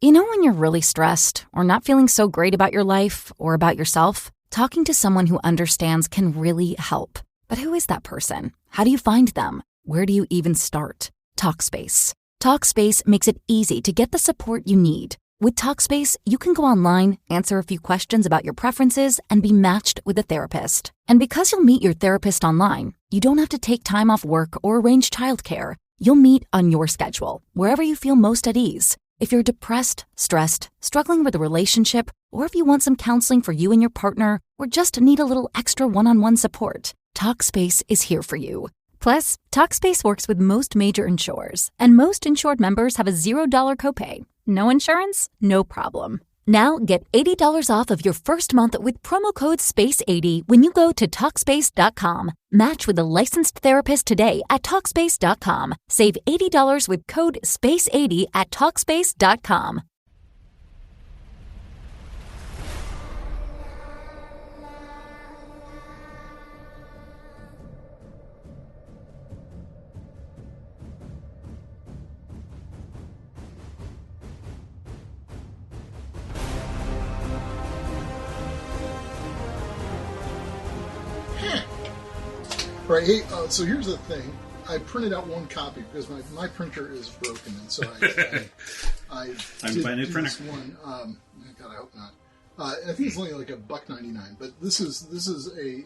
You know when you're really stressed or not feeling so great about your life or about yourself? Talking to someone who understands can really help. But who is that person? How do you find them? Where do you even start? Talkspace. Talkspace makes it easy to get the support you need. With Talkspace, you can go online, answer a few questions about your preferences, and be matched with a therapist. And because you'll meet your therapist online, you don't have to take time off work or arrange childcare. You'll meet on your schedule, wherever you feel most at ease. If you're depressed, stressed, struggling with a relationship, or if you want some counseling for you and your partner, or just need a little extra one-on-one support, Talkspace is here for you. Plus, Talkspace works with most major insurers, and most insured members have a $0 copay. No insurance? No problem. Now get $80 off of your first month with promo code SPACE80 when you go to Talkspace.com. Match with a licensed therapist today at Talkspace.com. Save $80 with code SPACE80 at Talkspace.com. Right, hey, so here's the thing. I printed out one copy because my printer is broken, and so I did buy a new printer. This one. God, I hope not. I think it's only like $1.99, but this is a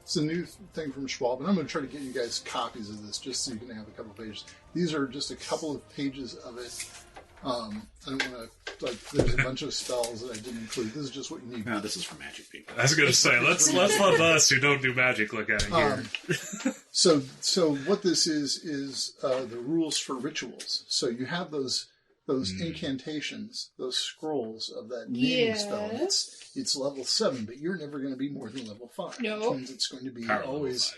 it's a new thing from Schwab, and I'm going to try to get you guys copies of this just so you can have a couple of pages. These are just a couple of pages of it. I don't want to, there's a bunch of spells that I didn't include. This is just what you need. No, this is for magic people. I was going to say, let's let us who don't do magic look at it here. So what this is the rules for rituals. So you have those incantations, those scrolls of that naming spell. It's level 7, but you're never going to be more than level 5. No. Which means it's going to be always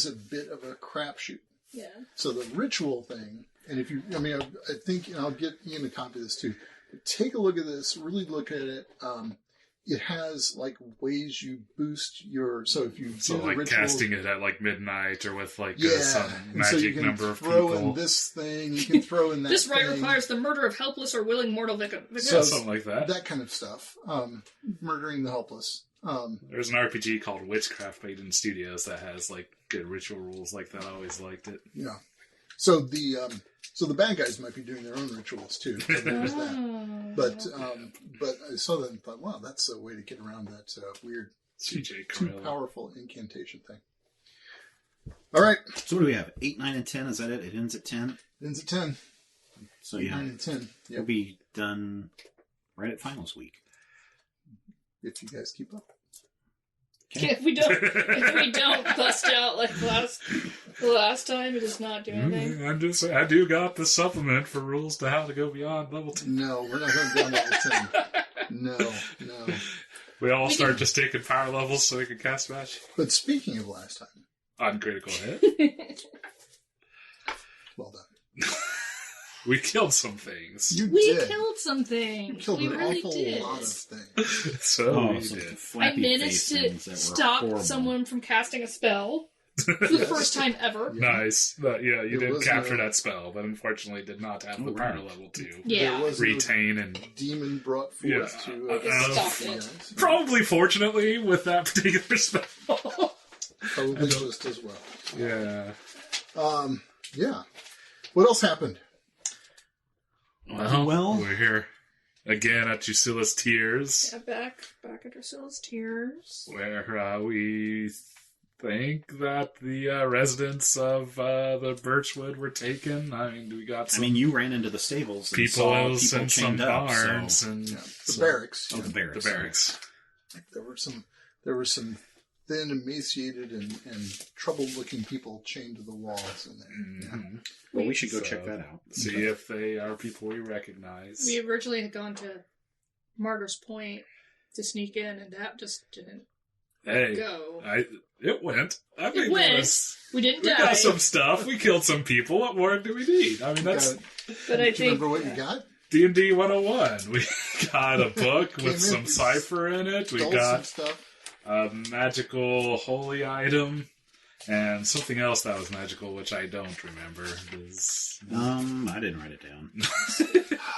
a bit of a crapshoot. Yeah. So the ritual thing, and if you, I think, and I'll get Ian a copy of this too. Take a look at this. Really look at it. It has like ways you boost your. So if you do like ritual, casting it at like midnight or with like some and magic so you can number of throw people. in this thing. You can throw in that. This rite thing. requires the murder of helpless or willing mortal victims. So something like that. That kind of stuff. Murdering the helpless. There's an RPG called Witchcraft by Eden Studios that has like good ritual rules like that. I always liked it. Yeah. So the bad guys might be doing their own rituals too. So there's that. But I saw that and thought, wow, that's a way to get around that weird too powerful incantation thing. All right. So what do we have? 8, 9, and 10. Is that it? It ends at 10. It ends at 10. So 8, 9, and 10. Yep. We'll be done right at finals week. If you guys keep up. Okay. If we don't bust out like the last time, it does not do anything. I do got the supplement for rules to how to go beyond level 10. No, we're not going down level 10. No. We all start just taking power levels so we can cast magic. But speaking of last time. On critical hit. Well done. We killed some things. We killed some things. You killed an really awful did. lot of things. We did. I managed to stop someone from casting a spell for the first time ever. Nice. But yeah, you did capture that spell, but unfortunately did not have the power level to retain and demon brought forth to stop it. Probably fortunately with that particular spell. Probably just as well. Yeah. Yeah. What else happened? Well, we're here again at Drusilla's Tears. Yeah, back at Drusilla's Tears. Where we think that the residents of the Birchwood were taken. I mean, we got some... you ran into the stables and people saw and some barns and the barracks. Oh, the barracks. The barracks. There were some thin, emaciated, and troubled-looking people chained to the walls in there. Mm-hmm. Yeah. Well, we should go check that out. See if they are people we recognize. We originally had gone to Martyr's Point to sneak in, and that just didn't go. It went. I mean, it went. We didn't die. We got some stuff. We killed some people. What more do we need? I mean, that's... But I think... Remember what you got? D&D 101. We got a book with some cipher in it. We got stuff. A magical holy item. And something else that was magical, which I don't remember. I didn't write it down.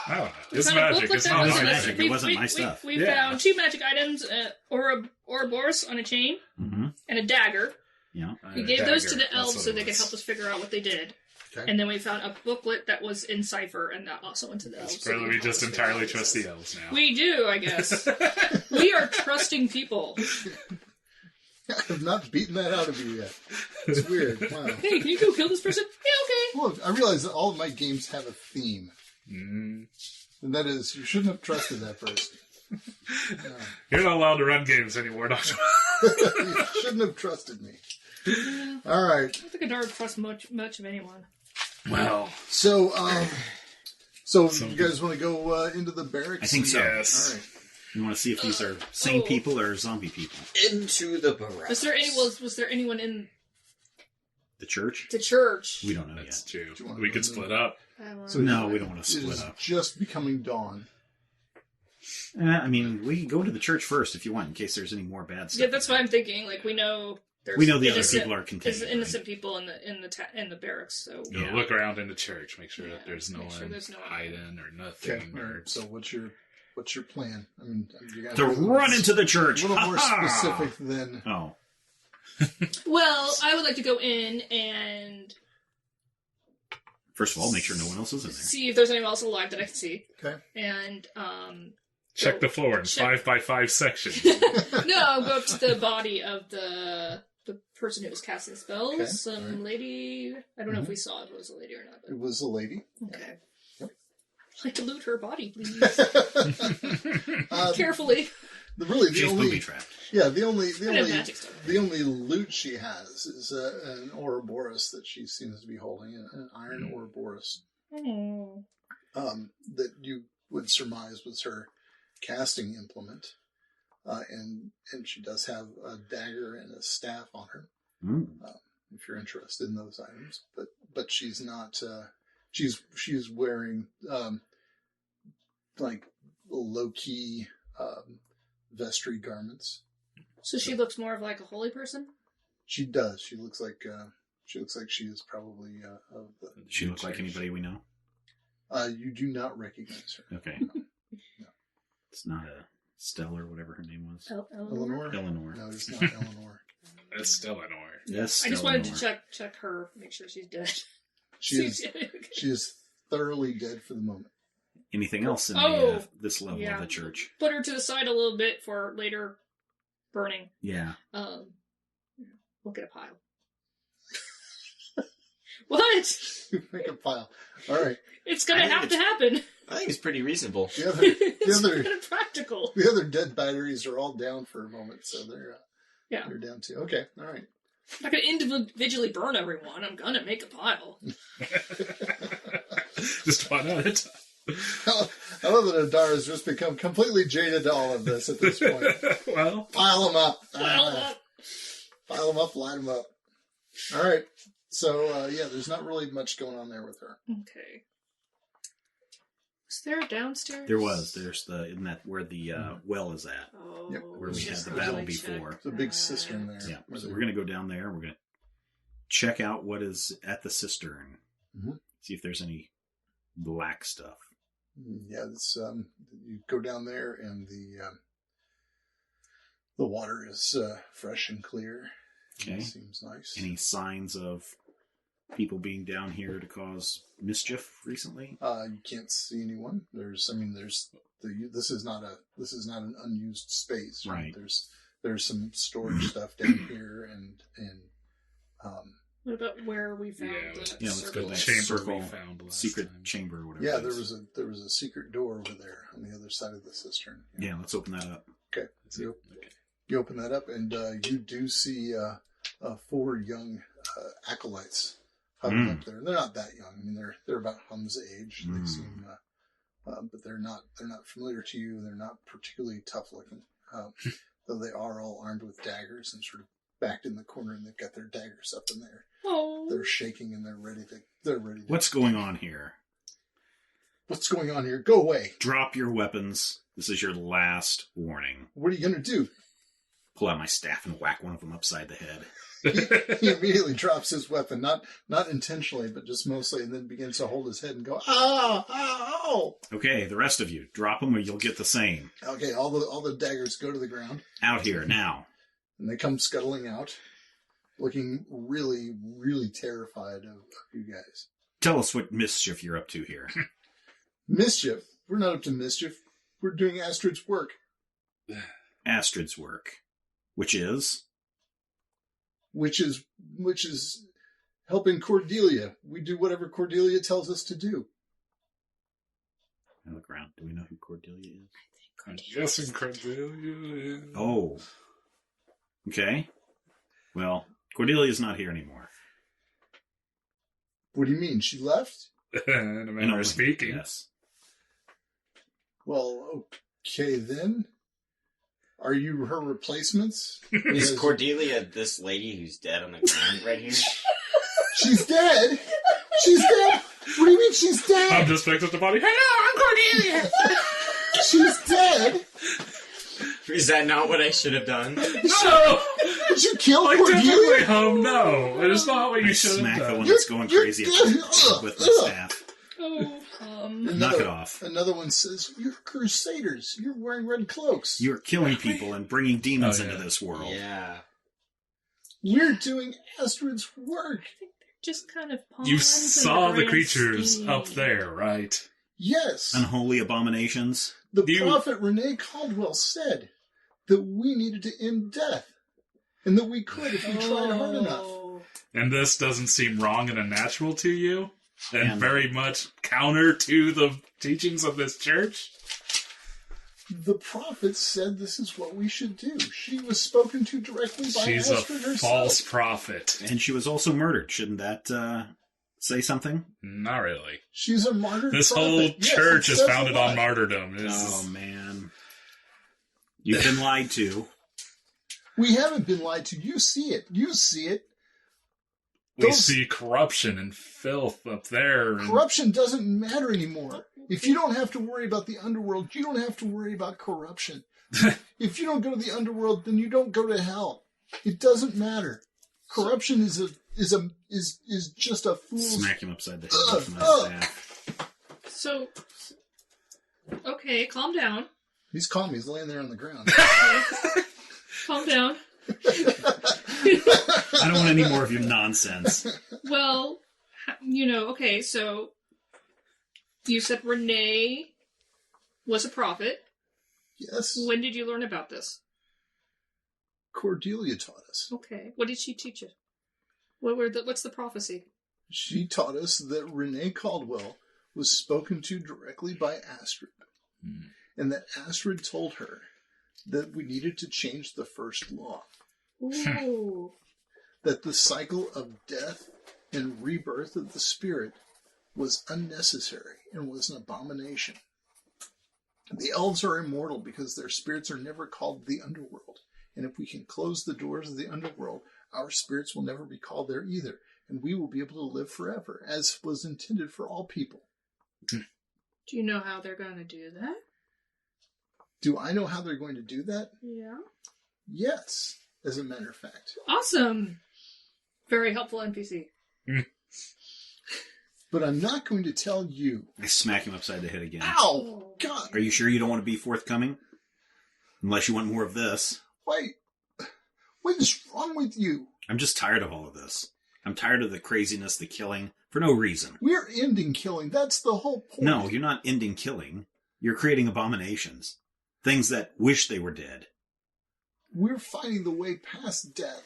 I don't know. We It's found a magic. booklet It's that not was It's in magic. magic. we- It wasn't we- my stuff. We Yeah. found 2 magic items, Ouroboros on a chain, Mm-hmm. and a dagger. Yeah. We gave those to the elves so they could help us figure out what they did. Okay. And then we found a booklet that was in cipher, and that also went to the elves. so Apparently, they we could help just us figure out entirely what trust it the says. elves now. We do, I guess. We are trusting people. I have not beaten that out of you yet. It's weird. Wow. Hey, can you go kill this person? Yeah, okay. Well, I realize that all of my games have a theme. Mm. And that is, you shouldn't have trusted that person. You're not allowed to run games anymore, Doctor. You shouldn't have trusted me. All right. I don't think I don't trust much of anyone. Well, So, you guys want to go into the barracks? I think so. yes. All right. You want to see if these are sane Oh. people or zombie people? Into the barracks. Was there anyone in The church? the church? We don't know That's yet. true. Do you wanna We go could in split there? up. So No, we don't want to It split is up. just becoming dawn. I mean, we can go to the church first if you want, in case there's any more bad stuff. Yeah, that's what I'm thinking. Like we know there's We know the other innocent- people are contained. There's innocent people in the barracks. So You know, Yeah. look around in the church, make sure Yeah, that there's no make sure one there's no one. hiding or Okay. nothing. All Or... right. So what's your plan? I mean, you guys To are run into the church! a little more Ha-ha! specific than. Oh. well, I would like to go in and First of all, make sure no one else is in there. see if there's anyone else alive that I can see, Okay. and Check the floor in Check. 5x5 sections. no, I'll go up to the body of the person who was casting spells. Okay, Some alright. lady. I don't know if we saw if it was a lady or not. It was a lady. But, okay. Yep. I'd like to loot her body, please. Um, Carefully. Really, the She's only booby trapped. yeah, I have magic stuff. the only loot she has is an Ouroboros that she seems to be holding, an iron Ouroboros Oh. that you would surmise was her casting implement, and she does have a dagger and a staff on her. Mm. If you're interested in those items, but she's not. She's wearing like low key vestry garments. So she looks more of like a holy person. She does. She looks like she is probably of the. Does she look like anybody we know? You do not recognize her. Okay. No. It's not a Stella or whatever her name was. Eleanor? Eleanor. No, it's not Eleanor. That's still annoying. Yes. I just wanted to Eleanor. check her, make sure she's dead. She is thoroughly dead for the moment. Anything else in Oh, this level yeah. of the church? Put her to the side a little bit for later burning. Yeah. We'll get a pile. What? Make a pile. All right. It's gonna I think have to happen. I think it's pretty reasonable. The other, It's the other, kind of practical. the other dead batteries are all down for a moment, so they're Yeah. they're down too. Okay. All right. I'm not gonna individually burn everyone. I'm gonna make a pile. Just one at a time. I love that Adar has just become completely jaded to all of this at this point. Well, Pile them up. Pile up. Pile them up, line them up. All right. So, yeah, there's not really much going on there with her. Okay. Was there a downstairs? There was. There's isn't that where the well is at? Oh, Yep. Where we had just the really battle check before. There's a big that. cistern there. Yeah. Where So they- we're going to go down there. We're going to check out what is at the cistern. Mhm. See if there's any black stuff. Yeah, it's, you go down there and the water is fresh and clear. Okay. It seems nice. Any signs of people being down here to cause mischief recently? You can't see anyone. This is not an unused space. Right. There's some storage stuff down here and What about where we found Yeah, the Yeah, let's go circle? there. chamber Circle, we found last secret time. chamber or whatever. yeah, it is. there was a secret door over there on the other side of the cistern. Yeah, let's open that up. Okay. So you open that up and you do see 4 young acolytes huddled up there. They're not that young. I mean, they're about Hum's age. They seem, but they're not familiar to you. They're not particularly tough looking, though they are all armed with daggers and sort of backed in the corner, and they've got their daggers up in there. Oh. They're shaking and they're ready to. What's going on here? What's going on here? Go away. Drop your weapons. This is your last warning. What are you gonna do? Pull out my staff and whack one of them upside the head. He immediately drops his weapon, not intentionally, but just mostly, and then begins to hold his head and go, "Ah, ow!" Okay, the rest of you, drop them or you'll get the same. Okay, all the daggers go to the ground, Out here, now. and they come scuttling out, looking really, really terrified of you guys. Tell us what mischief you're up to here. Mischief? We're not up to mischief. We're doing Astrid's work. Astrid's work. Which is? Which is helping Cordelia. We do whatever Cordelia tells us to do. I look around. Do we know who Cordelia is? I'm guessing Cordelia is... Oh. Okay. Well, Cordelia's not here anymore. What do you mean? She left? In a manner of speaking. Yes. Well, okay then. Are you her replacements? Is Cordelia this lady who's dead on the ground right here? She's dead? She's dead? What do you mean she's dead? I'm just picked up the body. Hello, I'm Cordelia! She's dead? Is that not what I should have done? No! Did you kill Like, Cordelia? typically, home, no. It is not what you should have Smack the done. one that's going crazy with my staff. Knock it off. Another one says, "You're crusaders. You're wearing red cloaks. You're killing people and bringing demons into this world. Yeah. We're doing Astrid's work." Just kind of pawns You in saw the grand creatures scheme. up there, right? Yes. Unholy abominations. The prophet Renee Caldwell said that we needed to end death. And that we could if we tried hard enough. And this doesn't seem wrong and unnatural to you? And And- very much counter to the teachings of this church? The prophet said this is what we should do. She was spoken to directly by She's a Astrid herself. false prophet. And she was also murdered. Shouldn't that say something? Not really. She's a martyr This prophet. whole Yes, church it is says founded a lot. on martyrdom. Oh, man. You've been lied to. We haven't been lied to. You see it. You see it. We see corruption and filth up there. And Corruption doesn't matter anymore. If you don't have to worry about the underworld, you don't have to worry about corruption. If you don't go to the underworld, then you don't go to hell. It doesn't matter. Corruption is just a fool's. Smack him upside the head with my staff. So, okay, calm down. He's calm. He's laying there on the ground. Calm down. I don't want any more of your nonsense. Well, okay, so you said Renee was a prophet. Yes. When did you learn about this? Cordelia taught us. Okay. What did she teach you? What's the prophecy? She taught us that Renee Caldwell was spoken to directly by Astrid. And that Astrid told her that we needed to change the first law. Ooh. That the cycle of death and rebirth of the spirit was unnecessary and was an abomination. The elves are immortal because their spirits are never called the underworld. And if we can close the doors of the underworld, our spirits will never be called there either. And we will be able to live forever, as was intended for all people. Do you know how they're going to do that? Do I know how they're going to do that? Yeah. Yes, as a matter of fact. Awesome. Very helpful NPC. But I'm not going to tell you. I smack him upside the head again. Ow! God! Are you sure you don't want to be forthcoming? Unless you want more of this. Wait. What is wrong with you? I'm just tired of all of this. I'm tired of the craziness, the killing, for no reason. We're ending killing. That's the whole point. No, you're not ending killing. You're creating abominations. Things that wish they were dead. We're fighting the way past death.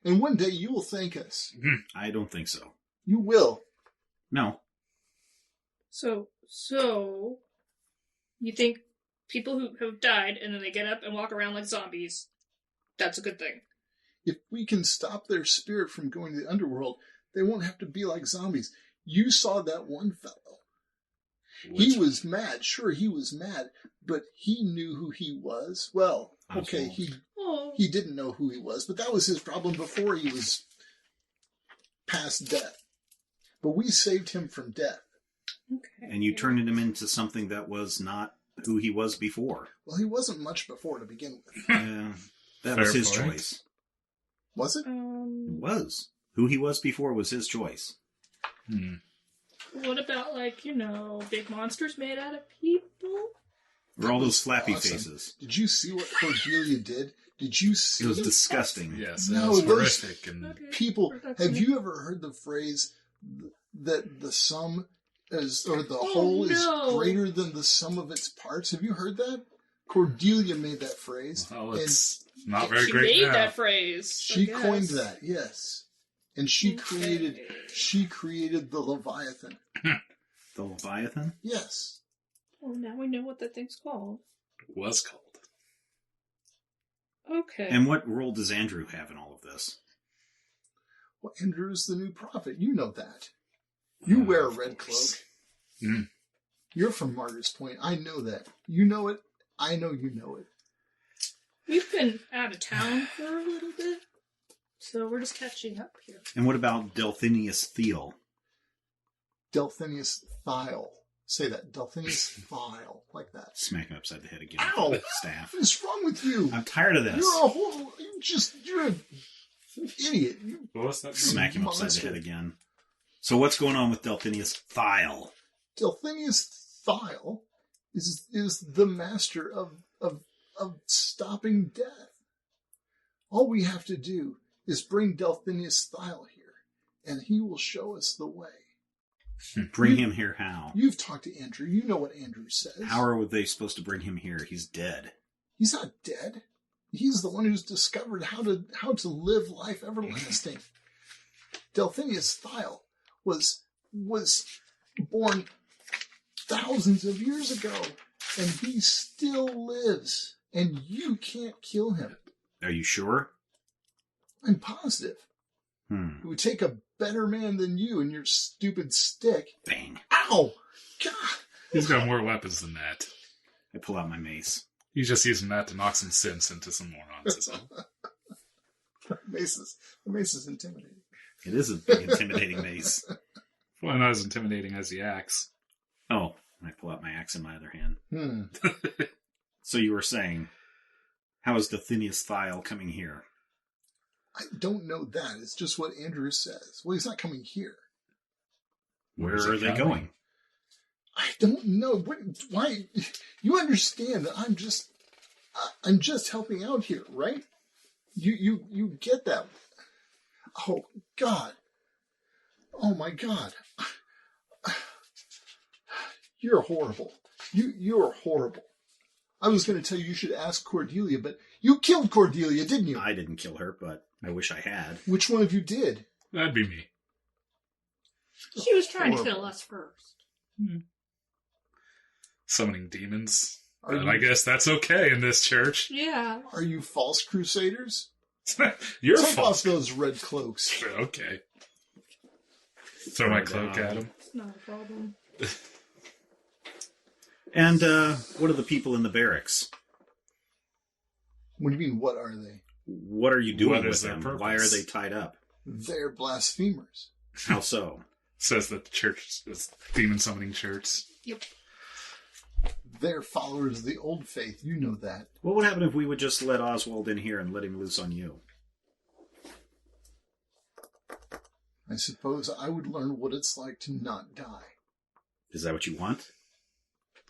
And one day you will thank us. I don't think so. You will. No. So you think people who have died and then they get up and walk around like zombies, that's a good thing? If we can stop their spirit from going to the underworld, they won't have to be like zombies. You saw that one fellow. He was mad. Sure, he was mad, but he knew who he was. Well, okay, he didn't know who he was, but that was his problem before he was past death. But we saved him from death. Okay. And you turned him into something that was not who he was before. Well, he wasn't much before to begin with. Yeah, that Fair was his point. choice. Was it? It was. Who he was before was his choice. What about, big monsters made out of people? Or all those flappy awesome. Faces. Did you see what Cordelia did? Did you see? It was disgusting. Yes, No, it was it was- horrific. And People, have you ever heard the phrase that the sum is, or the whole is greater than the sum of its parts? Have you heard that? Cordelia made that phrase. well, it's not very She great made now. that phrase. She coined that, yes. And she created the Leviathan. The Leviathan? Yes. Well, now we know what that thing's called. It was called. Okay. And what role does Andrew have in all of this? Well, Andrew's the new prophet. You know that. You wear a Of red course. cloak. Mm. You're from Martyr's Point. I know that. You know it. I know you know it. We've been out of town for a little bit, so we're just catching up here. And what about Delphinius Thiel? Delphinius Thiel. Say that. Delphinius Thiel. Like that. Smack him upside the head again Ow! with the staff. What is wrong with you? I'm tired of this. You're a horrible... You're an idiot. What was that? Smack him upside the monster. head again. So what's going on with Delphinius Thiel? Delphinius Thiel is the master of stopping death. All we have to do is bring Delphinius Thiel here, and he will show us the way. Bring him here how? You've talked to Andrew. You know what Andrew says. How are they supposed to bring him here? He's dead. He's not dead. He's the one who's discovered how to live life everlasting. Delphinius Thiel was born thousands of years ago, and he still lives, and you can't kill him. Are you sure? I'm positive. It would take a better man than you and your stupid stick. Bang. Ow! God! He's got more weapons than that. I pull out my mace. He's just using that to knock some sense into some morons. Is all. The mace is intimidating. It is a big intimidating mace. Well, not as intimidating as the axe. Oh, I pull out my axe in my other hand. Hmm. So you were saying, how is Delphinius Thiel coming here? I don't know that. It's just what Andrew says. Well, he's not coming here. Where Where's are it they coming? going? I don't know. Why? You understand that I'm just helping out here, right? You get that? Oh God! Oh my God! You're horrible. You're horrible. I was going to tell you should ask Cordelia, but you killed Cordelia, didn't you? I didn't kill her, but I wish I had. Which one of you did? That'd be me. She was trying to Horrible. kill us first. Summoning demons. Are And you- I guess that's okay in this church. Yeah. Are you false crusaders? Your Take fault. off those red cloaks. Okay. Throw my cloak down. at him. It's not a problem. And what are the people in the barracks? What do you mean, what are they? What are you doing What with is their them? purpose? Why are they tied up? They're blasphemers. How so? Says that the church is demon summoning church. Yep. They're followers of the old faith. You know that. What would happen if we would just let Oswald in here and let him loose on you? I suppose I would learn what it's like to not die. Is that what you want?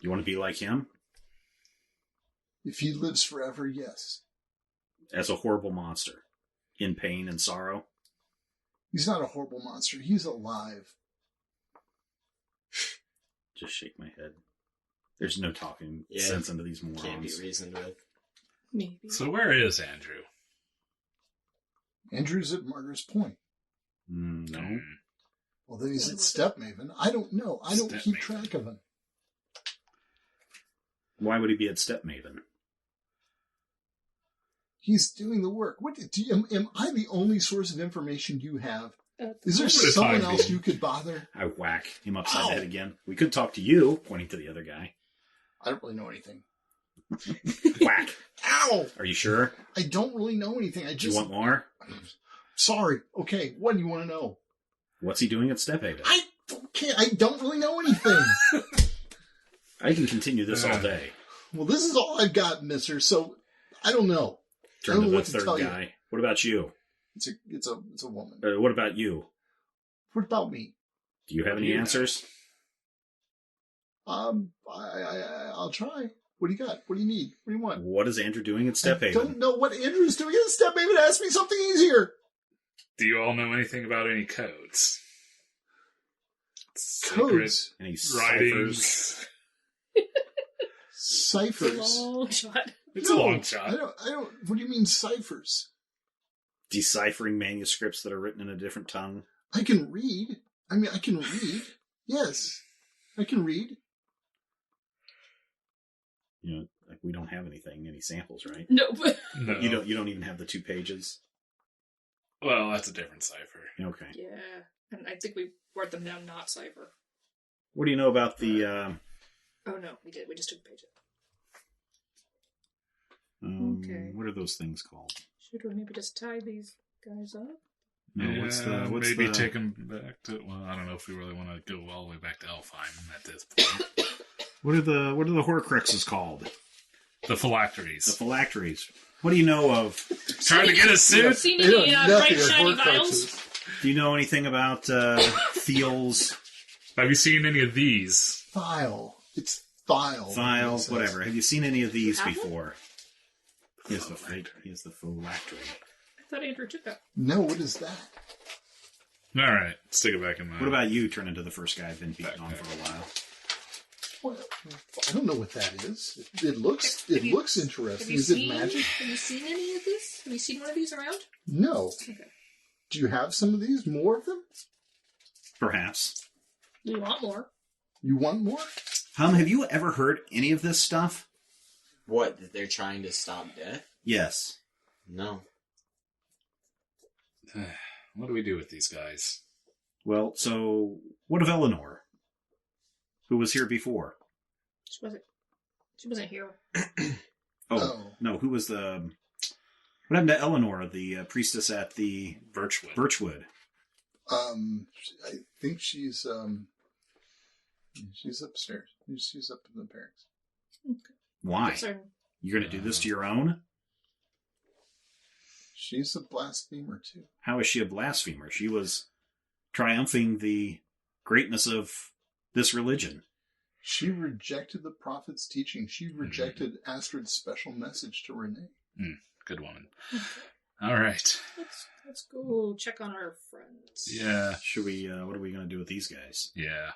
You want to be like him? If he lives forever, yes. As a horrible monster? In pain and sorrow? He's not a horrible monster. He's alive. Just shake my head. There's no talking Yeah. sense into these morons. Can't be reasoned with. Maybe. So where is Andrew? Andrew's at Martyr's Point. No. Well, then he's at Stepmaven. I don't know. I don't keep Stepmaven. track of him. Why would he be at Stepmaven? He's doing the work. Am I the only source of information you have? Is there Moment of someone time else being. you could bother? I whack him upside Ow. the head again. We could talk to you, pointing to the other guy. I don't really know anything. Whack. Ow! Are you sure? I don't really know anything. I Do just... you want more? Sorry. Okay, what do you want to know? What's he doing at Stephaven? I don't really know anything. I can continue this all day. Well, this is all I've got, mister, so I don't know. I Turn don't to know the what to third tell you. guy. What about you? It's a woman. What about you? What about me? Do you have any answers? I'll try. What do you got? What do you need? What do you want? What is Andrew doing in Step Haven? I don't know what Andrew's doing in Step Haven. Ask me something easier. Do you all know anything about any codes? Codes? Any writings? Ciphers? It's a long shot. It's a long shot. I don't. What do you mean ciphers? Deciphering manuscripts that are written in a different tongue? I can read. I mean, I can read. Yes, I can read. You know, like we don't have any samples, right? No. No. You don't even have the 2 pages? Well, that's a different cipher. Okay. Yeah. And I think we wrote them down not cipher. What do you know about the... Oh, no, we did. We just took a page. Okay. What are those things called? Should we maybe just tie these guys up? No, Yeah, what's maybe the... take them back to... Well, I don't know if we really want to go all the way back to Elfheim at this point. What are the Horcruxes called? The phylacteries. The phylacteries. What do you know of... Trying to get a suit? Seen any bright shiny vials? Do you know anything about Thiel's... Have you seen any of these? File. It's file. File, whatever. Have you seen any of these Have before? He has the phylactery. I thought Andrew took that. No, what is that? All right, stick it back in my... What about you, turn into the first guy I've been beating on for a while? Well, I don't know what that is. It looks interesting. Is it magic? Have you seen any of this? Have you seen one of these around? No. Okay. Do you have some of these? More of them? Perhaps. Do you want more? You want more? Have you ever heard any of this stuff? What, that they're trying to stop death? Yes. No. What do we do with these guys? Well, so what of Eleanor? Who was here before? She wasn't here. Oh, no, who was the... What happened to Eleanor, the priestess at the... Birchwood? I think she's upstairs. She's up in the barracks. Okay. Why? You're going to do this to your own? She's a blasphemer, too. How is she a blasphemer? She was triumphing the greatness of this religion. She rejected the prophet's teaching. She rejected Astrid's special message to Renee. Good woman. All right. Let's go check on our friends. Yeah. Should we, what are we going to do with these guys? Yeah.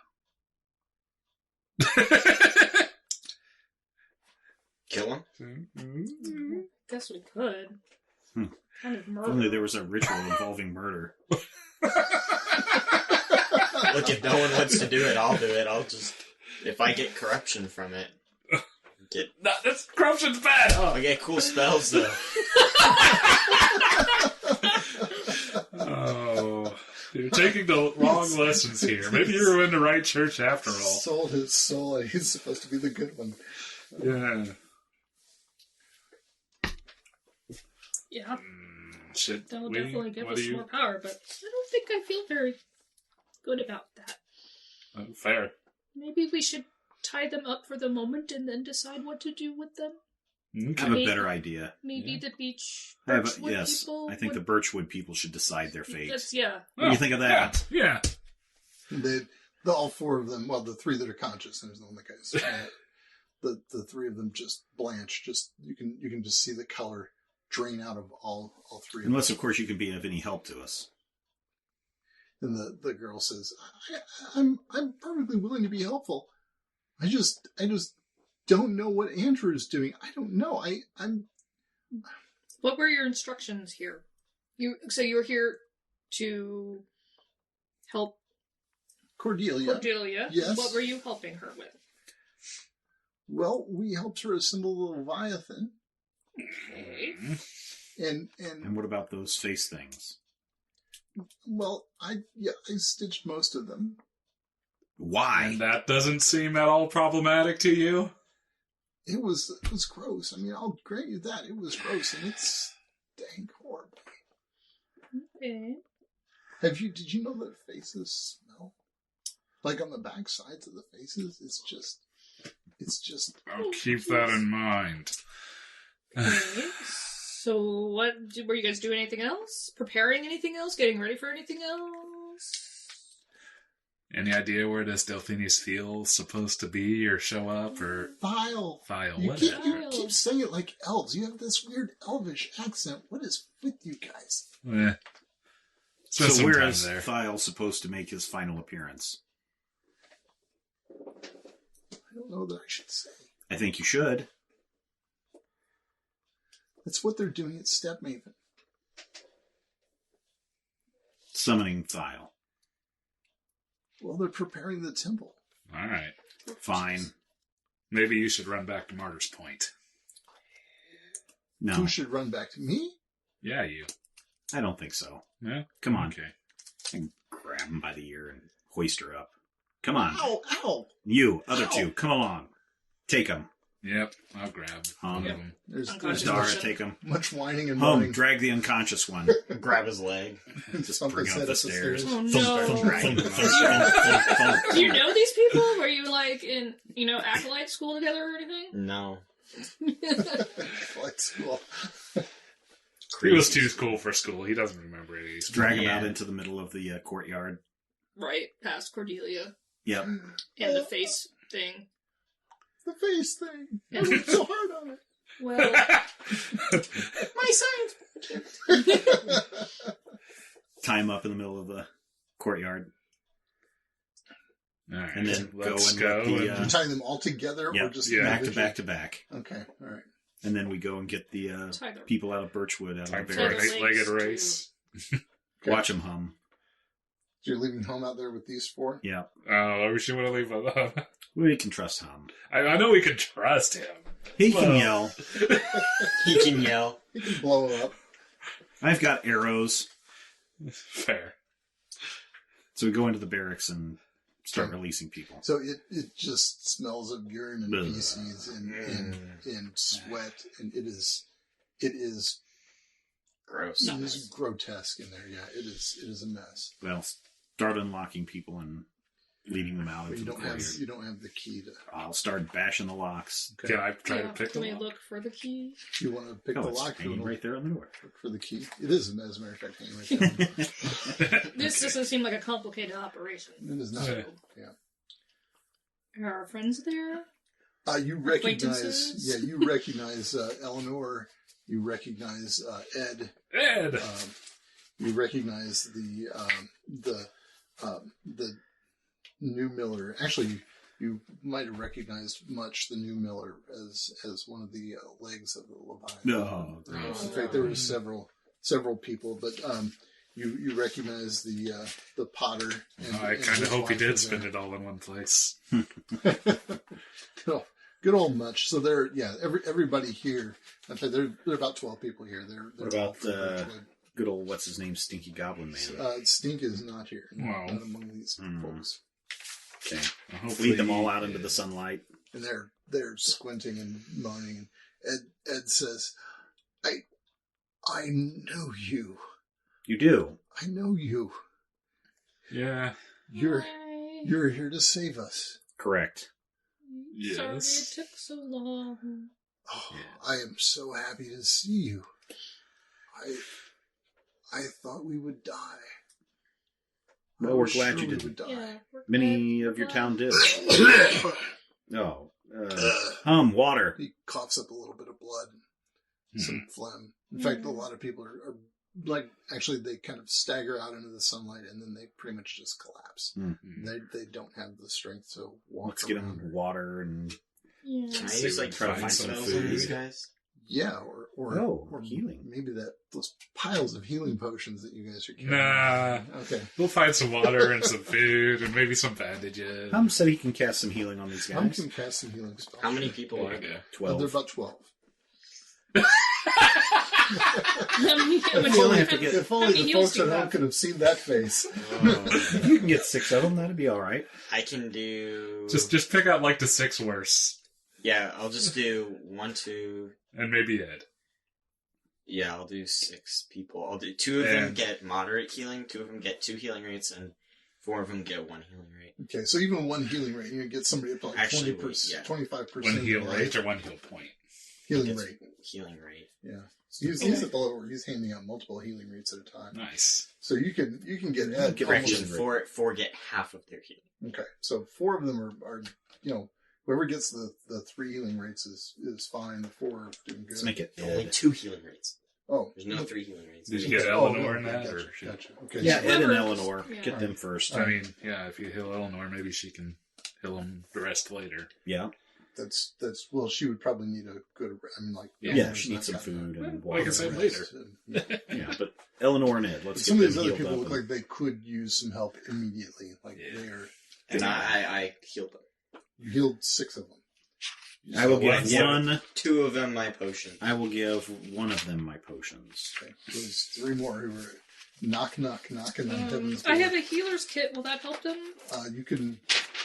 Kill him? Guess we could. Kind of murder. If only there was a ritual involving murder. Look, if no one wants to do it, I'll do it. I'll just... If I get corruption from it... No, this corruption's bad! I get cool spells, though. Oh... You're taking the wrong lessons here. Maybe you were in the right church after all. Sold his soul, and he's supposed to be the good one. Yeah. Yeah. Shit. That'll definitely give us more power, but I don't think I feel very good about that. Fair. Maybe we should tie them up for the moment and then decide what to do with them. I have a better idea. Maybe the beach Birchwood Birchwood people. I think the Birchwood people should decide their fate. Yeah. What do you think of that? Yeah. All 4 of them, well, the 3 that are conscious, there's no one that goes. The 3 of them just blanch. You can just see the color drain out of all 3 of them. Unless, of course, you can be of any help to us. And the girl says, I'm perfectly willing to be helpful. I just don't know what Andrew is doing. I don't know. I'm... What were your instructions here? So you were here to help Cordelia. Yes. What were you helping her with? Well, we helped her assemble the Leviathan. Okay. And what about those face things? Well, I stitched most of them. Why? And that doesn't seem at all problematic to you? It was gross. I mean, I'll grant you that. It was gross, and it's dang horrible. Okay. Did you know that faces smell? Like on the back sides of the faces, it's just... I'll keep that in mind. Okay. So, were you guys doing anything else? Preparing anything else? Getting ready for anything else? Any idea where this Delphinius Field's supposed to be or show up or File. You keep saying it like elves. You have this weird elvish accent. What is with you guys? So where is File supposed to make his final appearance? I don't know that I should say. I think you should. That's what they're doing at Step Maven. Summoning File. Well, they're preparing the temple. All right. Fine. Maybe you should run back to Martyr's Point. No. Who should run back to me? Yeah, you. I don't think so. Yeah? Come on. Okay. And grab him by the ear and hoist her up. Come on. Ow, ow. You, other two, come along. Take him. Yep, I'll grab one of them. There's Dara, take him. much whining and Home, moaning. drag the unconscious one. Grab his leg. Just bring him up the stairs. Oh no! Do you know these people? Were you like in acolyte school together or anything? No. Like school. He was too cool for school. He doesn't remember any of these. Drag him out into the middle of the courtyard. Right past Cordelia. Yep. And the face thing. The face thing. I worked so hard on it. Well, My science. Tie him up in the middle of the courtyard. All right. And then Let's go and get the... You're tying them all together? Yep, Or just back to individually? back to back. Okay, all right. And then we go and get the people out of Birchwood, out Time of the for an barracks. eight-legged race. Watch them hum. So you're leaving home out there with these four? Yeah. Oh, I wish you would have leave alone. We can trust Hum. I know we can trust him. He can yell. He can yell. You can blow them up. I've got arrows. Fair. So we go into the barracks and start releasing people. So it just smells of urine and Ugh. feces and sweat, and it is Gross. it is grotesque in there. Yeah, it is a mess. Well, start unlocking people and leading them out But into you the don't have courtyard. the key to. I'll start bashing the locks. Okay. Can I try to pick Can them we up? look for the key? You want to pick Oh, the it's lock? hanging right there on the door. Look for the key. It is, as a matter of fact, hanging right there. This doesn't seem like a complicated operation. It is not. Yeah. Yeah. Are our friends there? You recognize. Acquaintances? Yeah, you recognize Eleanor. You recognize Ed. Ed! You recognize the new Miller. Actually, you might have recognized Much, the new Miller, as one of the legs of the Leviathan. No. In fact, there were several people, but you recognize the Potter. I kind of hope he did spend it all in one place. Good old Much. So everybody here. In fact, there are about 12 people here. They're What about good old what's his name, Stinky Goblin Man? Stink is not here. Wow. Not among these folks. Okay, Hopefully lead them all out into the sunlight. And they're squinting and moaning. And Ed says, I know you. You do. I know you. Yeah. You're Hi. here to save us. Correct. Sorry Yes. it took so long. Oh, I am so happy to see you. I thought we would die. Well, I we're was glad sure you we didn't. would die. Yeah, Many of your town did. Oh, water. He coughs up a little bit of blood and some phlegm. In fact, a lot of people are like, actually, they kind of stagger out into the sunlight and then they pretty much just collapse. They don't have the strength to walk Let's get around. them water and Yeah. Can I See use if we like can find find some spells food. on these guys? Yeah, or healing. Maybe those piles of healing potions that you guys are carrying. Nah. Okay. We'll find some water and some food and maybe some bandages. Hum said he can cast some healing on these I guys. can cast some healing spells. How many people There are you go. there? 12. They're about 12. If only I could get- If only the folks at home could have seen that face. If you can get 6 of them, that'd be all right. I can do... Just pick out like the 6 worst. Yeah, I'll just do 1, 2... And maybe Ed. Yeah, I'll do 6 people. I'll do 2 of them get moderate healing, 2 of them get 2 healing rates, and 4 of them get 1 healing rate. Okay, so even one healing rate, you get somebody up to like Actually, 20%, yeah. 25%. 1 heal rate or 1 heal point? Healing It's rate. Healing rate. Yeah. He's at the level where he's handing out multiple healing rates at a time. Nice. So you can get Ed. Correction, four get half of their healing. Okay, so 4 of them are whoever gets the 3 healing rates is fine. The 4 are doing good. Let's make it Only 2 healing rates. Oh, there's no 3 healing rates. Did you get Eleanor in that? Gotcha. Okay. Yeah, Ed and Eleanor. Yeah. Get them first. I mean, yeah, if you heal Eleanor, maybe she can heal them the rest later. Yeah. That's well, she would probably need a good. I mean, like she needs some food and water. Like I said later. Yeah, but Eleanor and Ed, let's some get of them these other healed people up. look like they could use some help immediately. Like they are. And I healed them. You healed 6 of them. I will give 2 of them my potion. I will give 1 of them my potions. Okay. There's 3 more who are knocking on heaven's door. I have a healer's kit. Will that help them? You can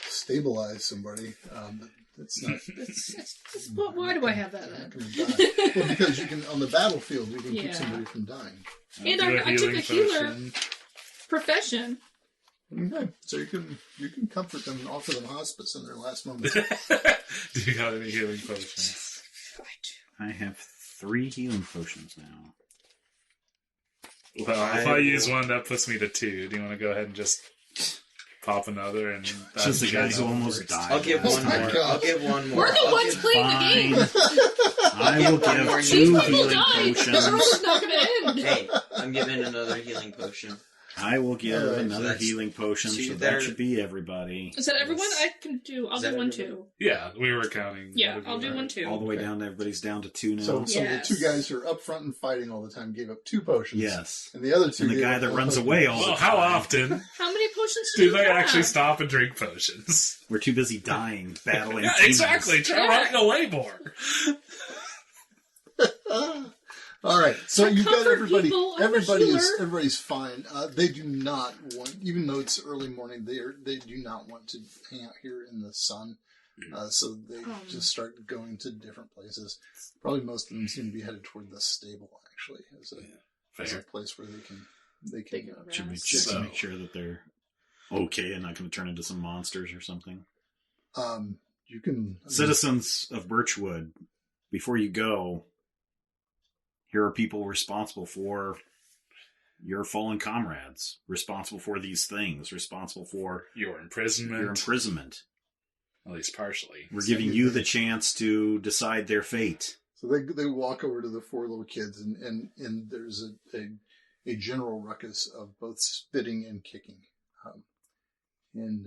stabilize somebody. But it's not. Why do I have that then? Well, because you can on the battlefield you can keep somebody from dying. And I took a healer profession. Okay, so you can comfort them and offer them hospice in their last moments. Do you got any healing potions? I have 3 healing potions now. Well, if I use one, that puts me to 2. Do you want to go ahead and just pop another? And since the guys almost died. I'll give one more. I'll give one more. We're the ones playing the game. I will give 2 healing potions. The world's not going to end. Hey, I'm giving another healing potion. I will give another so healing potion, so that should be everybody. Is that everyone? I can do. I'll do one too. Yeah, we were counting. Yeah, I'll do one too. All the way down, everybody's down to 2 now. So the 2 guys who are up front and fighting all the time gave up 2 potions. Yes. And the other 2 and the guy that runs away all the time. How often? How many potions do they actually stop and drink potions? We're too busy dying, battling. Yeah, exactly. Try running away more. All right, so you've got everybody. People, Everybody's fine. They do not want, even though it's early morning, they do not want to hang out here in the sun. So they just start going to different places. Probably most of them seem to be headed toward the stable, actually, as a place where they can should we check to make sure that they're okay and not going to turn into some monsters or something. You can citizens of Birchwood, before you go. Here are people responsible for your fallen comrades, responsible for these things, responsible for your imprisonment. At least partially. We're giving you the chance to decide their fate. So they walk over to the 4 little kids, and there's a general ruckus of both spitting and kicking, and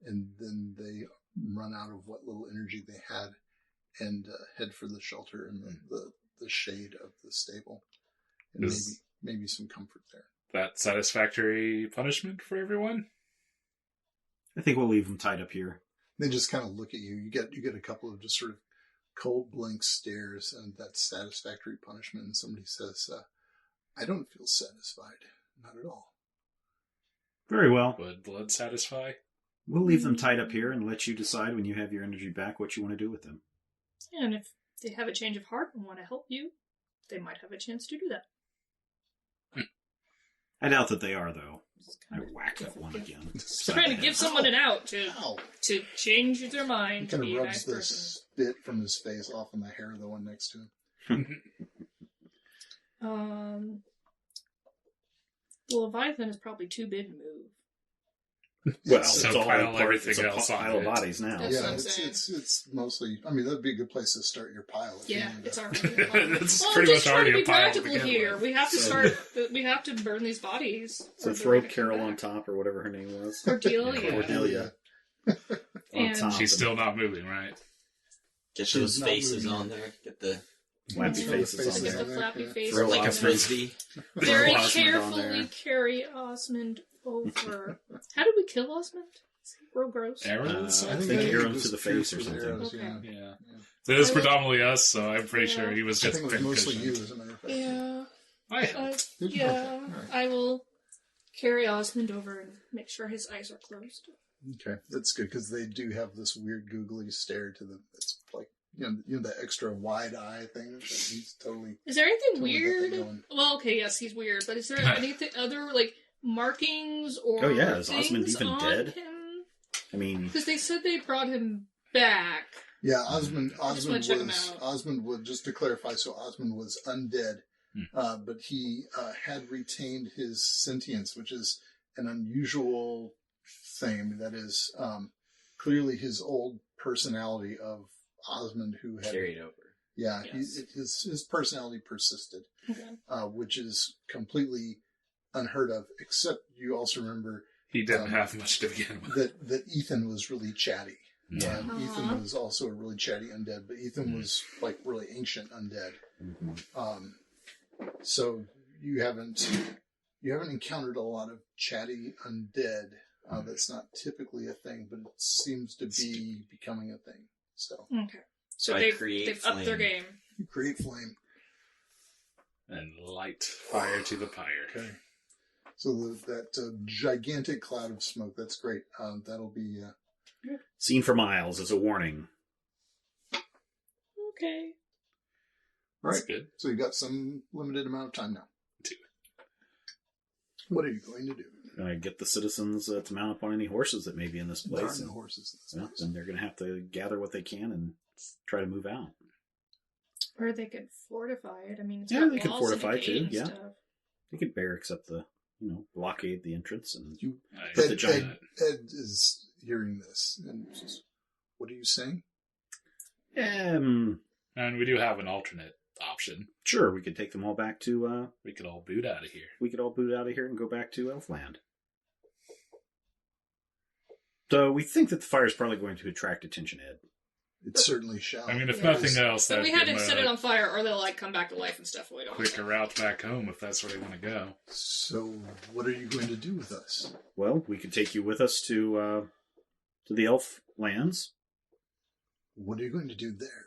then they run out of what little energy they had, and head for the shelter and the shade of the stable, and maybe some comfort there. That satisfactory punishment for everyone? I think we'll leave them tied up here. They just kind of look at you. You get a couple of just sort of cold blank stares, and that's satisfactory punishment. And somebody says, "I don't feel satisfied, not at all." Very well. Would blood satisfy? We'll leave them tied up here and let you decide when you have your energy back what you want to do with them. Yeah, and if they have a change of heart and want to help you, they might have a chance to do that. I doubt that they are, though. I whack that one again. Trying to give someone an out to change their mind. He kind to of be a rubs nice the person. spit from his face off on the hair of the one next to him. Leviathan is probably too big to move. Well, it's all pile part, everything it's else a pile on of bodies now. That's what I'm it's mostly. I mean, that'd be a good place to start your pile. Yeah, it's already. It's well, pretty just much trying to already be a pile to practical begin here. with. We have to start. We have to burn these bodies. So throw Carol on top, or whatever her name was. Cordelia. Cordelia. And top. She's still not moving, right? Get those faces on there. Get the flappy faces on Get the there. flappy faces. throw like a frisbee. Very Osmond on carefully there. carry Osmond over. How did we kill Osmond? Is he real gross? Arrows? I think they arrows just to the face or pierce with something. arrows, Okay. Yeah. It is predominantly us, so I'm pretty sure he was I just think it was mostly you, pincushion. as a matter of fact. Yeah. I helped. Did you? Yeah. Okay. All right. I will carry Osmond over and make sure his eyes are closed. Okay, that's good because they do have this weird googly stare to them. It's like you know the extra wide eye thing. That he's totally. Is there anything Totally got weird? that going. Well, okay, yes, he's weird, but is there anything other like markings or Oh, yeah, is Osmond things even on dead? him? I mean, Because they said they brought him back. Yeah, Osmond I just wanna check him was out. Osmond was just to clarify. So Osmond was undead but he had retained his sentience, which is an unusual thing. That is clearly his old personality of Osmond, who had carried over. Yeah, Yes. his personality persisted, Okay. which is completely unheard of. Except you also remember He didn't have much to begin with. that Ethan was really chatty. Yeah. Ethan was also a really chatty undead, but Ethan was like really ancient undead. So you haven't encountered a lot of chatty undead. That's not typically a thing, but it seems to be becoming a thing. So Okay. So I they've create upped their flame. game. you create flame. And light fire to the pyre. Okay. So that gigantic cloud of smoke, that's great. That'll be... Seen for miles as a warning. Okay. All That's right. good. So you've got some limited amount of time now. 2. What are you going to do? Get the citizens to mount up on any horses that may be in this There place. are no horses in this Yeah, place. and they're going to have to gather what they can and try to move out. Or they could fortify it. I mean, it's Yeah, got they could walls and fortify a gate too, and yeah. stuff. They could barracks up the, blockade the entrance and Put Ed, the giant. Ed is hearing this and says, "What are you saying?" And we do have an alternate option. Sure, we could take them all back to. We could all boot out of here. We could all boot out of here and go back to Elfland. So we think that the fire is probably going to attract attention, Ed. It certainly shall. I mean, if Yeah. nothing else, So that'd we had give to them set it a on fire, or they'll come back to life and stuff. We don't. quicker route back home if that's where they want to go. So, what are you going to do with us? Well, we could take you with us to the Elf lands. What are you going to do there?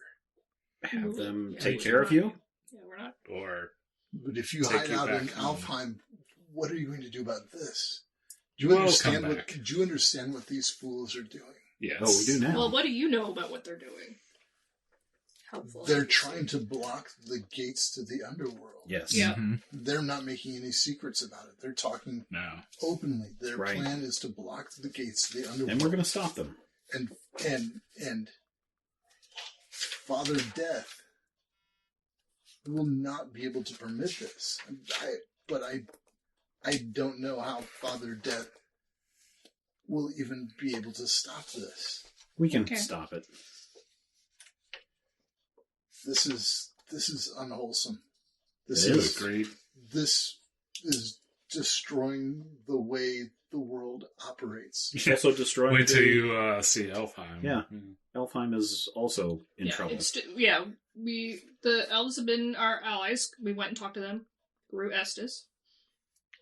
Have them Yeah, take we're care of not- you. Yeah, we're not. Or But if you Take hide you out in back home. Alfheim, what are you going to do about this? Do you We'll understand come what? back. Do you understand what these fools are doing? yes. Oh, we do now. Well, what do you know about what they're doing? Helpful. They're trying to block the gates to the underworld. Yes. Yeah. Mhm. They're not making any secrets about it. They're talking No. openly. Their Right. plan is to block the gates to the underworld. And we're going to stop them. And Father Death will not be able to permit this. But I don't know how Father Death will even be able to stop this. We can Okay. stop it. This is unwholesome. It is. Agreed. This is destroying the way the world operates. It's also destroying Wait till the- you see Elfheim. Yeah. Elfheim is also in trouble. The elves have been our allies. We went and talked to them through Estes.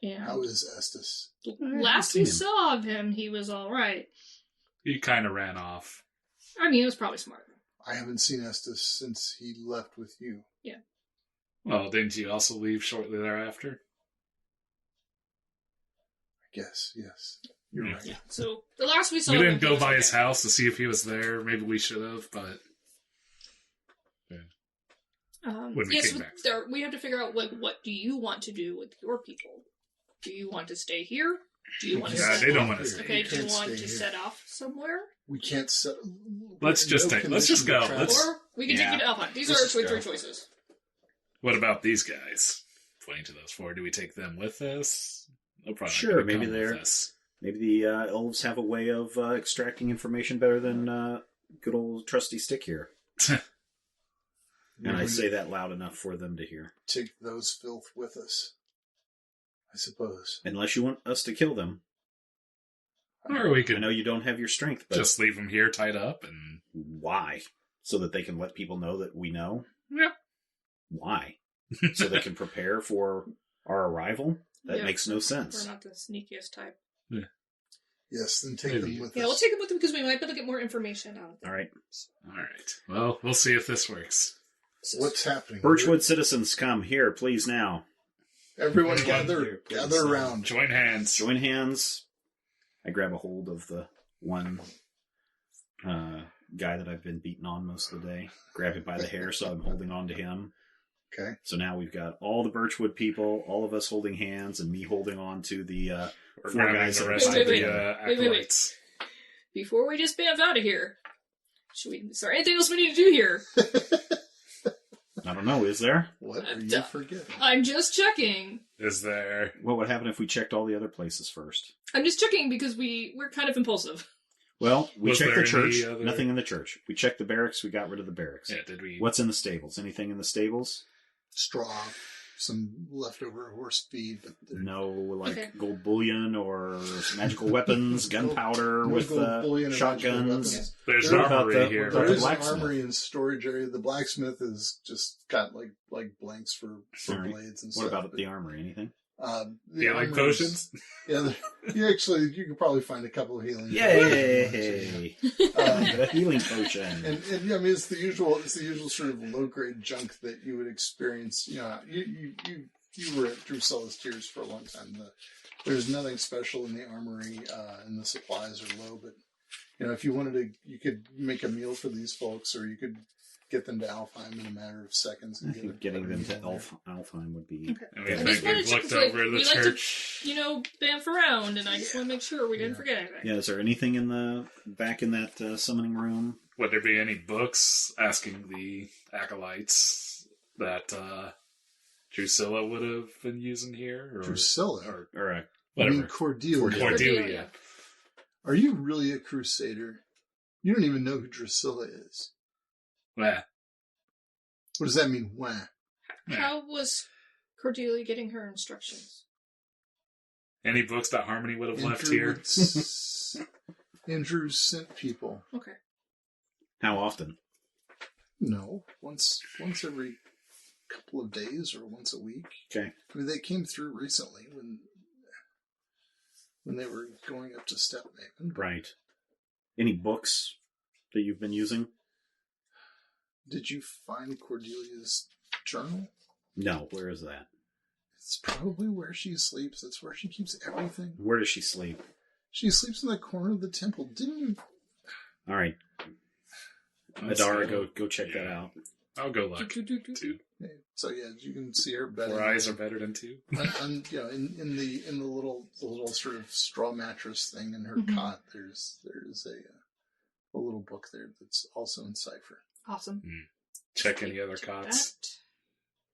And How is Estes? last we saw of him, he was all right. He kind of ran off. I mean, he was probably smart. I haven't seen Estes since he left with you. Well, didn't you also leave shortly thereafter? I guess, yes. You're Yeah. right. Yeah. So the last we saw, We of him, didn't he go was by okay. his house to see if he was there. Maybe we should have, but when we Yes, came back. we have to figure out what do you want to do with your people? Do you want to stay here? Do you want to? Nah, set they don't off? want to stay Okay. You Do you can't want stay to here. set off somewhere, We can't set. Let's just go. travel. Let's- or we can take you to Elfheim? These Let's are just our go. three choices. What about these guys? Pointing to those four. Do we take them with us? They'll probably not Sure, gonna maybe come they're- with us. Maybe the elves have a way of extracting information better than good old trusty stick here. And I say that loud enough for them to hear. Take those filth with us. I suppose. Unless you want us to kill them. Or we I could know you don't have your strength, but just leave them here tied up and why? So that they can let people know that we know? yeah. Why? So they can prepare for our arrival? That Yeah. makes no We're sense. not the sneakiest type. Yes, then take Maybe. them with Yeah, us. we'll take them with them because we might be able to get more information out of them. All right. All right. Well, we'll see if this works. What's happening? Birchwood citizens, come here, please now. Everyone Everyone gather here, please. gather around. Join hands. Join hands. I grab a hold of the one guy that I've been beating on most of the day. Grab him by the hair so I'm holding on to him. Okay. So now we've got all the Birchwood people, all of us holding hands, and me holding on to the We're four grabbing guys the that are rest Wait, of wait, the wait, wait. acolytes. Before we just bamf out of here, is there anything else we need to do here? Not don't know. Is there? What are you forgetting? I'm just checking. Is there? What would happen if we checked all the other places first? I'm just checking because we're kind of impulsive. Well, we Was checked there the church. any other- Nothing in the church. We checked the barracks. We got rid of the barracks. Yeah, did we? What's in the stables? Anything in the stables? Straw, some leftover horse feed. But No, like Okay. gold bullion or magical weapons, gunpowder No with gold bullion or shotguns. magical weapons. There's There- an about armory the- here. what There about right? is an blacksmith? armory and storage area. The blacksmith has just got like blanks for Alright. blades and What stuff. about the armory? Anything? The Healing armory's- potions? Yeah, you could probably find a couple of healing. Yay! potions. A healing potion. And yeah, I mean it's the usual sort of low grade junk that you would experience. You know, you were at Drusilla's Tears for a long time. There's nothing special in the armory, and the supplies are low. But you know, if you wanted to, you could make a meal for these folks, or you could get them to Alfheim in a matter of seconds. I And think getting them to Alfheim would be... Okay. And we I think just wanted we've to looked check, like, over the we like to- church. Bamf around, and I just want to make sure we didn't Yeah. forget anything. Yeah, is there anything in the back in that summoning room? Would there be any books asking the acolytes that Drusilla would have been using here? Or, Drusilla? Or Or I whatever. mean Cordelia. Cordelia. Are you really a crusader? You don't even know who Drusilla is. Well, What does that mean? Wah. How was Cordelia getting her instructions? any books that Harmony would have left Andrew here? Andrew sent people. Okay. how often? No, once every couple of days or once a week. Okay. I mean, they came through recently when they were going up to Stepmaven. Right. Any books that you've been using? Did you find Cordelia's journal? No. Where is that? It's probably where she sleeps. That's where she keeps everything. Where does she sleep? She sleeps in the corner of the temple. Didn't you? All right. Adara, go check that out. I'll go look. Do. Two. So yeah, you can see her bed. 4 eyes are better than 2. In the little sort of straw mattress thing in her Mhm. cot, there's a little book there that's also in cipher. Awesome. Check any other cots. That.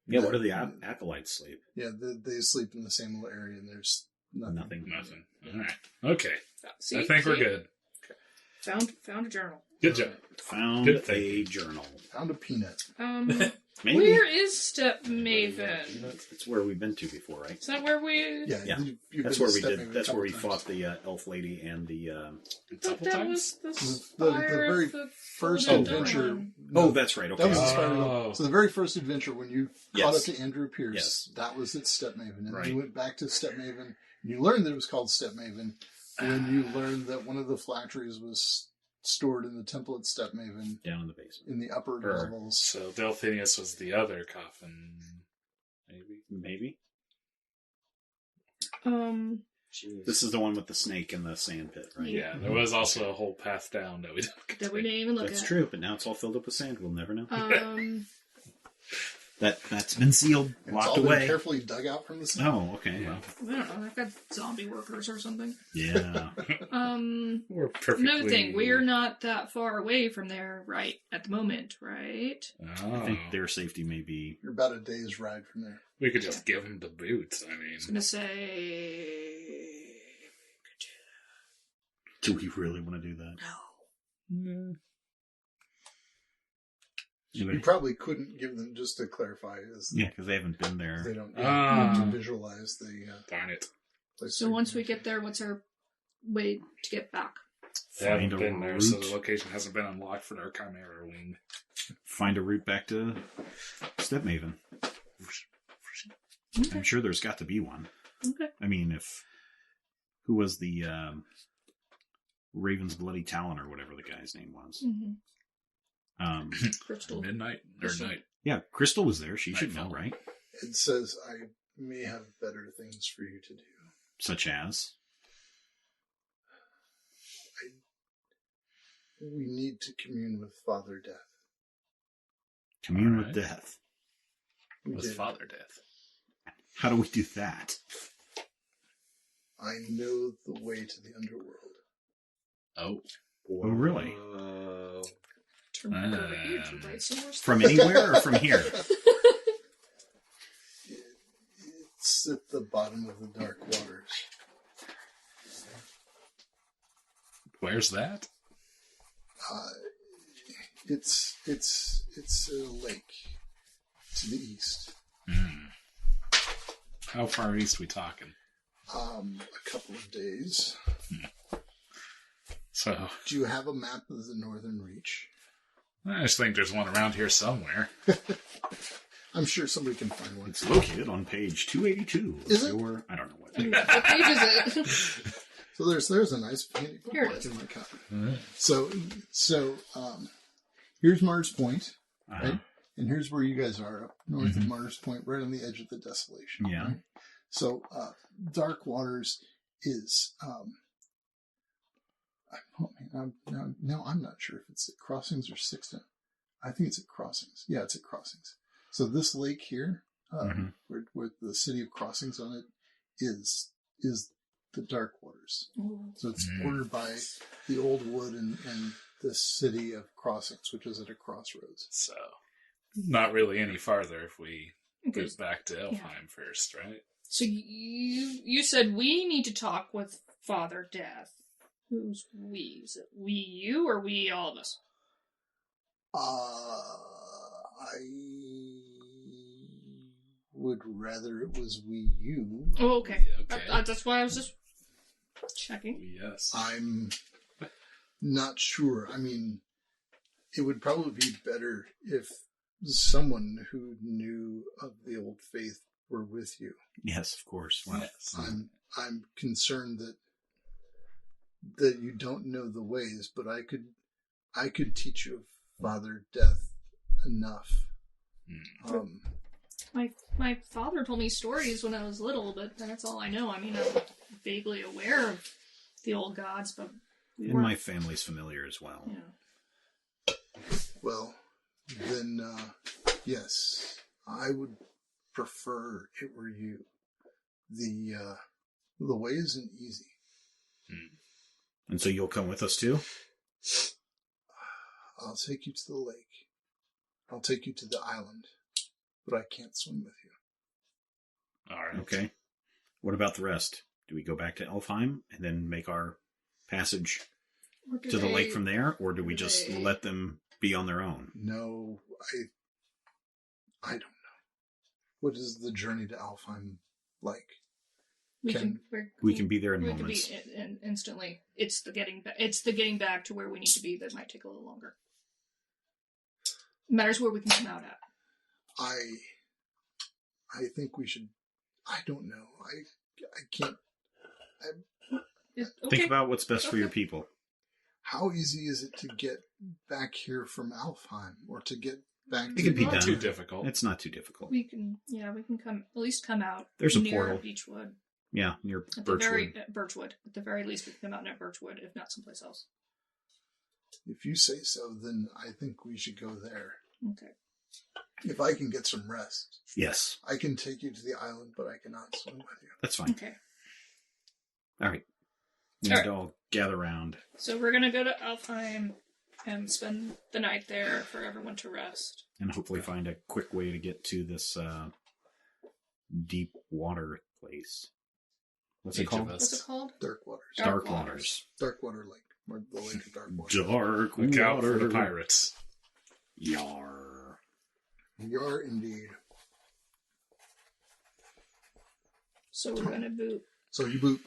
Yeah, where do the acolytes sleep? Yeah, they sleep in the same little area, and there's nothing. Nothing. All right. Okay. See, I think we're good. Found a journal. Good job. Found Good a thinking. journal. Found a peanut. Maybe. Where is Step Maven? It's where we've been to before, right? Is that where we? Yeah, Yeah. you've That's been where to we Step did. Maven a That's where we couple fought times. the elf lady and the. I Couple thought that times? was the The fire very of the first Golden adventure. Dawn. Oh, that's right. Okay. That was the Spiral. Oh. So the very first adventure when you caught Yes. up to Andrew Pierce, Yes. that was at Stepmaven. And Right. you went back to Stepmaven, and you learned that it was called Stepmaven when you learned that one of the phylacteries was stored in the temple at Stepmaven down in the basement. in the upper Or- levels. So Delphinius was the other coffin. Maybe. Jeez. This is the one with the snake in the sand pit, right? Yeah, there was also a whole path down that we don't get That to. we didn't even look That's at. true, but now it's all filled up with sand. We'll never know. I That's been sealed, And it's locked all been away. carefully dug out from the sand. Oh, okay. Well, don't know. I've got zombie workers or something. yeah. We're perfectly... Another thing, we're not that far away from there right at the moment, right? Oh. I think their safety may be. You're about a day's ride from there. We could just give them the boots. I I was mean, gonna say Do we really want to do that? no. You probably couldn't give them, just to clarify, is Yeah, because they haven't been there. they don't Ah. to visualize the darn it. place. So once we get there, what's our way to get back? They haven't Find a been there, so route. the location hasn't been unlocked for their Chimera wing. Find a route back to Stepmaven. I'm sure there's got to be one. Okay. I mean, who was the Raven's Bloody Talon or whatever the guy's name was? Mm-hmm. Crystal. Midnight or Crystal. night. Yeah, Crystal was there. She should know, Nightfall. right? It says, I may have better things for you to do. Such as. We need to commune with Father Death. Commune with Alright. death. We With did. Father Death. How do we do that? I know the way to the underworld. Oh. Oh, really? Turn back over here to write some more stuff. From anywhere or from here? the bottom of the dark waters. Where's that? It's a lake to the east. How far east we talking? A couple of days. So, do you have a map of the Northern Reach? I just think there's one around here somewhere. I'm sure somebody can find one. It's located on page 282. Is it? I don't know what. What page is it? So there's a nice handy Here it bookmark is. in my copy. Right. So here's Mars Point, Uh-huh. right? And here's where you guys are, up north of Mars Point, right on the edge of the desolation. Yeah. Right? So Dark Waters is. I'm not sure if it's at Crossings or Sixton. I think it's at Crossings. Yeah, it's at Crossings. So this lake here, with the city of Crossings on it, is the Dark Waters. Ooh. So it's bordered by the Old Wood and the city of Crossings, which is at a crossroads. So, not really any farther if we Okay. goes back to Elfheim first, right? So you said we need to talk with Father Death. Who's we? Is it we, you, or we, all of us? I would rather it was we, you. Oh, okay. Okay. That's why I was just checking. Yes. I'm not sure. I mean, it would probably be better if someone who knew of the old faith were with you. Yes, of course. Well, Yes. I'm concerned that you don't know the ways, but I could teach you of Father Death enough. My father told me stories when I was little, but that's all I know. I mean, I'm vaguely aware of the old gods, but we and weren't. my family's familiar as well. Yeah. Well, then, yes, I would prefer it were you. The way isn't easy. And so you'll come with us too? I'll take you to the lake. I'll take you to the island, but I can't swim with you. All right. Okay. What about the rest? Do we go back to Elfheim and then make our passage Or do to the they- lake from there? Or do we do just they- let them be on their own? No, I don't know. What is the journey to Alfheim like? We Can- can be there in we can moments. be instantly. It's the getting back to where we need to be that might take a little longer. It matters where we can come out at. I think we should. I don't know. I can't. Okay. Think about what's best for your Okay. people. How easy is it to get back here from Alfheim, or to get back? It can be Not done. Too difficult. It's not too difficult. We can at least come out. There's a near portal. Beechwood. Yeah, near At the very Birchwood. Birchwood. At the very least, we can come out near Birchwood, if not someplace else. If you say so, then I think we should go there. Okay. If I can get some rest, Yes, I can take you to the island, but I cannot swim with you. that's fine. Okay. All right. We All need to all gather around. So we're gonna go to Alfheim and spend the night there for everyone to rest. And hopefully find a quick way to get to this deep water place. What's it Each of called? us. What's it called? Dark waters. Dark Waters. Darkwater Lake. Or the Lake of Dark Waters. Dark Look out for water. the pirates. Yar. You are indeed. So we're gonna boot. So you boot.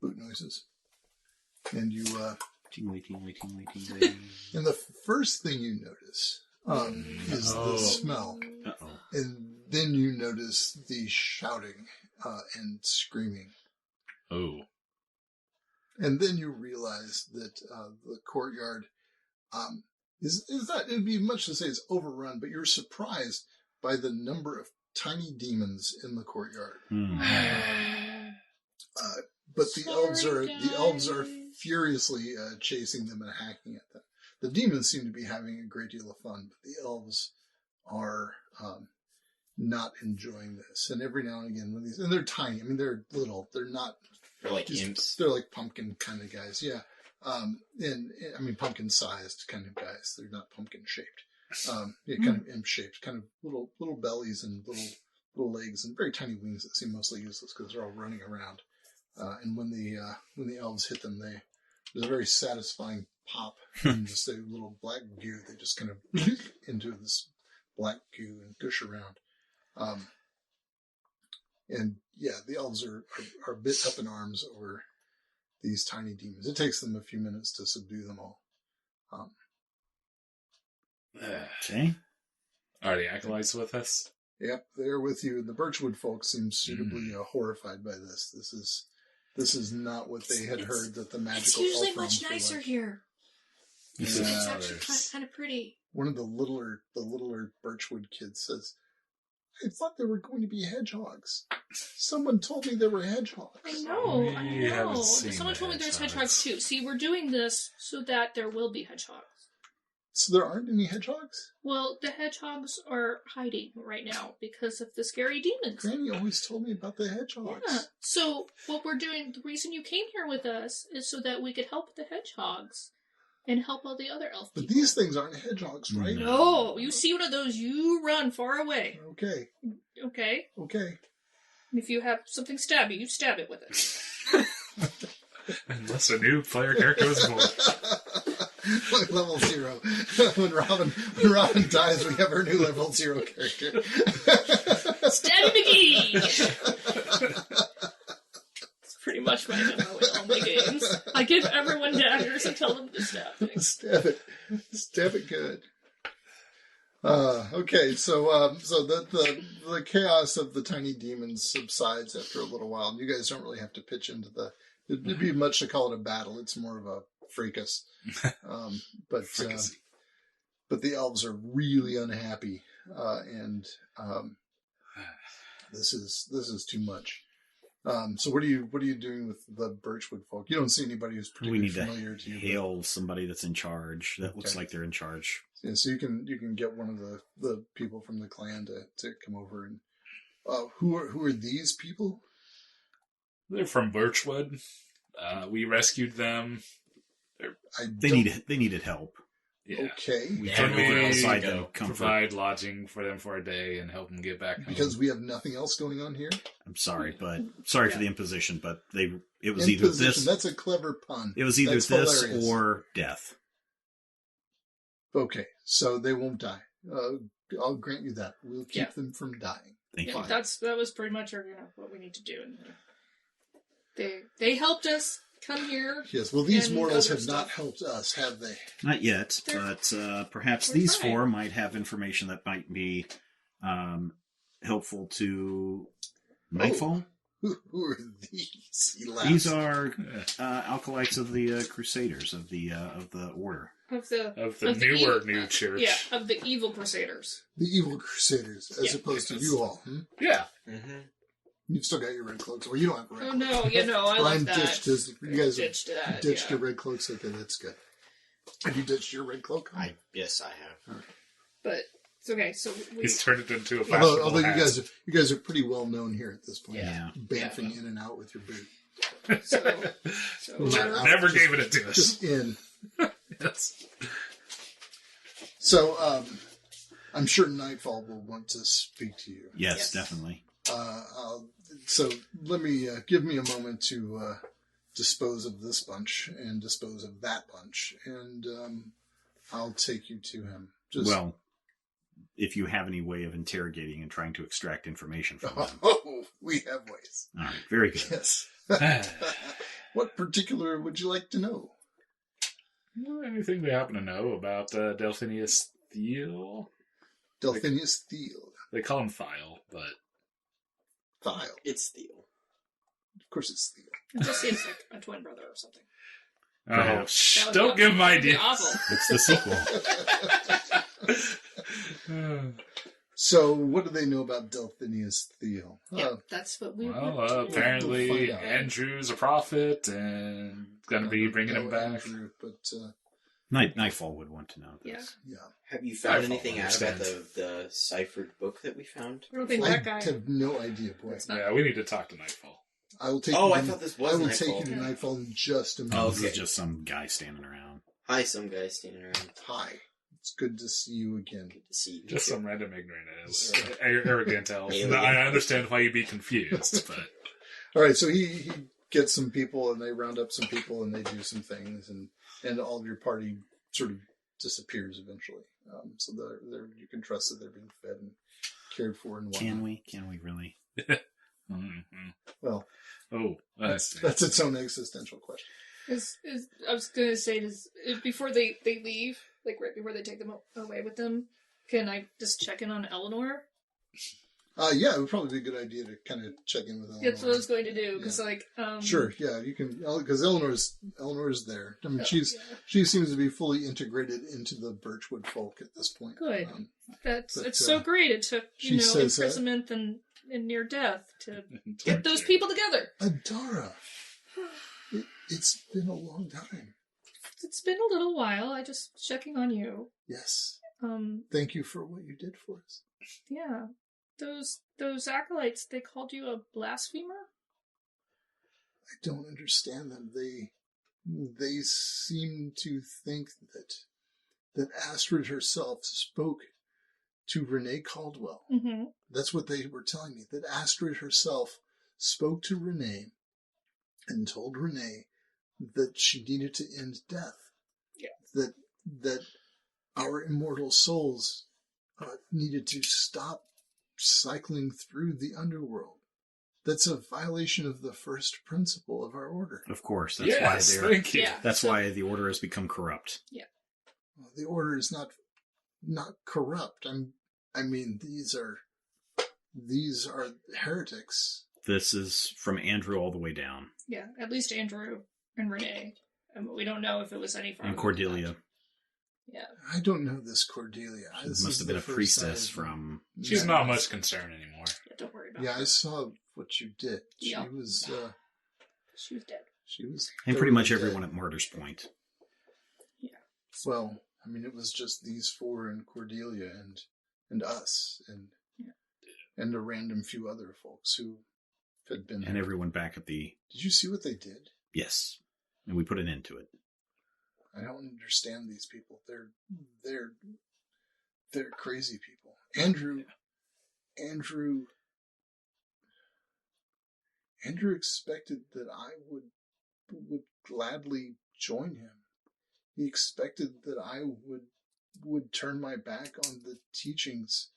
Boot noises. And you, Tingly, tingly, tingly, tingly. and the first thing you notice is the smell. Uh-oh. And then you notice the shouting and screaming. Oh. And then you realize that the courtyard is not, it would be much to say it's overrun, but you're surprised by the number of tiny demons in the courtyard. Hmm. But the Sorry, elves are guys. furiously chasing them and hacking at them. The demons seem to be having a great deal of fun, but the elves are not enjoying this. And every now and again, and they're tiny. I mean, they're little. They're not. They're like imps. They're like pumpkin kind of guys. Yeah. And I mean, pumpkin-sized kind of guys. They're not pumpkin-shaped. Yeah, kind of imp-shaped, kind of little bellies and little legs and very tiny wings that seem mostly useless because they're all running around. And when the elves hit them, there's a very satisfying pop and just a little black goo. They just kind of into this black goo and gush around. And yeah, the elves are a bit up in arms over these tiny demons. It takes them a few minutes to subdue them all. Okay. Are the acolytes with us? Yep, they're with you. The Birchwood folks seem suitably horrified by this. This is not what they had heard that the magical. It's usually elf much realms were nicer like. here. Yeah, It's actually kind of pretty. One of the littler Birchwood kids says, "I thought there were going to be hedgehogs. Someone told me there were hedgehogs." I know. We haven't seen Someone the told me there's hedgehogs. hedgehogs too. See, we're doing this so that there will be hedgehogs. So there aren't any hedgehogs? Well, the hedgehogs are hiding right now because of the scary demons. Granny always told me about the hedgehogs. Yeah. So what we're doing, the reason you came here with us is so that we could help the hedgehogs and help all the other elf But people. these things aren't hedgehogs, right? No, you see one of those, you run far away. Okay. Okay? Okay. And if you have something stabby, you stab it with it. Unless a new player character was born. Like level 0. When Robin dies, we have our new level 0 character. Stabby McGee! That's pretty much my MO in all my games. I give everyone daggers and tell them to stab things. Stab it. Stab it good. Okay, so the chaos of the tiny demons subsides after a little while, and you guys don't really have to pitch into it'd be much to call it a battle. It's more of a fracas. But the elves are really unhappy, and this is too much. So what are you doing with the Birchwood folk? You don't see anybody who's We particularly need familiar to to you. hail somebody that's in charge. That looks Okay. like they're in charge. Yeah, so you can get one of the people from the clan to come over and who are these people? They're from Birchwood. We rescued them. They needed help. Yeah. Okay, We Yeah, turned we over were outside to them go comfort. Provide lodging for them for a day and help them get back home. because we have nothing else going on here. I'm sorry, but sorry for the imposition, but it was either Imposition, this. that's a clever pun. It was either That's this hilarious. or death. Okay, so they won't die. I'll grant you that. We'll keep them from dying. Thank you. Yeah, that was pretty much what we need to do. They helped us come here. Yes, well, these And mortals other have not stuff. helped us, have they? Not yet, They're- but perhaps we're these trying. 4 might have information that might be helpful to Nightfall. Who are these? He laughs. These are acolytes of the Crusaders of the Order. Of the newer evil- new church. Yeah, of the evil crusaders. the evil crusaders, as Yeah. opposed to you all. Yeah. Mm-hmm. You've still got your red cloaks. Well, you don't have a red Oh cloak. no, I Brian love that. ditched his. You guys ditched that. ditched Yeah. your red cloaks. Okay, that's good. Have you ditched your red cloak? Yes, I have. But it's okay. So He's turned it into a fashionable Although hat. you guys are pretty well known here at this point. Yeah. Bamfing in and out with your boot. so Not Never just- gave it to us. Just in. Yes. So, I'm sure Nightfall will want to speak to you. Yes, Yes. definitely. So let me give me a moment to dispose of this bunch and dispose of that bunch, and I'll take you to him. Well, if you have any way of interrogating and trying to extract information from them. Oh, we have ways. All right, very good. Yes. What particular would you like to know? Anything they happen to know about Delphinius Thiel? Delphinius Thiel. They call him File, but Thiel. It's Thiel. Of course it's Thiel. it just seems like a twin brother or something. Perhaps. That would Don't be give him awful. That would be ideas. awful. It's the sequel. So, what do they know about Delphinius Thiel? Yeah, that's what we. Well, want to do. We'll apparently find out. Andrew's a prophet and gonna be bringing him No, back. Andrew, but Nightfall would want to know Yeah, this. yeah. Have you found I anything out about understand. the ciphered book that we found? I don't think I that guy. have no idea, boy. That's not- Yeah, we need to talk to Nightfall. I will take. Oh, you I to- thought this was I will Nightfall. take you to Nightfall in just a Oh, minute. this Okay. is just some guy standing around. Hi, some guy standing around. Hi. It's good to see you again. Good to see you. Just some random ignorant, arrogant elf. I understand why you'd be confused, but All right, so he gets some people, and they round up some people, and they do some things, and all of your party sort of disappears eventually. So you can trust that they're being fed and cared for and whatnot. Can we really? Well, that's that's its own existential question. I was gonna say, before they leave, like right before they take them away with them, can I just check in on Eleanor? Yeah, it would probably be a good idea to kind of check in with Eleanor. That's what I was going to do, because Sure, yeah, you can, because Eleanor's there. I mean, she seems to be fully integrated into the Birchwood folk at this point. Good. It's so great. It took imprisonment and near death to get those people together. Adara, it's been a long time. It's been a little while. I just checking on you. Yes. Thank you for what you did for us. Yeah. Those acolytes, they called you a blasphemer? I don't understand them. They seem to think that Astrid herself spoke to Renee Caldwell. Mm-hmm. That's what they were telling me, that Astrid herself spoke to Renee and told Renee that she needed to end death. Yeah. That our immortal souls needed to stop cycling through the underworld. That's a violation of the first principle of our order. Of course, that's why thank you. Yeah. That's why the order has become corrupt. Yeah. Well, the order is not corrupt. I mean, these are heretics. This is from Andrew all the way down. Yeah, at least Andrew and Renee. And we don't know if it was any farther. And Cordelia. Yeah. I don't know this Cordelia. She must have been a priestess from... She's not much concern anymore. Yeah, don't worry about Yeah, it. I saw what you did. Yeah. She was dead. She was... And pretty much dead. everyone at Martyr's Point. Yeah. Well, I mean, it was just these four and Cordelia and us and a random few other folks who had been... And everyone back at the... Did you see what they did? Yes. And we put an end to it. I don't understand these people. They're crazy people. Andrew expected that I would gladly join him. He expected that I would turn my back on the teachings.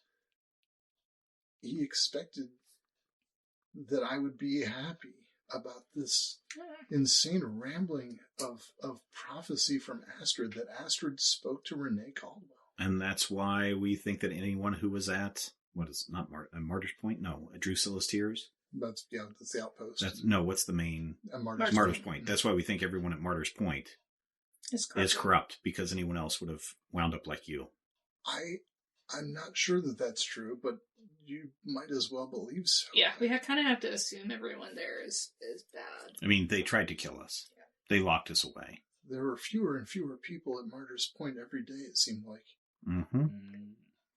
He expected that I would be happy about this insane rambling of prophecy from Astrid, that Astrid spoke to Renee Caldwell. And that's why we think that anyone who was at, Martyr's Point? No, Drusilla's Tears? That's the outpost. What's the main? Martyr's Point. That's why we think everyone at Martyr's Point is corrupt, because anyone else would have wound up like you. I'm not sure that that's true, but you might as well believe so. Yeah, we kind of have to assume everyone there is bad. I mean, they tried to kill us. Yeah. They locked us away. There were fewer and fewer people at Martyr's Point every day, it seemed like. Mm-hmm.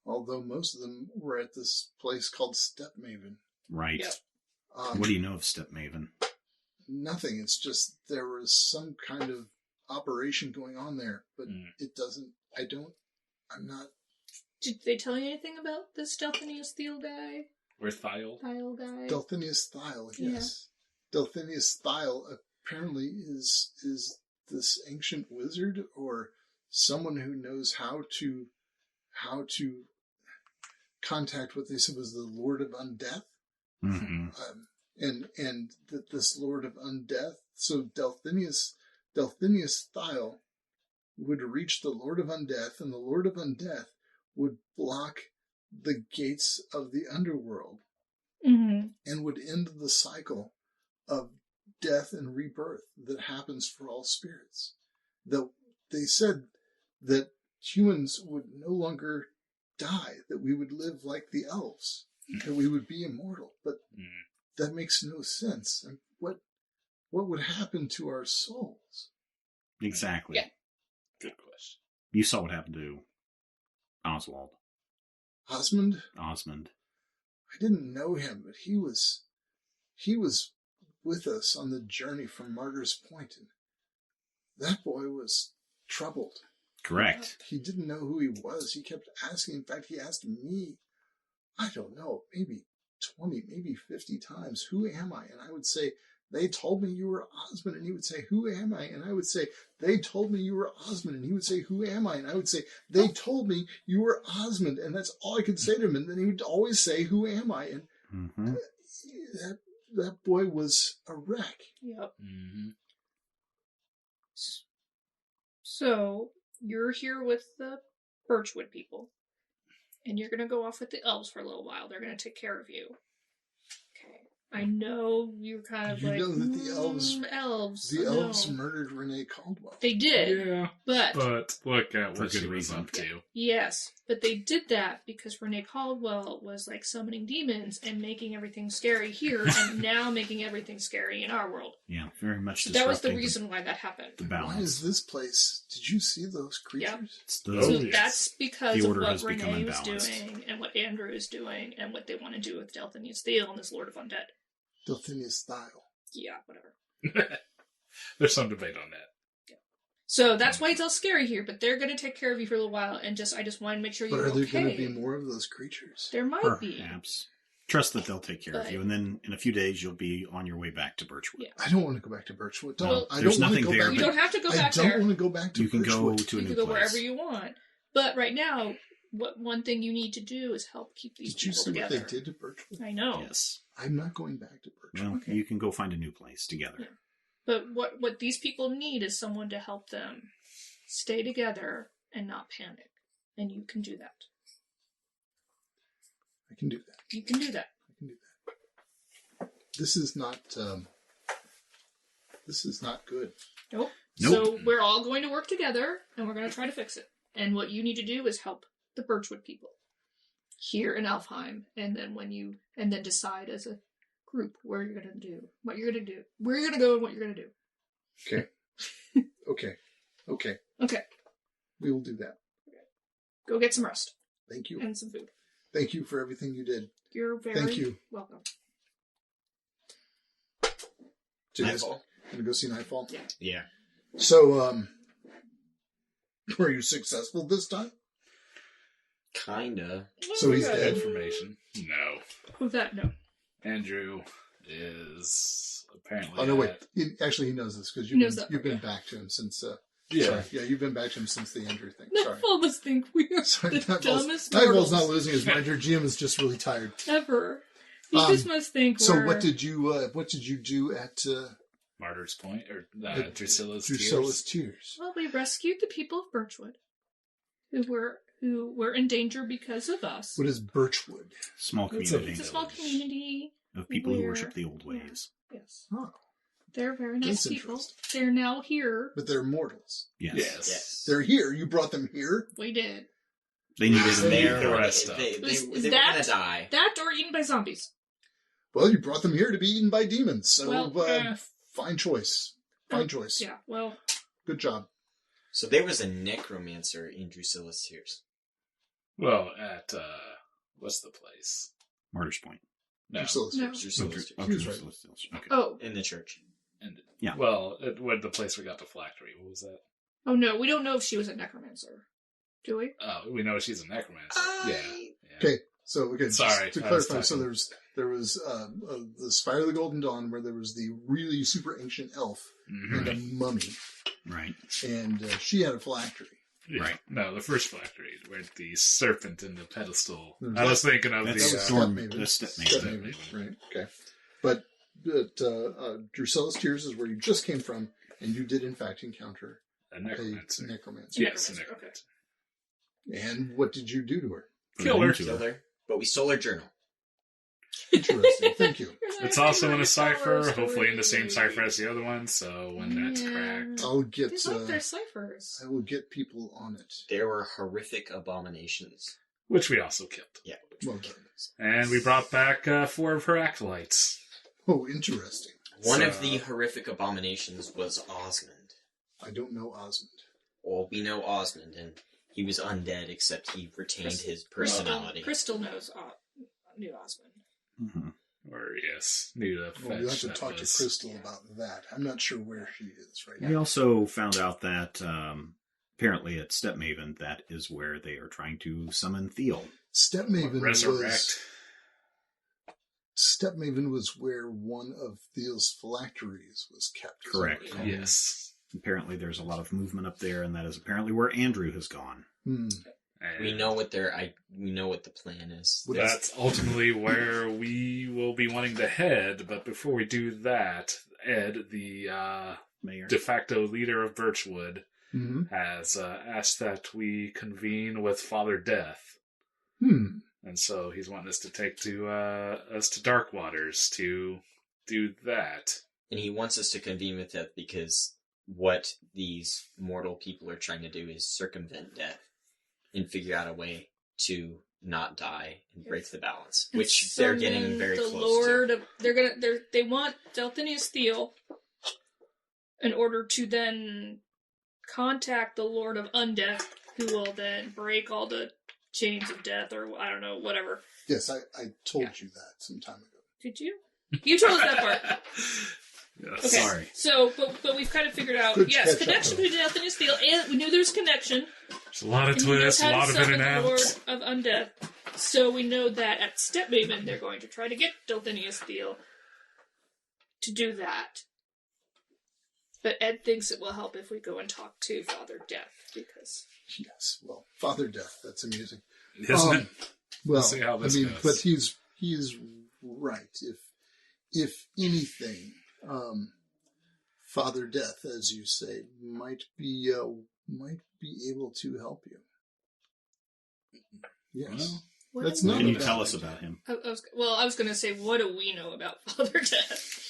Although most of them were at this place called Stepmaven. Right. Yep. What do you know of Stepmaven? Nothing. It's just there was some kind of operation going on there, but it doesn't... I'm not... Did they tell you anything about this Delphinius Thiel guy? Or Thiel? Thiel guy? Delphinius Thiel, yes. Yeah. Delphinius Thiel apparently is this ancient wizard or someone who knows how to contact what they said was the Lord of Undeath. Mm-hmm. And that this Lord of Undeath, so Delphinius Thiel would reach the Lord of Undeath, and the Lord of Undeath would block the gates of the underworld and would end the cycle of death and rebirth that happens for all spirits. They said that humans would no longer die, that we would live like the elves, that we would be immortal. But that makes no sense. And what would happen to our souls? Exactly. Yeah. Good question. You saw what happened to Oswald. Osmond? Osmond. I didn't know him, but he was with us on the journey from Martyr's Point, and that boy was troubled. Correct. He didn't know who he was. He kept asking. In fact, he asked me, I don't know, maybe 20, maybe 50 times, who am I? And I would say, they told me you were Osmond. And he would say, who am I? And I would say, they told me you were Osmond. And he would say, who am I? And I would say, they told me you were Osmond. And that's all I could say to him. And then he would always say, who am I? And that boy was a wreck. Yep. Mm-hmm. So, you're here with the Birchwood people. And you're going to go off with the elves for a little while. They're going to take care of you. Okay. I know you're kind of You like, know that the elves I know. elves murdered Renee Caldwell. They did. Yeah. But look at For what good she was reason. up to. yes, but they did that because Renee Caldwell was like summoning demons and making everything scary here, and now making everything scary in our world. Yeah, very much So that was the disrupting reason why that happened. the Why balance. is this place? Did you see those creatures? It's So the, yes. that's because The of order what has become Renee was imbalanced. doing, and what Andrew is doing, and what they want to do with Delphinius Steele and this Lord of Undead. Delphinius style. Yeah, whatever. There's some debate on that. So that's why it's all scary here, but they're going to take care of you for a little while, and I just want to make sure But you're are there okay. going to be more of those creatures? There might be. perhaps. Trust that they'll take care of But- you, and then in a few days you'll be on your way back to Birchwood. Yeah. I don't want to go back to Birchwood. Don't. Well, I there's don't want to nothing go there, back. You don't have to go I back don't there. want to go back to You can go Birchwood. to a You new can go place. wherever you want. But right now, one thing you need to do is help keep these Did you people see together. what they did to Birchwood? I know. Yes. I'm not going back to Birchwood. Well, Okay. you can go find a new place together. Yeah. But what these people need is someone to help them stay together and not panic. And you can do that. I can do that. You can do that. I can do that. This is not. This is not good. Nope. Nope. So we're all going to work together, and we're going to try to fix it. And what you need to do is help the Birchwood people here in Alfheim, and then decide as a group where you're going to do, what you're going to do, where you're going to go, and what you're going to do. Okay. Okay. Okay. Okay. We will do that. Go get some rest Thank you. and some food. Thank you for everything you did. You're very Thank you. welcome. So you guys Nightfall? gonna go see Nightfall? Yeah. Yeah. So, were you successful this time? Kinda. So he's Okay. dead? Information? No. Who's that? No. Andrew is apparently. Oh no, wait. at- Actually, he knows this because He knows that, you've been okay. back to him since. Yeah. Sorry. Yeah, you've been back to him since the Andrew thing. Sorry. Nightfall must think we are Sorry, the dumbest Nightfall's mortals not losing his mind. Your GM is just really tired. ever. He Um, just must think So we're... what did you do at Martyr's Point, or At Drusilla's Drusilla's Tears. Tears? Well, we rescued the people of Birchwood, who were in danger because of us. What is Birchwood? Small It's community It's a small community. of people who where- worship the old yeah. ways. Yes. Oh, They're very nice That's people. interesting. They're now here. but they're mortals. Yes. Yes. They're here. You brought them here. We did. They needed They a There- new the were rest of- they Is were that- gonna die. That or eaten by zombies. Well, you brought them here to be eaten by demons. So, Well, fine choice. Fine choice. Yeah, well, Good job. So there was a necromancer in Drusilla's Tears. Well, at what's the place? Martyr's Point. No. Drusilla's No. Tears. Drusilla's Tears. He was right. Okay. oh, In the church. And, Yeah. Well, what the place we got the phylactery? What was that? oh no, we don't know if she was a necromancer. Do we? Oh, we know she's a necromancer. Yeah. Okay. So again, Sorry, just to I was clarify, so talking- there was the Spire of the Golden Dawn, where there was the really super ancient elf Mhm. and a mummy, Right. and she had a phylactery. Yeah. Right. No, the first phylactery, where the serpent in the pedestal. There's I was thinking of That's the. That Storm- was that's Step Stepmaiden. Maiden. Right. Okay. But Drusilla's Tears is where you just came from, and you did in fact encounter a a necromancer. necromancer. Yes, a Necromancer, necromancer. And what did you do to her? Kill her. Killed her. But we stole her journal. Interesting. Thank you. It's also in a cipher, hopefully in the same cipher as the other one, so when that's Yeah. cracked. I'll get. These aren't their ciphers. I will get people on it. There were horrific abominations. Which we also killed. Yeah. Well done. And we brought back 4 of her acolytes. Oh, interesting. One So- of the horrific abominations was Osmond. I don't know Osmond. Well, we know Osmond, and he was undead, except he retained his personality. Crystal knows knew Osmond. Mm-hmm. Or, yes, need a fetch. Well, you'll have to that talk to was- Crystal about that. I'm not sure where she is right We now. also found out that apparently at Stepmaven, that is where they are trying to summon Thiel. Stepmaven Resurrect. was where one of Thiel's phylacteries was kept. Correct. Yes. Apparently there's a lot of movement up there, and that is apparently where Andrew has gone. And We know what we know what the plan is. that's ultimately where we will be wanting to head. But before we do that, Ed, the Mayor. de facto leader of Birchwood, Mm-hmm. has asked that we convene with Father Death. And so he's wanting us to take us to Dark Waters to do that. And he wants us to convene with Death because what these mortal people are trying to do is circumvent Death and figure out a way to not die and break the balance, which they're getting very close to. They want Delphinius Thiel in order to then contact the Lord of Undeath, who will then break all the chains of death, or I don't know, whatever. Yes, I told you that some time ago. Did you? You told us that part. Yes. Okay. Sorry. So, but we've kind of figured out, Good yes, catch connection up. to Delphinius Thiel, and we knew there was connection. There's a lot of And he knows twists, a how to lot of in summon and the Lord outs. of Undeath. So we know that at Stepmaven, they're going to try to get Delphinius Thiel to do that. But Ed thinks it will help if we go and talk to Father Death, because... Yes, well, Father Death, that's amusing. Isn't it? Well, see how this I mean, goes. but he's right. If anything, Father Death, as you say, might be able to help you. Yes, What that's do we not. Can a you bad tell us idea. about him? I was going to say, what do we know about Father Death?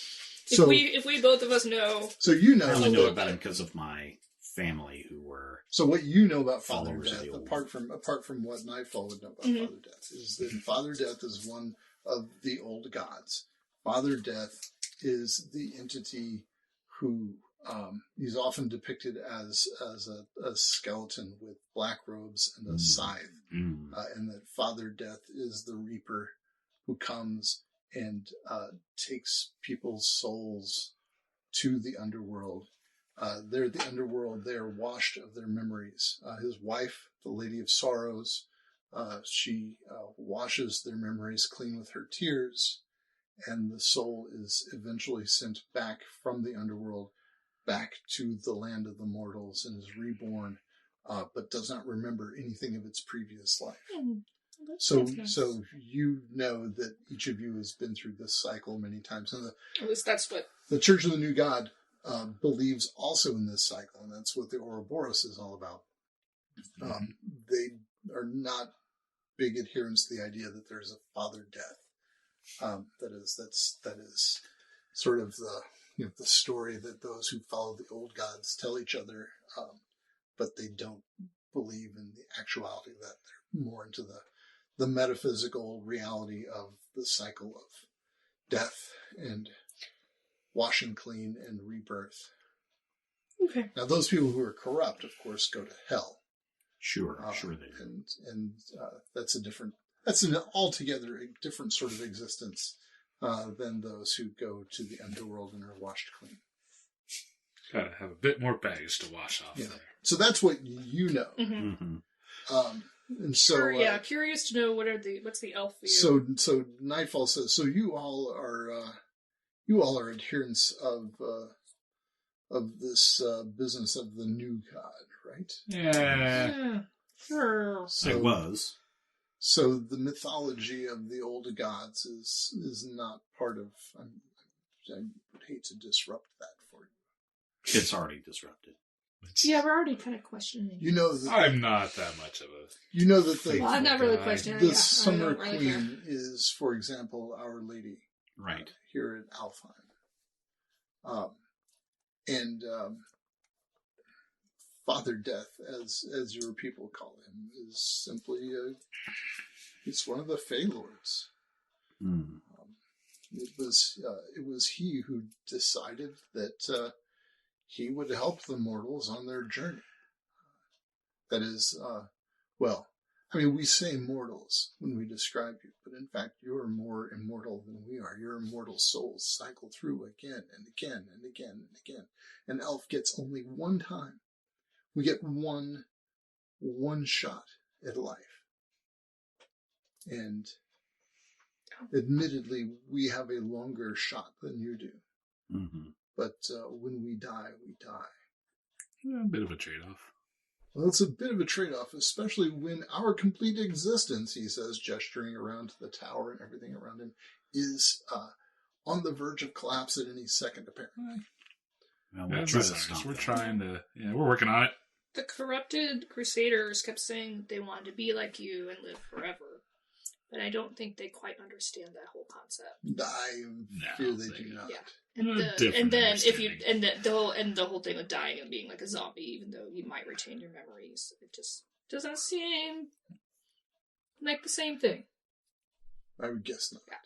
So- If we both of us know... So you I know. only know little about bit. him because of my family who were... So what you know about Father Followers of Death, the old. apart from what Nightfall would know about Mhm. Father Death, is that Father Death is one of the old gods. Father Death is the entity who he's often depicted as a skeleton with black robes and a scythe, and that Father Death is the Reaper who comes and takes people's souls to the underworld. They're the underworld. They are washed of their memories. His wife, the Lady of Sorrows, she washes their memories clean with her tears, and the soul is eventually sent back from the underworld back to the land of the mortals and is reborn, but does not remember anything of its previous life. So you know that each of you has been through this cycle many times, and At least that's what... the Church of the New God believes also in this cycle, and that's what the Ouroboros is all about. They are not big adherents to the idea that there's a Father Death. That is sort of the story that those who follow the old gods tell each other, but they don't believe in the actuality of that. They're more into the metaphysical reality of the cycle of death and washing clean and rebirth. Okay. Now, those people who are corrupt, of course, go to hell. Sure they do. And that's an altogether a different sort of existence than those who go to the underworld and are washed clean. Gotta have a bit more baggage to wash off Yeah. there. So that's what you know. Mm-hmm. And so, Sure, curious to know what's the elf view. So Nightfall says, so you all are adherents of this business of the new god, right? Yeah. Sure. So, I was. So the mythology of the old gods is not part of. I would hate to disrupt that for you. It's already disrupted. Yeah, we're already kind of questioning. You know that. I'm not that much of a... You know that Well, I'm not really questioning. the Summer Queen is, for example, Our Lady, Right. here at Alfheim, and Father Death, as your people call him, is simply it's one of the Fey Lords. Mm. It was he who decided that he would help the mortals on their journey. That is, we say mortals when we describe you, but in fact, you're more immortal than we are. Your immortal souls cycle through again and again and again and again. An elf gets only one time We get one shot at life. And admittedly, we have a longer shot than you do. Mm-hmm. But when we die, we die. A bit of a trade-off. Well, it's a bit of a trade-off, especially when our complete existence, he says, gesturing around to the tower and everything around him, is on the verge of collapse at any second, apparently. Well, we'll try to stop We're that. trying to... Yeah, we're working on it. The corrupted crusaders kept saying they wanted to be like you and live forever. But I don't think they quite understand that whole concept. I fear they do not. Yeah. Different The whole thing with dying and being like a zombie, even though you might retain your memories, it just doesn't seem like the same thing. I would guess not. Yeah.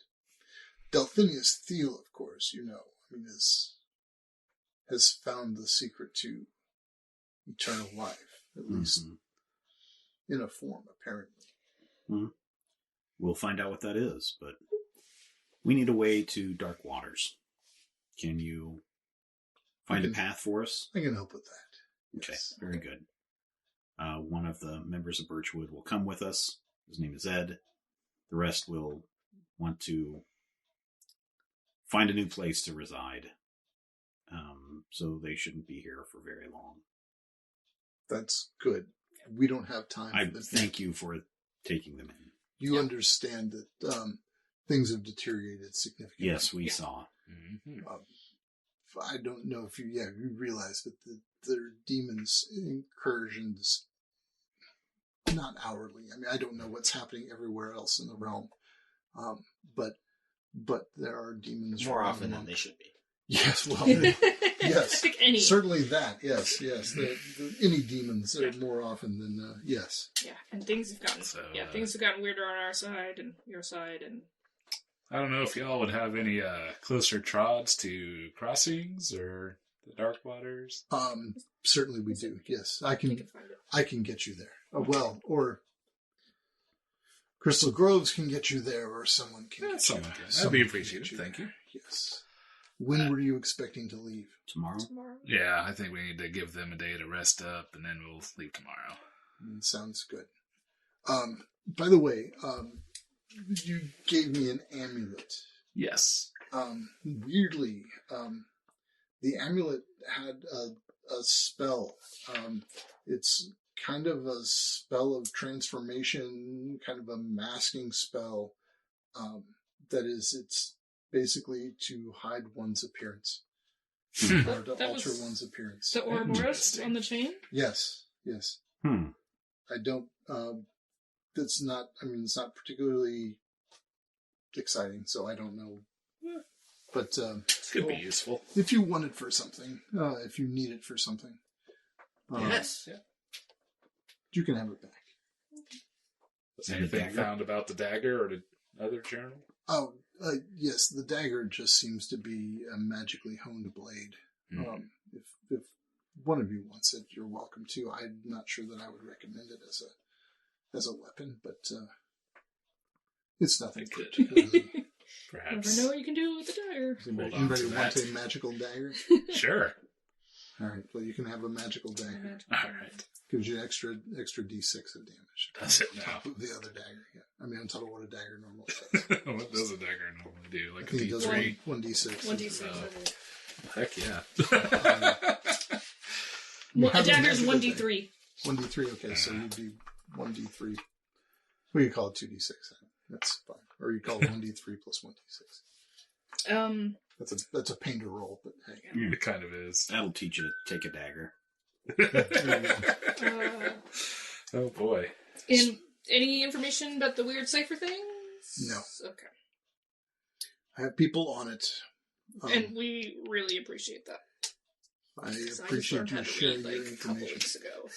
Delphinius Thiel, of course, has found the secret to eternal life, at least in a form, apparently. Mm-hmm. We'll find out what that is, but we need a way to Dark Waters. Can you find a path for us? I can help with that. Okay, Yes. very good. One of the members of Birchwood will come with us. His name is Ed. The rest will want to find a new place to reside. So they shouldn't be here for very long. That's good. We don't have time for this. Thank you for taking them in. You understand that things have deteriorated significantly. Yes, we saw. Mm-hmm. I don't know if you realize that there are demons incursions, not hourly. I don't know what's happening everywhere else in the realm, but there are demons more often than they should be. Yes, well, yes, I think any. Certainly that. Yes. Any demons are more often than yes. Yeah, and things have gotten weirder on our side and your side, and I don't know if y'all would have any closer trods to crossings or the Dark Waters. Certainly we do. Yes, I can get you there. Or Crystal Groves can get you there, or someone can. That'd be appreciated. Thank you. Yes. When were you expecting to leave? Tomorrow? Yeah, I think we need to give them a day to rest up, and then we'll leave tomorrow. Sounds good. By the way, you gave me an amulet. Yes. Weirdly, the amulet had a spell. It's kind of a spell of transformation, kind of a masking spell. It's basically to hide one's appearance. Or to alter one's appearance. The Ouroboros on the chain? Yes. I don't, it's not particularly exciting, so I don't know. But, it could be useful. If you want it for something, if you need it for something. Yes. Yeah. You can have it back. Was anything found about the dagger or the other journal? Oh, yes, the dagger just seems to be a magically honed blade. If one of you wants it, you're welcome to. I'm not sure that I would recommend it as a weapon, but it's nothing particularly. Perhaps. Never know what you can do with the dagger. Anybody want a magical dagger? Sure. All right. Well, you can have a magical dagger. All right. Gives you extra D6 of damage. Does it on now? top of the other dagger. Yeah. On top of what a dagger normally does. What does a dagger normally do? Like I think a it does D3? 1d6. 1d6. Heck yeah. A dagger's 1d3. 1d3. Okay, so you'd be 1d3. Well, you call it 2d6. That's fine. Or you call it 1d3 plus 1d6. That's a pain to roll, but hey. It kind of is. That'll teach you to take a dagger. Oh boy. And any information about the weird cipher things? No. Okay. I have people on it. And we really appreciate that. I appreciate you sharing your information. Weeks ago.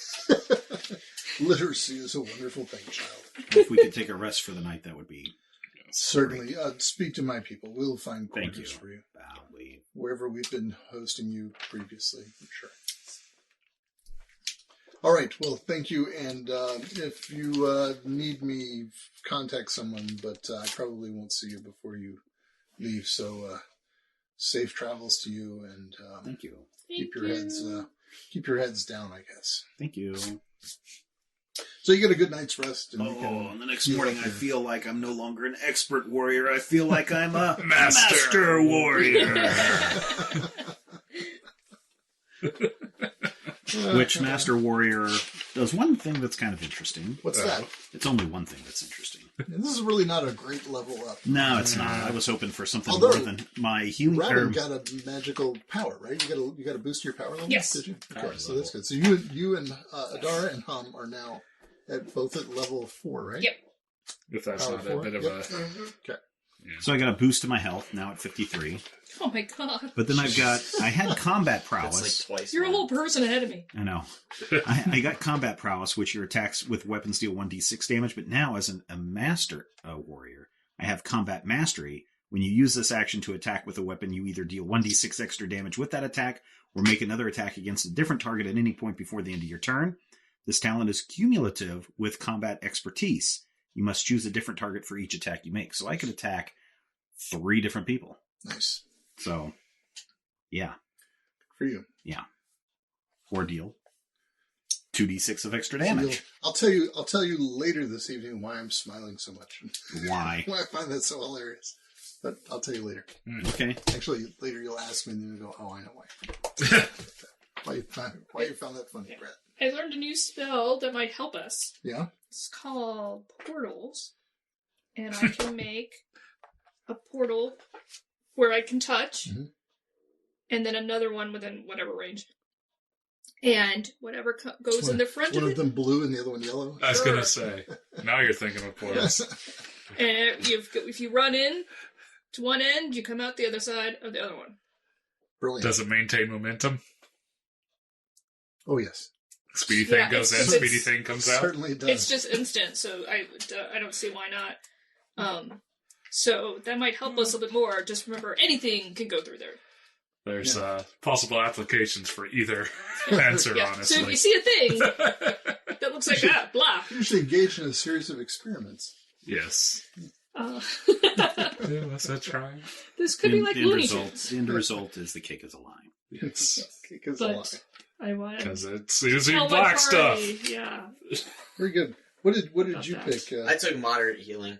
Literacy is a wonderful thing, child. If we could take a rest for the night, that would be certainly. Speak to my people. We'll find quarters for you. Wherever we've been hosting you previously, I'm sure. All right. Well, thank you. And if you need me, contact someone. But I probably won't see you before you leave. So safe travels to you, and thank you. Keep your heads keep your heads down, I guess. Thank you. So you get a good night's rest. And and the next morning I feel like I'm no longer an expert warrior. I feel like I'm a master warrior. Which Master Warrior does one thing that's kind of interesting. What's that? It's only one thing that's interesting. This is really not a great level up. No, it's not. I was hoping for something more than my healing. Robin got a magical power, right? You got to boost your power level. Yes. Did you? Power Okay, so level. that's good. So you and Adara and Hum are now both at level 4, right? Yep. If that's Power not 4? a bit of Yep. a... Okay. So I got a boost to my health, now at 53. Oh my god. But then I had combat That's prowess. like twice. You're a mine. whole person ahead of me. I know. I got combat prowess, which your attacks with weapons deal 1d6 damage, but now as a master warrior, I have combat mastery. When you use this action to attack with a weapon, you either deal 1d6 extra damage with that attack, or make another attack against a different target at any point before the end of your turn. This talent is cumulative with combat expertise. You must choose a different target for each attack you make. So I could attack 3 different people. Nice. So, yeah. For you. Yeah. Or deal 2d6 of extra So damage. I'll tell you later this evening why I'm smiling so much. Why? Why I find that so hilarious. But I'll tell you later. Okay. Actually, later you'll ask me and then you'll go, oh, I know why. Why you found that funny, Brett. I learned a new spell that might help us. Yeah? It's called portals. And I can make a portal where I can touch, and then another one within whatever range. And whatever goes in the front one of of it. them blue and the other one yellow? I was going to say, now you're thinking of portals. And if you run in to one end, you come out the other side of the other one. Brilliant. Does it maintain momentum? Oh, yes. Speedy thing Yeah, goes in, it's- speedy thing comes out. Certainly does. It's just instant, so I don't see why not. So that might help us a little bit more. Just remember, anything can go through there. There's possible applications for either answer, Yeah. honestly. So if you see a thing that looks like that, blah. You should engage in a series of experiments. Yes. Uh, Give us a try. this could be like Looney result, Tunes. the end result is the cake is a lie. Yes. Because But I want Because it's using tell my black party, stuff. Yeah. Very good. What did About you that. pick? I took moderate healing.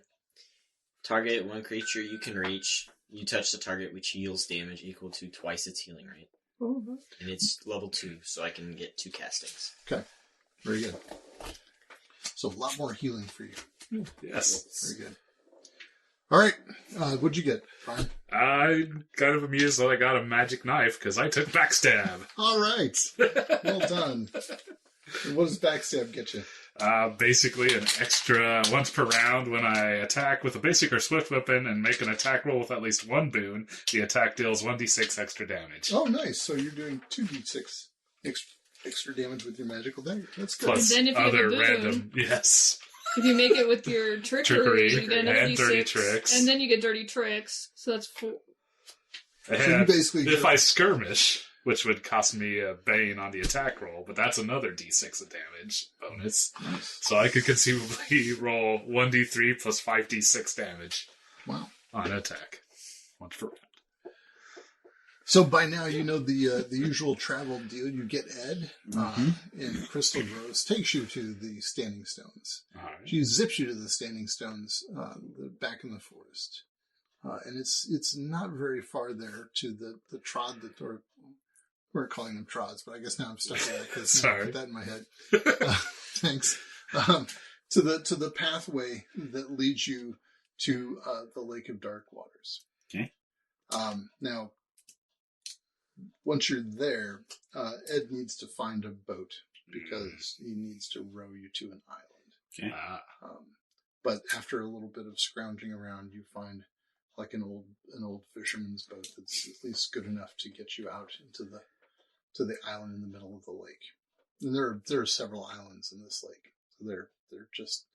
Target one creature you can reach. You touch the target, which heals damage equal to twice its healing rate. Oh, And it's level 2, so I can get 2 castings. Okay. Very good. So a lot more healing for you. Yes. Very good. All right. What'd you get, Brian? I'm kind of amused that I got a magic knife because I took backstab. All right. Well done. And what does backstab get you? Basically an extra once per round when I attack with a basic or swift weapon and make an attack roll with at least 1 boon, the attack deals 1d6 extra damage. Oh, nice. So you're doing 2d6 extra damage with your magical dagger. That's good. Plus And then if you have a other boon- random, yes. If you make it with your trickery, you get another and dirty D6, tricks. and then you get dirty tricks. So that's 4. So you And basically if get- I skirmish, which would cost me a bane on the attack roll, but that's another d6 of damage bonus. Nice. So I could conceivably roll 1d3 plus 5d6 damage Wow. on attack. Once per round. So by now you know the usual travel deal. You get Ed, and Crystal Rose takes you to the Standing Stones. Alright. She zips you to the Standing Stones back in the forest. And it's not very far there to the trod that, or we're calling them trods, but I guess now I'm stuck with that because I put that in my head. Thanks. To the pathway that leads you to the Lake of Dark Waters. Okay. Now, once you're there, Ed needs to find a boat because he needs to row you to an island. Okay. But after a little bit of scrounging around, you find like an old fisherman's boat that's at least good enough to get you out into the island in the middle of the lake. And there are several islands in this lake. So they're just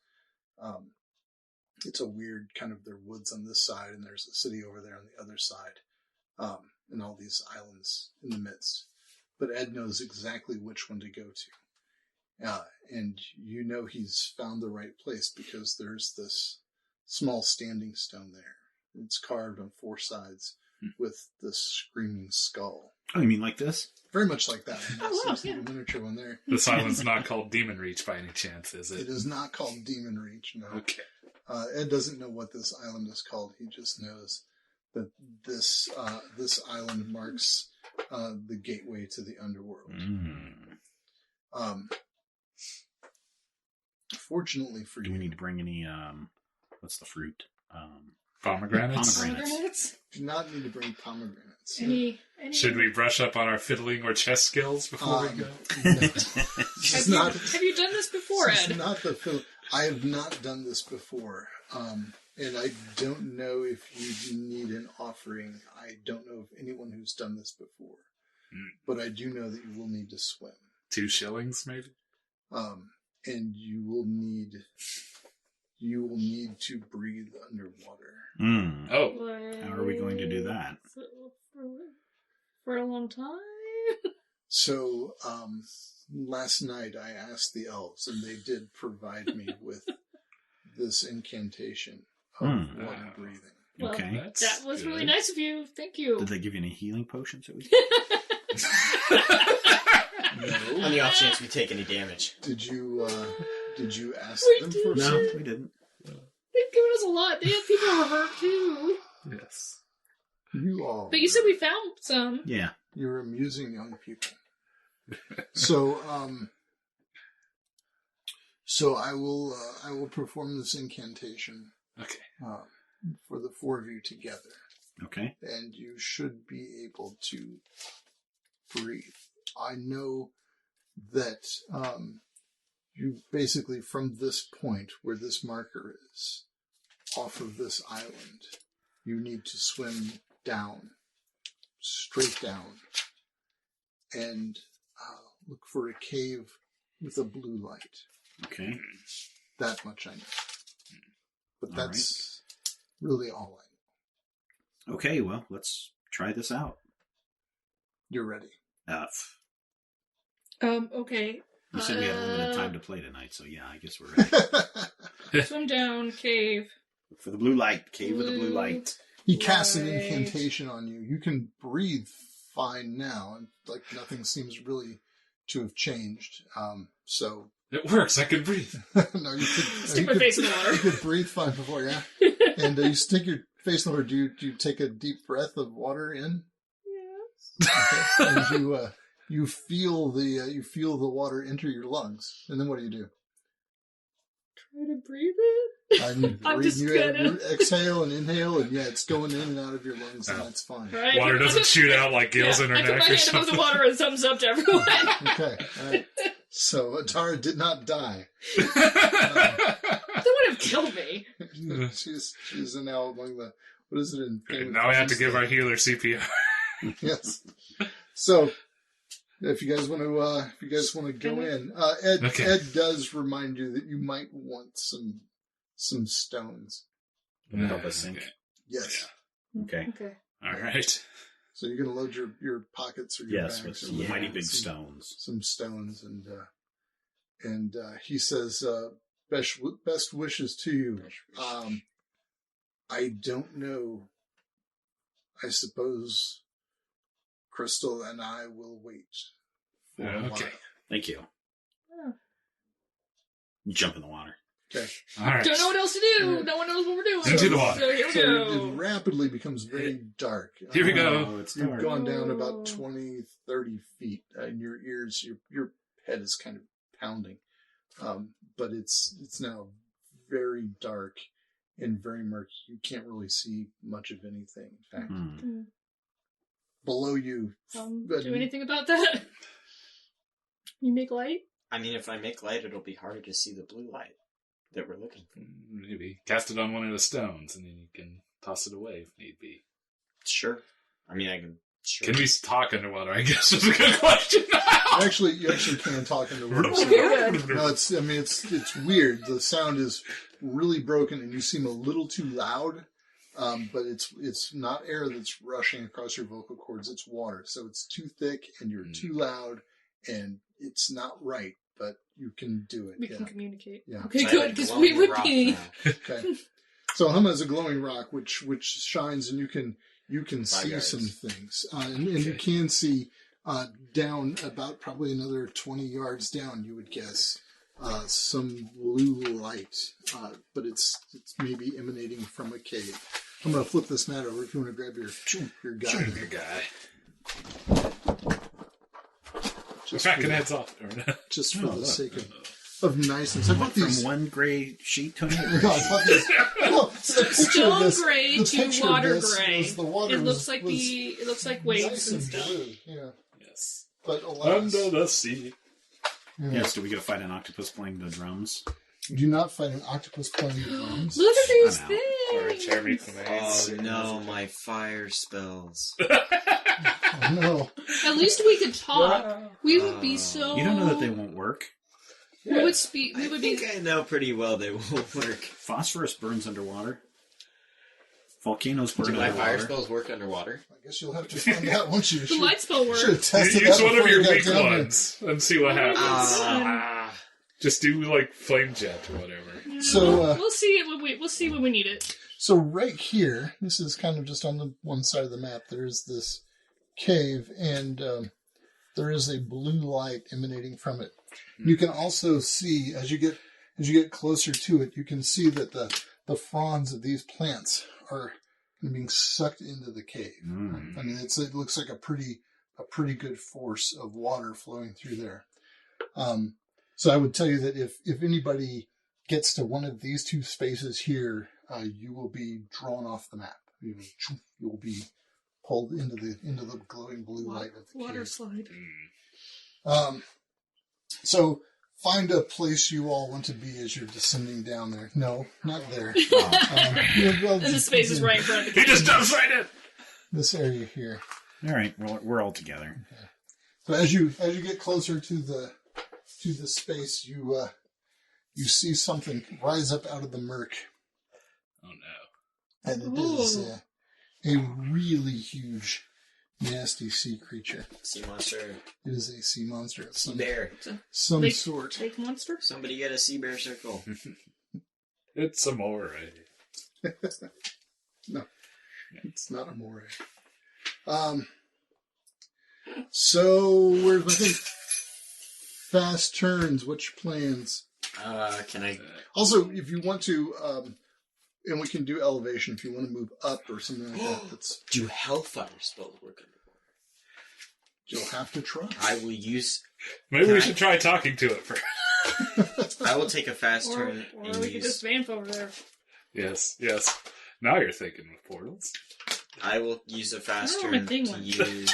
it's a weird kind of, there are woods on this side and there's a city over there on the other side. And all these islands in the midst. But Ed knows exactly which one to go to. And you know he's found the right place because there's this small standing stone there. It's carved on 4 sides with the screaming skull. Oh, you mean like this? Very much like that. Oh, wow, There's yeah. a miniature one there. This island's not called Demon Reach by any chance, is It it? is not called Demon Reach, no. Okay. Ed doesn't know what this island is called. He just knows that this island marks the gateway to the underworld. Fortunately for Do you, we need to bring any, what's the fruit? Pomegranates? Pomegranates. do not need to bring pomegranates. Any Should we brush up on our fiddling or chess skills before we go? It's not. Have you done this before, It's Ed? not the film. I have not done this before, and I don't know if you need an offering. I don't know of anyone who's done this before, but I do know that you will need to swim. 2 shillings, maybe? And you will need to breathe underwater. Oh. How are we going to do that? For a long time? So, last night I asked the elves, and they did provide me with this incantation of water breathing. Well, Okay. that was really nice of you. Thank you. Did they give you any healing potions? That we... No. On the off chance we take any damage. Did you ask We them did. for No, some? we didn't. They've given us a lot. They have people who are hurt too. Yes. You all. But you said we found some. Yeah. You're amusing young people. So I will perform this incantation Okay. for the 4 of you together, Okay. and you should be able to breathe. I know that you basically, from this point where this marker is, off of this island, you need to swim down, straight down, and look for a cave with a blue light. Okay. That much I know. But All that's really all I know. Okay, well, let's try this out. You're ready. Okay. You said we had limited time to play tonight, so yeah, I guess we're ready. Swim down, cave. Look for the blue light. Cave with the blue light. He casts an Right. incantation on you. You can breathe fine now, and like nothing seems really to have changed. So It works. I can breathe. no, you could Stick my face in the water. You could breathe fine before, yeah. And you stick your face in the water. Do you take a deep breath of water in? Yes. Okay. And you feel the water enter your lungs, and then what do you do? Try to breathe it. I'm just you gonna- exhale and inhale, and yeah, it's going in and out of your lungs, and that's fine. Right. Water doesn't shoot out like gills in her I put neck my or hand above something. the water and thumbs up to everyone. Okay, all right. So Atara did not die. That would have killed me. She's now among the, what is it in? Now we have to give our healer CPR. Yes. So if you guys want to go in, Ed Okay. Ed does remind you that you might want some stones. Gonna help us sink. Okay. Yes. Okay. Okay. All right. So you're gonna load your pockets or your Yes, bags with or some whatever, mighty big some- stones. Some stones, and he says, "Best wishes to you." I don't know. I suppose Crystal and I will wait for a Okay. while. Thank you. Oh. You jump in the water. Okay. All right. Don't know what else to do. No one knows what we're doing. Into the water. So here we So go. it rapidly becomes very dark. Here we go. Oh, it's You've dark. gone down about 20, 30 feet, and your ears, your head is kind of pounding. But it's now very dark and very murky. You can't really see much of anything. In fact, below you, Do anything about that? You make light? I mean, if I make light, it'll be harder to see the blue light that we're looking for. Maybe cast it on one of the stones, and then you can toss it away if need be. Sure. I mean, I can. Sure. Can we talk underwater? I guess is a good question. you actually can talk in the room. No, it's weird. The sound is really broken, and you seem a little too loud. But it's not air that's rushing across your vocal cords. It's water, so it's too thick, and you're too loud, and it's not right. But you can do it. We can communicate. Yeah. Okay, I good, have a because glowing we would rock be. now. Okay. So Huma is a glowing rock, which shines, and you can you can see yards. some things. And you can see down about probably another 20 yards down, you would guess, some blue light. But it's maybe emanating from a cave. I'm going to flip this mat over if you want to grab your guy. Your guy. Cracking heads off. Just for the sake of niceness. I bought these from one gray sheet to No, I another. thought these. No, the picture of Stone this- gray the to picture of water this gray. was the water It looks was- like was it looks like waves nice and and stuff. blue. Yeah, Yes. but alas, Under the sea. Yes, do we get to fight an octopus playing the drums? do not fight an octopus playing the drums. Look at these I'm out. Or things. Jeremy Oh Clements. no, my fire spells. Oh, no, At least we could talk. We would be so. You don't know that they won't work. We would speak. We I would think be. I know pretty well they won't work. Phosphorus burns underwater. Volcanoes burn Do my underwater. fire spells work underwater? I guess you'll have to find out once you. The light spell Should works. have tested Use that one of before your you got weak down there. ones and see what happens. Ah. Just do like flame jet or whatever. So, We'll see it when we need it. So right here, this is kind of just on the one side of the map. There's this cave, and there is a blue light emanating from it. You can also see as you get closer to it, you can see that the fronds of these plants are being sucked into the cave. Mm. I mean, it looks like a pretty good force of water flowing through there. So I would tell you that if anybody gets to one of these two spaces here, you will be drawn off the map. You will be pulled into the glowing blue light of the Water cave. slide. So find a place you all want to be as you're descending down there. No, not there. And the space is right in front of the He just jumps right in. This area here. All right, we're all together. So as you get closer to the space, you see something rise up out of the murk, Oh no. and it is a really huge, nasty sea creature. Sea monster. It is a sea monster of Sea bear. some Lake- sort. Lake monster. Somebody get a sea bear circle. It's a moray. No, it's not a moray. So where's my thing? Fast turns. What's your plans? Can I? Also, if you want to, and we can do elevation if you want to move up or something like that. That's Do hellfire spells work underwater? you'll have to try. I will use. Maybe Can we I- should try talking to it first. I will take a fast Or turn we and could use. just vamp over there. Yes. Now you're thinking of portals. I will use a fast I don't know turn my thing to went. use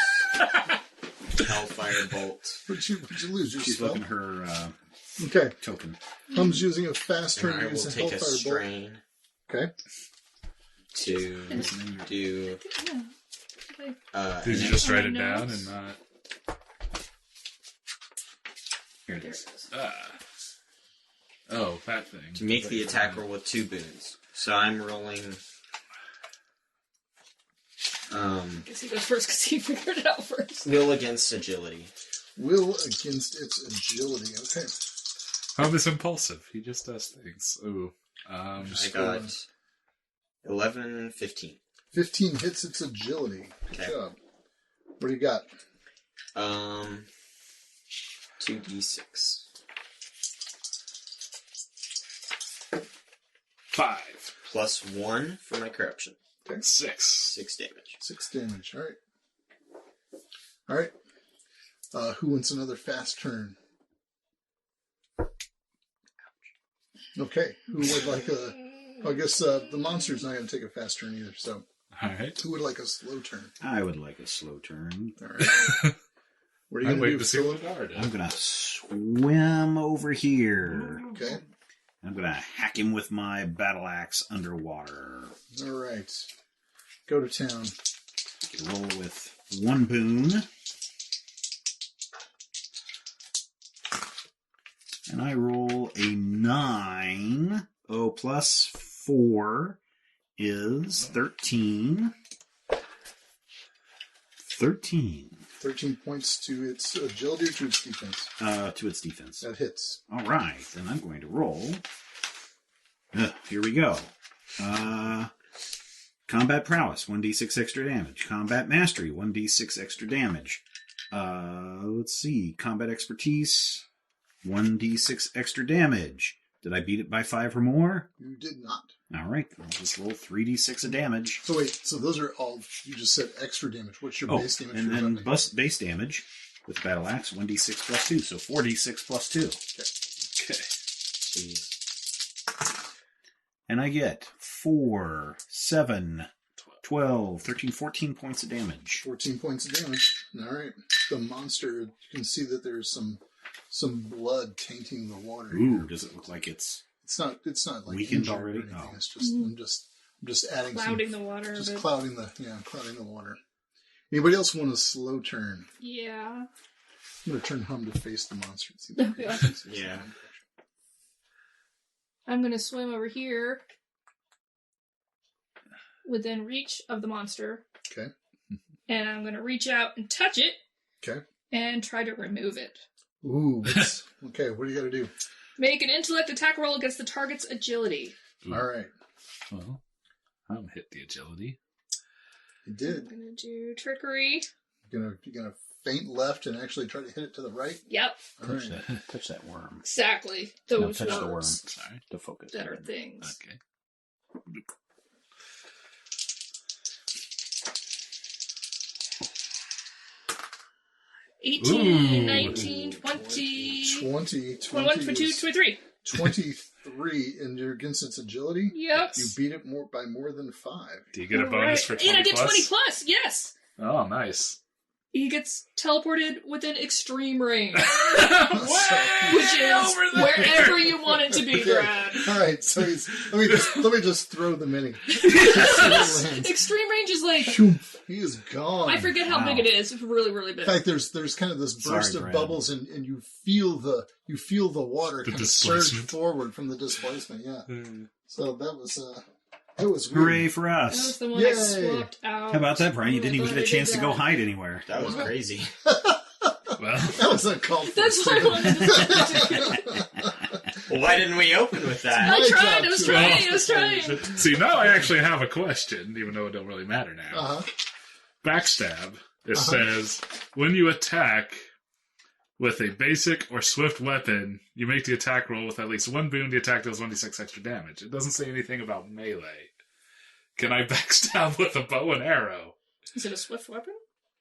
hellfire bolt. What'd you lose? Your She's spell? looking her Okay. token. Hum's using a fast And turn I to will use a take a hellfire bolt. strain Okay. to do. Yeah. Did you an just extra write it notes? down and not? Here it There is. it is. Oh, that thing. to make the attack roll with 2 boons. So I'm rolling. Guess he goes first because he figured it out first. Will against agility. Will against its agility. Okay. Hum is impulsive. He just does things. Ooh. I got 11, 15. 15 hits its agility. Good Okay. job. What do you got? 2d6. 5. Plus 1 for my corruption. 6. 6 damage. 6 damage. All right. All right. Who wants another fast turn? Okay. Who would like a... I guess the monster's not going to take a fast turn either, so... All right. Who would like a slow turn? I would like a slow turn. All right. What are you I'm going waiting to to do? see what Dar I'm does. gonna swim over here. Okay. I'm gonna hack him with my battle axe underwater. All right. Go to town. Roll with 1 boon. And I roll a 9. Oh, plus 4 is 13. 13. 13 points to its agility or to its defense. To its defense. That hits. All right, then I'm going to roll. Here we go. Combat prowess, 1d6 extra damage. Combat mastery, 1d6 extra damage. Let's see. Combat expertise, 1d6 extra damage. Did I beat it by 5 or more? You did not. All right. I'll just roll 3d6 of damage. So wait, so those are all, you just said extra damage. What's your base damage? And for then weapon? base damage with the battle axe, 1d6 plus 2. So 4d6 plus 2. Okay. Jeez. And I get 4, 7, 12, 13, 14 points of damage. 14 points of damage. All right. The monster, you can see that there's some blood tainting the water. Ooh, here. does it look like it's It's not like weakened injured already? or anything. Oh. It's just I'm just adding Clouding some, the water a just bit. clouding the water. Anybody else want a slow turn? Yeah. I'm gonna turn Hum to face the monster. And see Okay. Yeah. I'm going to swim over here within reach of the monster. Okay. And I'm going to reach out and touch it Okay. and try to remove it. Ooh. Okay. What do you got to do? Make an intellect attack roll against the target's agility. Ooh. All right. Well, I'm hit the agility. You I'm did. going to do trickery. You're gonna feint left and actually try to hit it to the right. Yep, All right. touch that worm. exactly. No, Those touch the worm. words Sorry. To focus. that are things. Okay. 18, Ooh. 19, 20, 20, 21, 22, 23. 23, and you're against its agility. Yep. You beat it by more than 5. Do you get a bonus for 20 And I get plus? 20 plus, yes! Oh, nice. He gets teleported within extreme range. Way Which is over there. wherever you want it to be, Okay. Brad. All right, so let me just throw the mini. Extreme range is like, He is gone. I forget how Wow. big it is. It's really, really big. In fact, there's kind of this burst Sorry, of Brad. bubbles, and you feel the water The kind of surge displacement. forward from the displacement. Yeah. So that was weird. Hooray for That was us. the one Yay. I swapped out. How about that, Brian? You didn't even I'm get a glad I chance did to go that. hide anywhere. That was crazy. Well, That was uncalled for. That's what I Stephen. wanted to say. Why didn't we open with that? I My tried, job I was too. trying, I was trying. see, now I actually have a question, even though it don't really matter now. Uh-huh. Backstab, it Uh-huh. says, when you attack with a basic or swift weapon, you make the attack roll with at least one boon, the attack deals 1d6 extra damage. It doesn't say anything about melee. Can I backstab with a bow and arrow? Is it a swift weapon?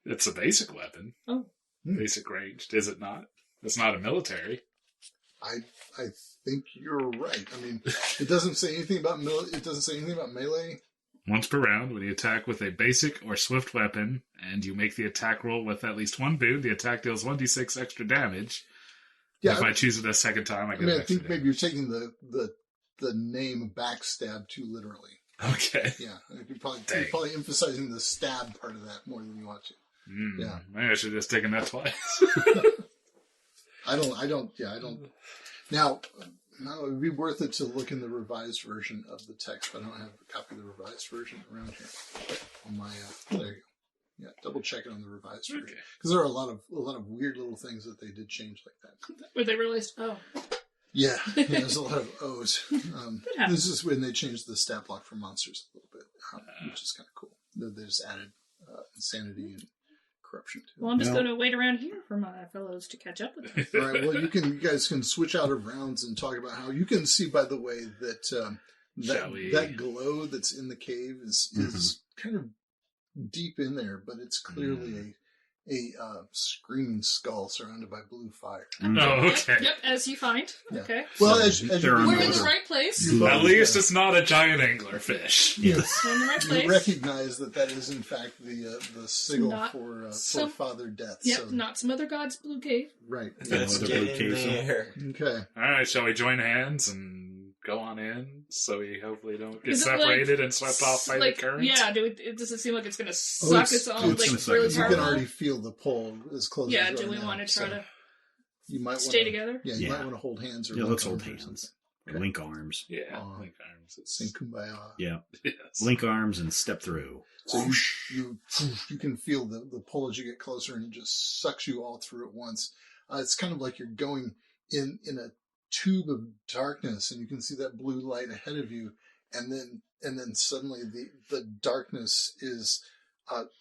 It's a basic weapon. Oh. Basic ranged, is it not? It's not a military. I think you're right. I mean, it doesn't say anything about melee. Once per round, when you attack with a basic or swift weapon, and you make the attack roll with at least one boon, the attack deals 1d6 extra damage. Yeah, If I choose it a second time, I I get mean, an I extra think maybe you're taking the name backstab too literally. damage. Okay. Yeah, you're Dang. probably emphasizing the stab part of that more than you want to. Yeah. Maybe I should have just taken that twice. I don't. Now, it would be worth it to look in the revised version of the text, but I don't have a copy of the revised version around here. On my, there you go. Yeah, double check it on the revised version Okay. because there are a lot of weird little things that they did change like that. Where they realized, oh, Yeah, there's a lot of O's. happens. This is when they changed the stat block for monsters a little bit, which is kind of cool. They just added insanity and corruption to it. well, I'm just No. going to wait around here for my fellows to catch up with them. All right. Well, you guys can switch out of rounds and talk about how you can see. By the way, that Shall we? that glow that's in the cave is kind of deep in there, but it's clearly a screaming skull surrounded by blue fire. Oh, okay. Yep, as you find. Yeah. Okay. Well, So as they're you on We're the in the other- right place. You At both, least yeah. it's not a giant anglerfish. Yes. We're in the right You place. recognize that is in fact the sigil Not for some- Father Death. Yep, So, not some other god's blue cave. right. Let's the get blue in cave, so- there. Okay. All right, shall we join hands and go on in so we hopefully don't get Is it like- separated and swept off by like, the current? yeah, does it seem like it's going to suck it's- its own, it's gonna like, suck really its You own. can powerful? already feel the pull as close. Yeah, as do we want to try to You might stay wanna, together? Yeah, you Yeah. might want to hold hands or Yeah, link let's hold arms or hands. something. Link arms. Yeah, Aw. link arms. Sing kumbaya. Yeah. Yes. Link arms and step through. So you can feel the pull as you get closer, and it just sucks you all through at once. It's kind of like you're going in a tube of darkness, and you can see that blue light ahead of you, and then and then suddenly the darkness is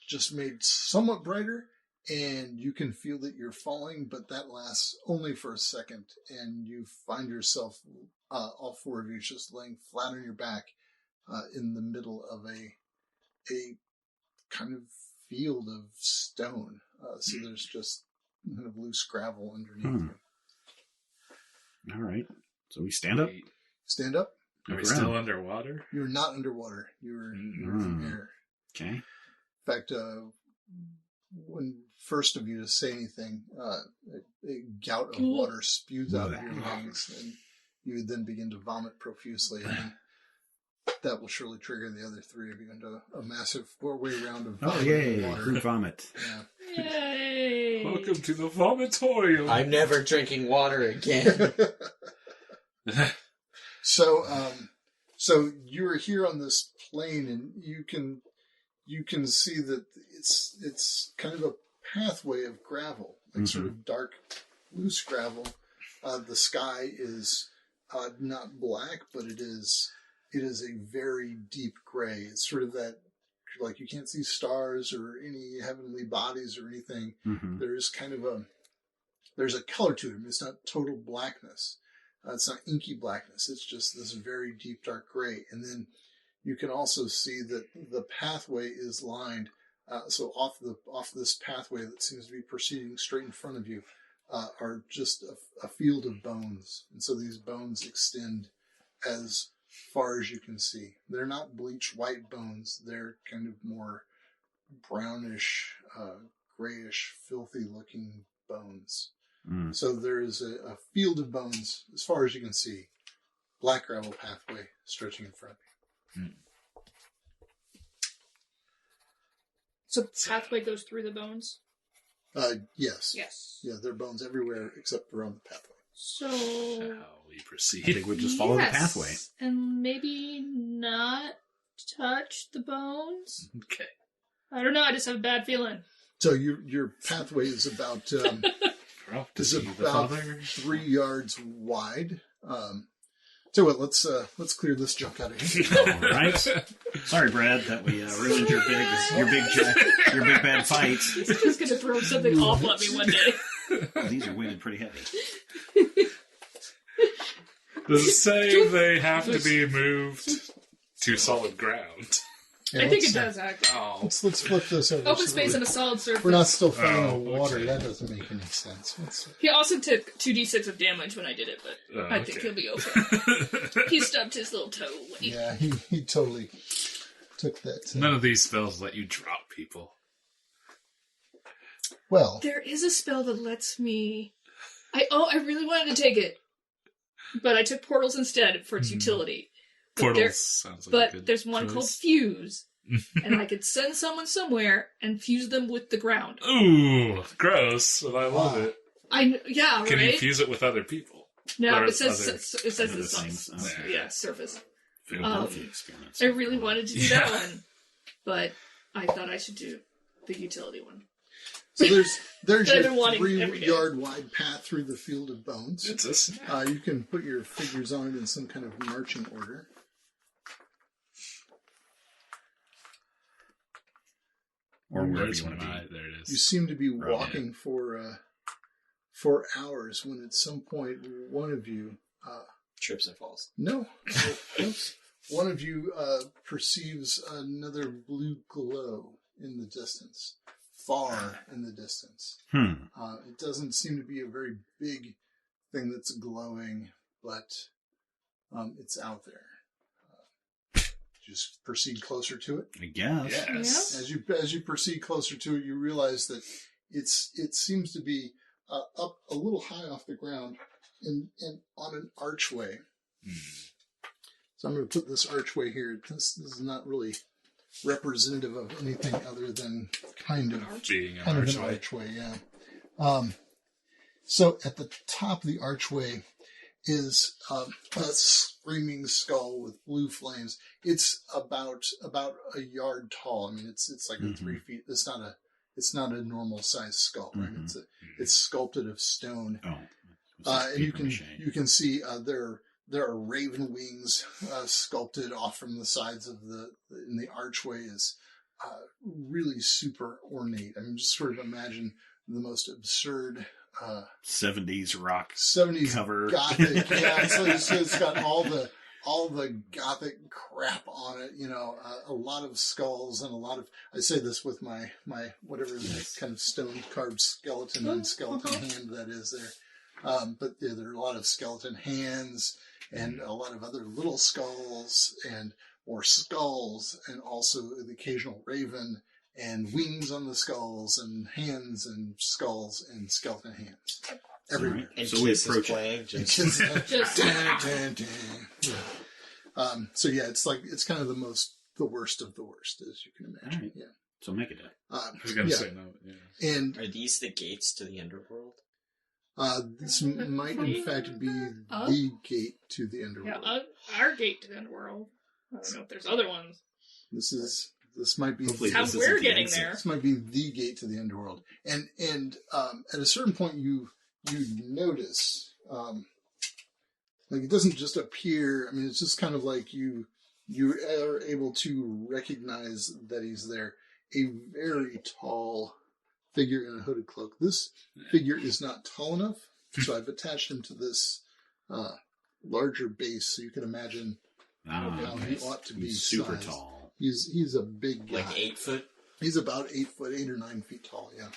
just made somewhat brighter, and you can feel that you're falling, but that lasts only for a second, and you find yourself, all four of you, just laying flat on your back in the middle of a kind of field of stone. So there's just kind of loose gravel underneath you. All right. So we stand up? Stand up. Are we still underwater? You're not underwater. You're in the air. Okay. In fact, when first of you to say anything, a gout of water spews out of your lungs, and you then begin to vomit profusely, and that will surely trigger the other three of you into a massive 4-way round of water. Group vomit. Yeah. Yay! Welcome to the vomitorium. I'm never drinking water again. So you're here on this plane, and you can see that it's kind of a pathway of gravel, like sort of dark, loose gravel. The sky is not black, but it is a very deep gray. It's sort of that, like, you can't see stars or any heavenly bodies or anything. Mm-hmm. There's kind of there's a color to it. I mean, it's not total blackness. It's not inky blackness. It's just this very deep, dark gray. And then you can also see that the pathway is lined. So off this pathway that seems to be proceeding straight in front of you are just a field of bones. And so these bones extend as far as you can see. They're not bleached white bones. They're kind of more brownish, grayish, filthy looking bones. So there is a field of bones as far as you can see. Black gravel pathway stretching in front of you. So the pathway goes through the bones? Yes. Yes. Yeah, there are bones everywhere except around the pathway. So How we proceed. I think we just follow the pathway. And maybe not touch the bones? Okay. I don't know, I just have a bad feeling. So your pathway is about Is it about 3 yards wide. So what? Let's clear this junk out of here. All right. Sorry, Brad, that we ruined your big bad fight. He's just going to throw something awful at me one day. Oh, these are weighted pretty heavy. Does it say they have to be moved to solid ground? Yeah, I think it does, actually. Oh. Let's flip this over. Open space on a solid surface. We're not still fighting Oh, the water. okay. That doesn't make any sense. He also took 2d6 of damage when I did it, but I think okay. he'll be okay. He stubbed his little toe. Yeah, he totally took that. None of these spells let you drop people. Well, There is a spell that lets me... I really wanted to take it, but I took portals instead for its utility. But Portals sounds like a But good there's one choice. called Fuse, and I could send someone somewhere and fuse them with the ground. Ooh, gross, but I love it. Yeah, Can you right? fuse it with other people? No, Or it says other- the other size. things. Okay. Yeah, surface. Philadelphia experiments. I really wanted to do that Yeah. one, but I thought I should do the utility one. so there's I've your been wanting every day. 3-yard wide path through the field of bones. It's a snack. You can put your figures on it in some kind of marching order. Or wherever Where's you want to my- be. There it is. You seem to be Right. walking for hours when at some point one of you Trips and falls. no oops, one of you perceives another blue glow in the distance, far in the distance. It doesn't seem to be a very big thing that's glowing, but it's out there. Just proceed closer to it. I guess. Yes. As you proceed closer to it, you realize that it seems to be up a little high off the ground and on an archway. So I'm going to put this archway here. This is not really representative of anything other than kind of Being an an archway. archway. Yeah. So at the top of the archway is a screaming skull with blue flames. It's about a yard tall. I mean, it's like a 3 feet. It's not a normal sized skull, right? It's sculpted of stone. Oh. And you can see there are raven wings sculpted off from the sides of in the archway is really super ornate. I mean, just sort of imagine the most absurd 70s rock 70s cover. Gothic. Yeah, so it's got all the Gothic crap on it. You know, a lot of skulls and a lot of. I say this with my whatever kind of stone carved skeleton and skeleton hand that is there. But yeah, there are a lot of skeleton hands and a lot of other little skulls and more skulls, and also the occasional raven and wings on the skulls and hands and skulls and skeleton hands everywhere. And so we Kiss is approach playing. it. Just Yeah. So yeah, it's kind of the worst of the worst, as you can imagine. Right. Yeah. So make it. I was going to say no. Yeah. And Are these the gates to the underworld? this might in fact be the gate to the underworld. Yeah, our gate to the underworld. I don't know if there's other ones. This might be Hopefully How this we're isn't the getting exit. there. This might be the gate to the underworld. And at a certain point, you notice, like it doesn't just appear. I mean, it's just kind of like you are able to recognize that he's there. A very tall figure in a hooded cloak. This figure is not tall enough, so I've attached him to this larger base, so you can imagine how he ought to be He's super sized. tall. He's a big guy. Like 8 foot? He's about 8 foot, 8 or 9 feet tall. Yeah,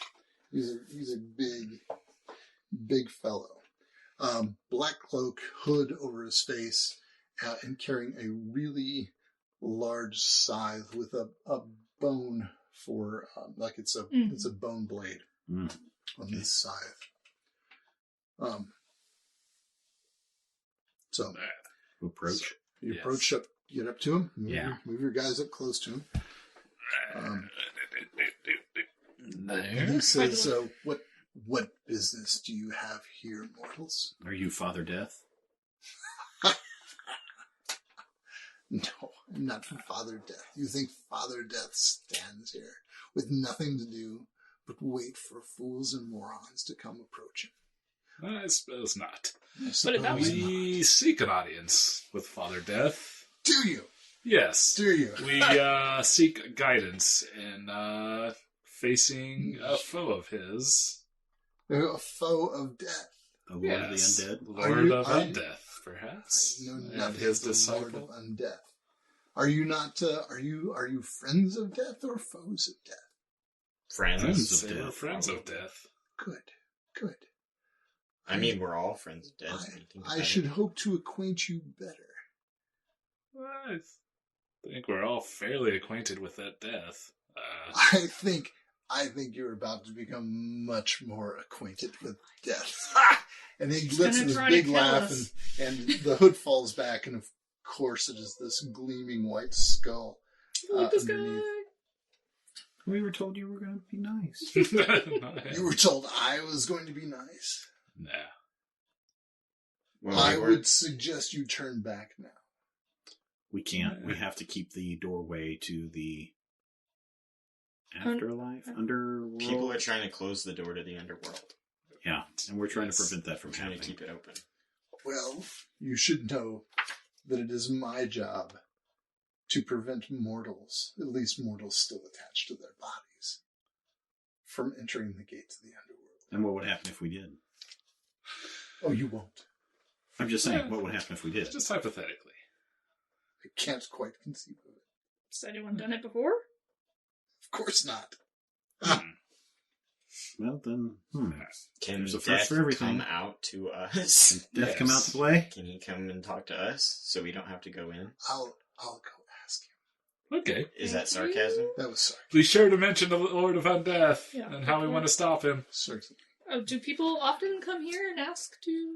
he's a big fellow. Black cloak, hood over his face, and carrying a really large scythe with a bone for like it's a bone blade on this scythe. So Approach. you Yes. approach up, get up to him. Move your guys up close to him. And he says, "What business do you have here, mortals?" Are you Father Death? No, I'm not Father Death. You think Father Death stands here with nothing to do but wait for fools and morons to come approach him? I suppose not. I But if that suppose was- We seek an audience with Father Death. Do you? Yes. Do you? We seek guidance in facing a foe of his. A foe of death. The Lord of the Undead? Lord of are you- Undeath, perhaps. I know and nothing his of the Lord disciple. of Undeath. Are you not? Are you friends of death or foes of death? Friends. Friends of They were death, friends of probably. death. Good. I mean, we're all friends of death. when you think I about should it. hope to acquaint you better. I think we're all fairly acquainted with that death. I think you're about to become much more acquainted with death. And he lets gonna this try to big kill laugh, us. and the hood falls back, and of course it is this gleaming white skull. Look, this underneath. guy. We were told you were going to be nice. You were told I was going to be nice. Nah. When I we were- would suggest you turn back now. We can't. We have to keep the doorway to the afterlife, underworld. People are trying to close the door to the underworld. Yeah, and we're trying to Yes. prevent that from We're trying to happening. keep it open. Well, you should know that it is my job to prevent mortals, at least mortals still attached to their bodies, from entering the gate to the underworld. And what would happen if we did? Oh, you won't. I'm just saying, what would happen if we did? Just hypothetically. I can't quite conceive of it. Has anyone done it before? Of course not. Well, then, Can There's a first death for everything. come out to us? Death come out Yes. to play? Can he come and talk to us so we don't have to go in? I'll go ask him. Okay. Is that sarcasm? That was sorry. Be sure to mention the Lord of Undeath Yeah. and how we want to stop him. Certainly. Oh, do people often come here and ask to,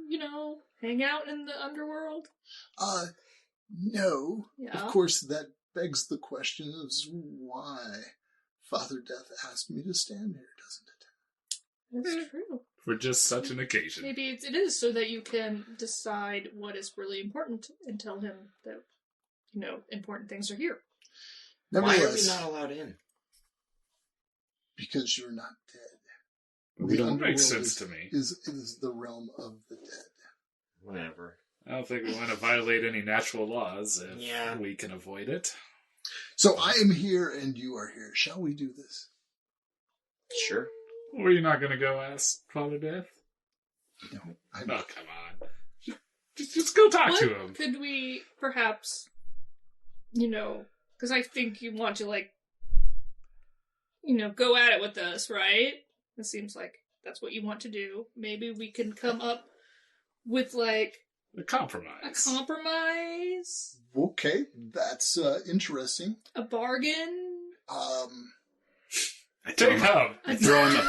hang out in the underworld? No. Yeah. Of course, that begs the question of why Father Death asked me to stand here, doesn't it? That's true. For just such an occasion. Maybe it is so that you can decide what is really important and tell him that, important things are here. Why are we Nevertheless, not allowed in? because you're not dead. We The don't That makes underworld sense to me. is the realm of the dead. Whatever. I don't think we want to violate any natural laws if we can avoid it. So I am here and you are here. Shall we do this? Sure. Or you're not going to go ask Father Death? No. Oh, come on. Just go talk to him. Could we perhaps, because I think you want to, go at it with us, right? It seems like that's what you want to do. Maybe we can come up with, a compromise. Okay, that's interesting. A bargain? I Take him. I throw him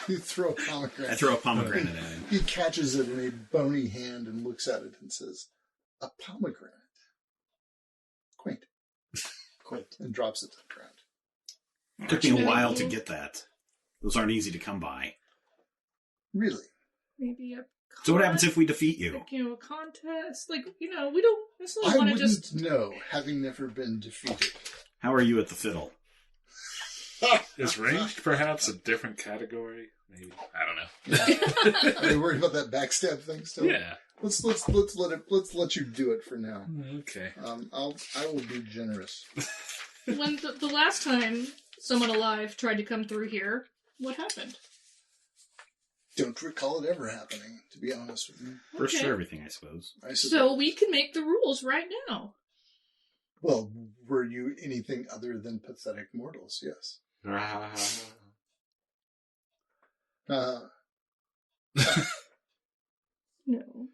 You throw a pomegranate. I throw a pomegranate at him. He catches it in a bony hand and looks at it and says, "A pomegranate. Quaint." Quaint. And drops it to the ground. It took me a while to get that. Those aren't easy to come by. Really? Maybe a So what happens if we defeat you? a contest. We don't necessarily I want to wouldn't just... know, having never been defeated. How are you at the fiddle? Is ranged perhaps a different category? Maybe. I don't know. Are you worried about that backstab thing still? Yeah. Let's let you do it for now. Okay. I will be generous. When the last time someone alive tried to come through here, what happened? Don't recall it ever happening, to be honest with you. First Okay. for everything, I suppose. So we can make the rules right now. Well, were you anything other than pathetic mortals? Yes. No.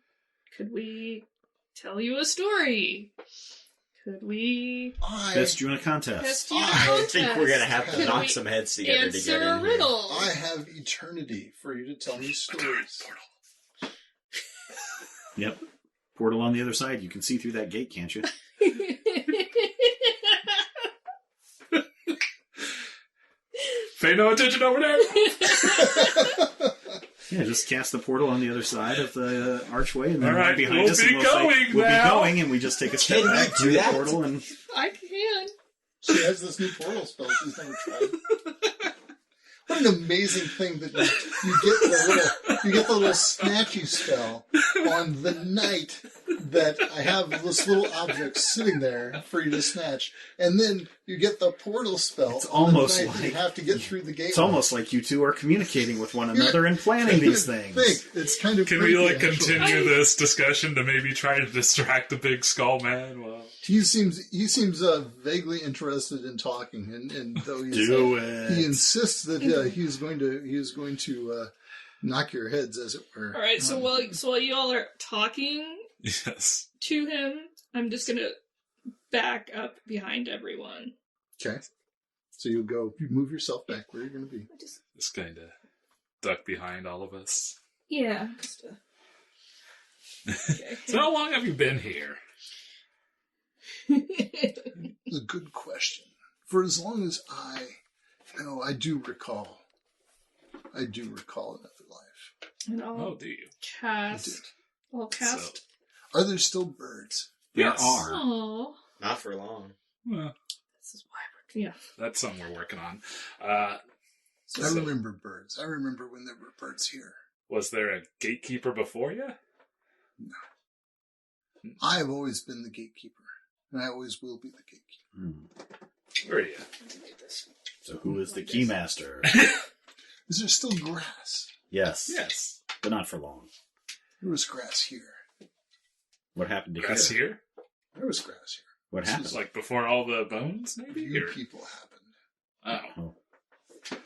Could we tell you a story? Could we Best you in a contest. test you in a I I contest? think we're going to have to Could knock we some heads together to answer get in a here. riddle? I have eternity for you to tell me stories. Yep. Portal on the other side. You can see through that gate, can't you? Pay no attention over there. Yeah, just cast the portal on the other side of the archway, and then All right, right behind we'll us, be and we'll going say, we'll now. be going, and we just take a step Can we back do through the that? portal, and I can. She has this new portal spell she's never tried. What an amazing thing that you get the little snatchy spell on the night that I have this little object sitting there for you to snatch, and then you get the portal spell. It's on almost the night that you like- have to get through the gate. it's almost like you two are communicating with one another and planning these things. It's kind of. Can we creepy, actually. continue this discussion to maybe try to distract the big skull man? Well, He seems vaguely interested in talking, and though he's, Do it. he insists that he is going to knock your heads, as it were. All right. So while you all are talking yes. to him, I'm just gonna back up behind everyone. Okay, so you move yourself back where you're going to be. Just kind of duck behind all of us. Yeah. Just okay. So how long have you been here? It's a good question. For as long as I do recall another life. And I'll Oh, do you? cast. I'll cast. Are there still birds? There Yes. are. Oh, Not for long. Well, this is why we're that's something we're working on. I remember birds. I remember when there were birds here. Was there a gatekeeper before you? I have always been the gatekeeper, and I always will be the gatekeeper. Hmm. Where are you? So who is the keymaster? Is there still grass? Yes. Yes. But not for long. There was grass here. What happened to Grass here? here? There was grass here. What This happened? is Like before all the bones, maybe? You Or- people happened. Oh. Oh.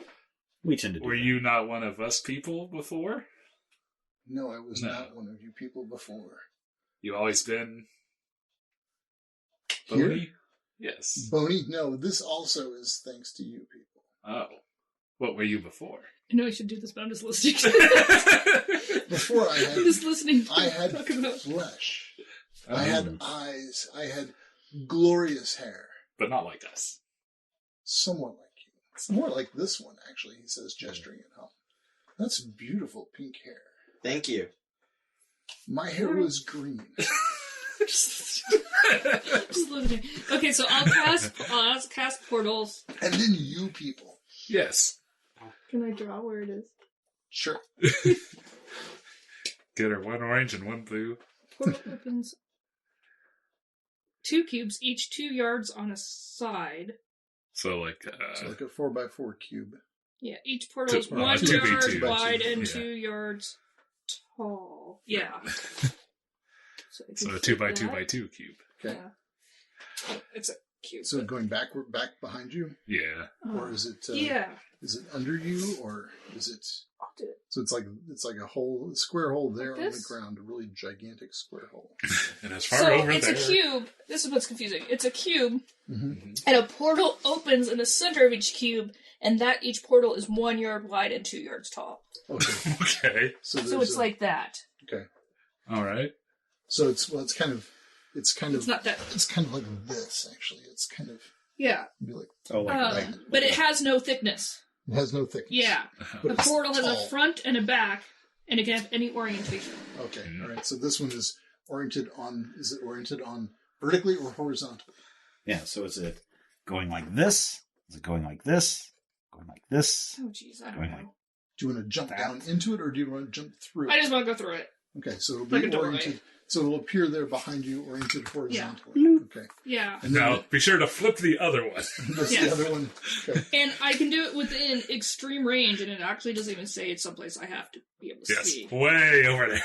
We tend to do Were that. you not one of us people before? No, I was No. not one of you people before. You always been Here? bony? Yes. Boney? No, this also is thanks to you people. Oh. What were you before? I know I should do this, but I'm just listening. Before I I'm just had, listening. I had Talk about- flesh. Oh, I had eyes. I had glorious hair. But not like us. Somewhat like you. It's more like this one, actually, he says, gesturing at home. That's beautiful pink hair. Thank you. My hair was green. just listening. Okay, so I'll cast portals. And then you people. Yes. Can I draw where it is? Sure. Get her 1 orange and 1 blue. Portal opens 2 cubes, each 2 yards on a side. So like So like a 4x4 cube. Yeah, each portal is 1 2x2. yard wide and Yeah. 2 yards tall. Yeah. So a 2x2x2 cube. Okay. Yeah. Oh, it's a cube. So going back behind you, Yeah. or is it? Yeah. Is it under you, or is it? I'll do it. So it's like a square hole there Like on the this? ground, a really gigantic square hole. And as far So over it's there. a cube. This is what's confusing. It's a cube, Mm-hmm. and a portal opens in the center of each cube, and that each portal is 1 yard wide and 2 yards tall. Okay. Okay. So It's like that. okay. All right. So it's kind of It's not that. it's kind of like this actually. It's kind of Yeah. be like Oh, like that. But it has no thickness. it has no thickness. Yeah. But The it's portal has tall. a front and a back, and it can have any orientation. Okay. All right. So this one is oriented on. Is it oriented on vertically or horizontally? Yeah, so is it going like this? Is it going like this? Going like this? Oh, jeez, I don't Going know. like Do you want to jump That. down into it, or do you want to jump through it? I just want to go through it. Okay, so it'll Like be a doorway. oriented. So it'll appear there behind you, oriented horizontally. Okay. Yeah. And then Now, be sure to flip the other one. that's Yeah. the other one. Okay. And I can do it within extreme range, and it actually doesn't even say it's someplace I have to be able to Yes, see. way over there.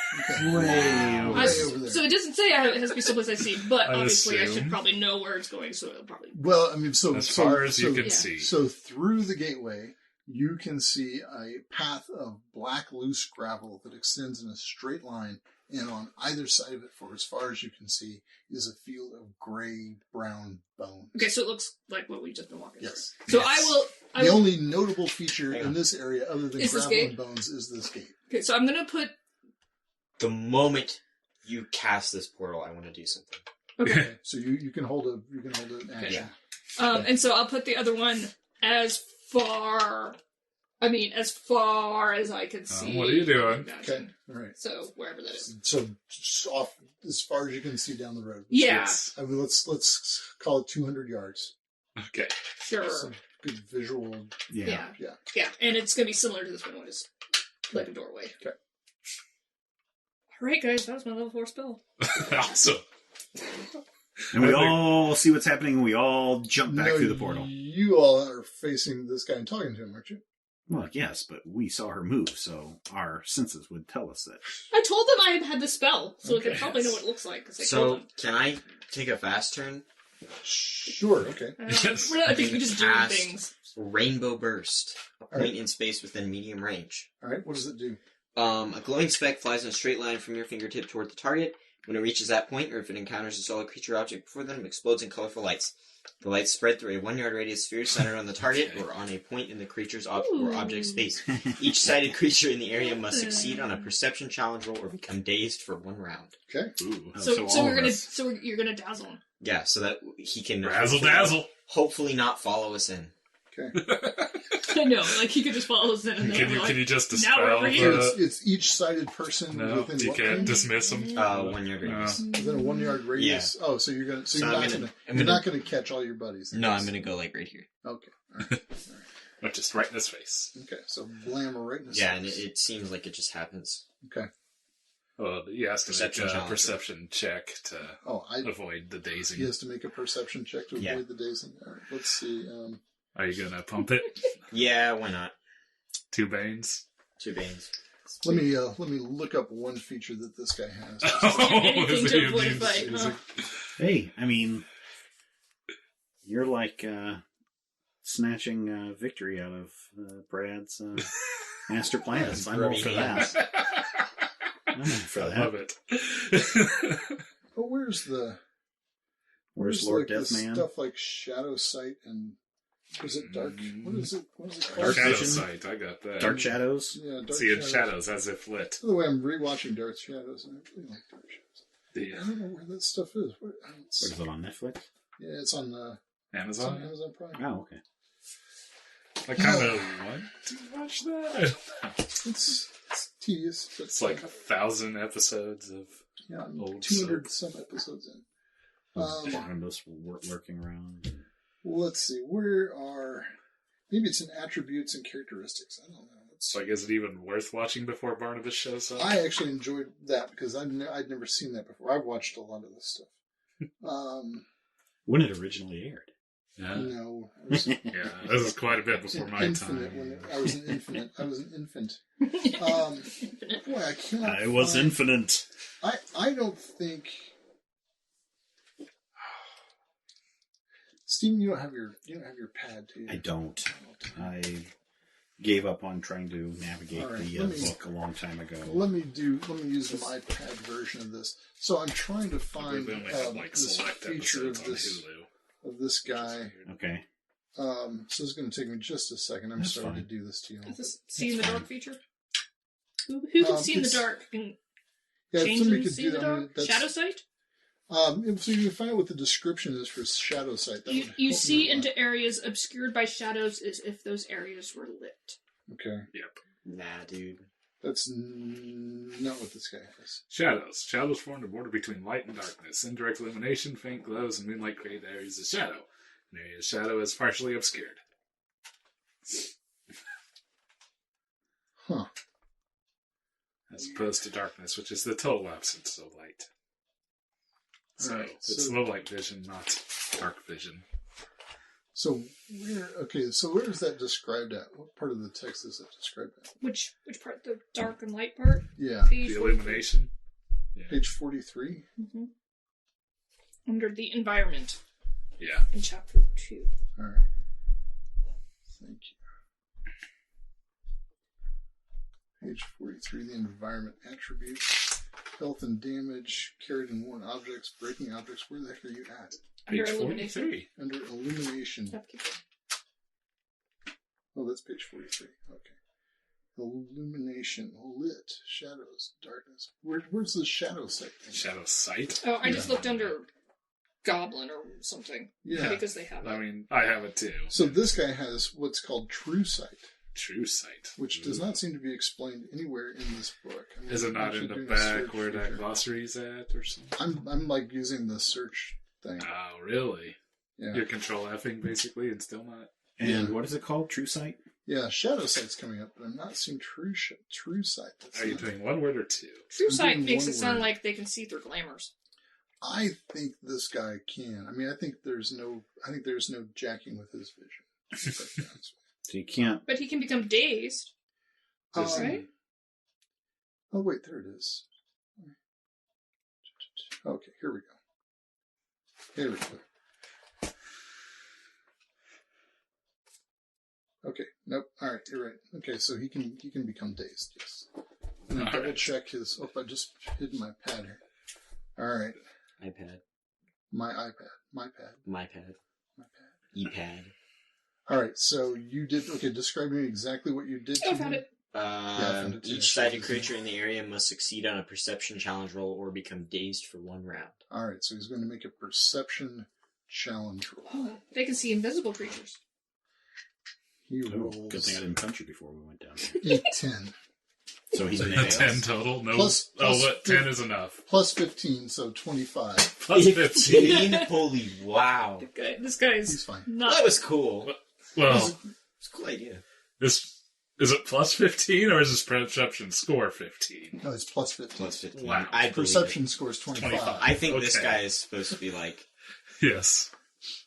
way over. Way over there. So it doesn't say it has to be someplace I see, but I'd obviously I assume. should probably know where it's going, so it'll probably... Well, I mean, so As so, far as so, you can yeah. see. So through the gateway, you can see a path of black loose gravel that extends in a straight line, and on either side of it, for as far as you can see, is a field of gray-brown bones. Okay, so it looks like what we've just been walking Yes. through. So I will... The only notable feature Hang in on. this area, other than Is this gravel gate? and bones, is this gate. Okay, so I'm going to put... The moment you cast this portal, I want to do something. Okay. So you can hold an action. Yeah. And so I'll put the other one as far as I can see. What are you doing? Okay. All right. So wherever that is. So just off as far as you can see down the road. Yeah, Yes. I mean, let's call it 200 yards. Okay. sure. Some good visual. Yeah. Yeah. Yeah, and it's going to be similar to this one, which is like a doorway. Okay. Alright, guys, that was my level 4 spell. Awesome. And we all see what's happening, and we all jump back through the portal. You all are facing this guy and talking to him, aren't you? Well, yes, but we saw her move, so our senses would tell us that. I told them I had the spell, so Okay. they probably know what it looks like, because I So, told them. can I take a fast turn? Sure. Okay. Yes. I think we just doing Cast things. Rainbow Burst. A point Alright. in space within medium range. All right. What does it do? A glowing speck flies in a straight line from your fingertip toward the target. When it reaches that point, or if it encounters a solid creature or object before them, it explodes in colorful lights. The lights spread through a 1 yard radius sphere centered on the target or on a point in the creature's or object space. Each sighted creature in the area must succeed on a perception challenge roll or become dazed for 1 round. Okay. Ooh, So all we're of gonna, us. you're gonna dazzle him. Yeah, so that he can Razzle dazzle. hopefully not follow us in. Okay. I know, like he could just follow us in and then Can we're you, like, can you just now dispel we're over So here. the... it's each sided person No, within you what can't range? dismiss them. 1 yard radius. Within a 1 yard radius. Oh, so you're gonna. So, So you're I'm not gonna- gonna. I'm You're gonna- not gonna catch all your buddies. No, I'm gonna go like right here. Okay. All right. But just right in his face. Okay. So blam right in the Yeah, and face. it seems like it just happens. Okay. Well, he has to Perception make a challenge. perception check to Oh, avoid the dazing. he has to make a perception check to avoid Yeah. the dazing. All right. Let's see. Are you gonna pump it? Yeah, why not? 2 banes? 2 banes. Let me look up one feature that this guy has. Anything Is to he avoid a immune fight, to huh? Hey, I mean, you're like snatching victory out of Brad's master plans. I'm all for that. I'm all for I that. love it. Oh, where's Where's Lord like the Deathman? stuff like shadow sight and is it dark? What is it? What is it called? Dark Shadow vision? sight, I got that. Dark Shadows? Yeah, dark Seeing shadows. shadows as if lit. By the way, I'm rewatching Dark Shadows, and I really like Dark Shadows. The I don't know where that stuff is. What is it on Netflix? Yeah, it's on Amazon. Amazon Prime. Oh, okay. I kind of want to watch that. I don't know. It's tedious, but It's like 1,000 episodes of. yeah, I'm old 200 some episodes in. Barnabas lurking around. Let's see, where are maybe it's in attributes and characteristics. I don't know. notes. Like, is it even worth watching before Barnabas shows up? I actually enjoyed that because I'd never seen that before. I've watched a lot of this stuff. When it originally aired. Yeah. No. I was, Yeah, this is quite a bit before my infinite time. I was an infant. Boy, I cannot. I was infinite. I don't think. Steven, you don't have your pad, do you? I don't. I gave up on trying to navigate the book a long time ago. Let me use my pad version of this. So I'm trying to find They only have, this select feature episodes of this guy. Okay. So it's going to take me just a second. I'm That's sorry fine. to do this to you. Is this see in the dark feature? Who can see in the dark and Yeah, change somebody and could see do in the that. I mean, dark? that's, Shadow sight? so you can find out what the description is for shadow sight. That would You help see me a lot. into areas obscured by shadows as if those areas were lit. Okay, Yep. Nah, dude. that's not what this guy has. Shadows. Shadows form the border between light and darkness. Indirect illumination, faint glows, and moonlight create areas of shadow. An area of shadow is partially obscured. Huh. As opposed to darkness, which is the total absence of light. So Alright, it's low light vision, not dark vision. So where is that described at? What part of the text is that described at? Which part? The dark and light part? Yeah, Page The 43. illumination. Yeah. page 43. Mm-hmm. Under the environment Yeah. in chapter 2. All right. Thank you. Page 43, the environment attributes, health and damage, carried and worn objects, breaking objects. Where the heck are you at? Under Page illumination. 43. Under illumination. Yep, keep going. Oh, that's page 43. Okay. Illumination, lit, shadows, darkness. Where's the shadow sight thing? Shadow sight. Oh, I just looked under Goblin or something. Yeah. Because they have it. I mean, I have it too. So this guy has what's called true sight, True sight. which does not seem to be explained anywhere in this book. I mean, Is it I'm not actually in the doing a back search where that feature. glossary's at or something? I'm like using the search thing. Oh, really? Yeah. You're control Fing basically and still not? And what is it called? True Sight? Yeah, shadow sight's coming up, but I'm not seeing true sight. That's Are you not- doing one word or two? True I'm sight doing makes one it sound word. like they can see through glamours. I think this guy can. I mean, I think there's no jacking with his vision. So you can't. But he can become dazed. Right? Oh wait, there it is. Okay, here we go. Here we go. Okay, nope. All right, you're right. Okay, so he can become dazed. Yes. I'm gonna double check his. Oh, I just hid my pad here. All right, iPad. my iPad, my pad, My pad. my pad. ePad. All right, so you did. Okay, describe me exactly what you did. Oh, to found him. it. I found it too. Each sighted creature in the area must succeed on a perception challenge roll or become dazed for 1 round. All right, so he's going to make a perception challenge roll. Oh, they can see invisible creatures. He Oh, rolls good thing I didn't punch you before we went down. 10. So he's A nailed. 10 total? No. Plus- what? 10 is enough. Plus 15, so 25. Plus 15. Holy wow. This guy's He's fine. not. That was cool. Well, It's a cool idea. this is it plus 15 or is this perception score 15? No, it's plus 15. Plus 15. Wow. I believe Perception it. scores 25. 25. I think this Okay. guy is supposed to be like, Yes.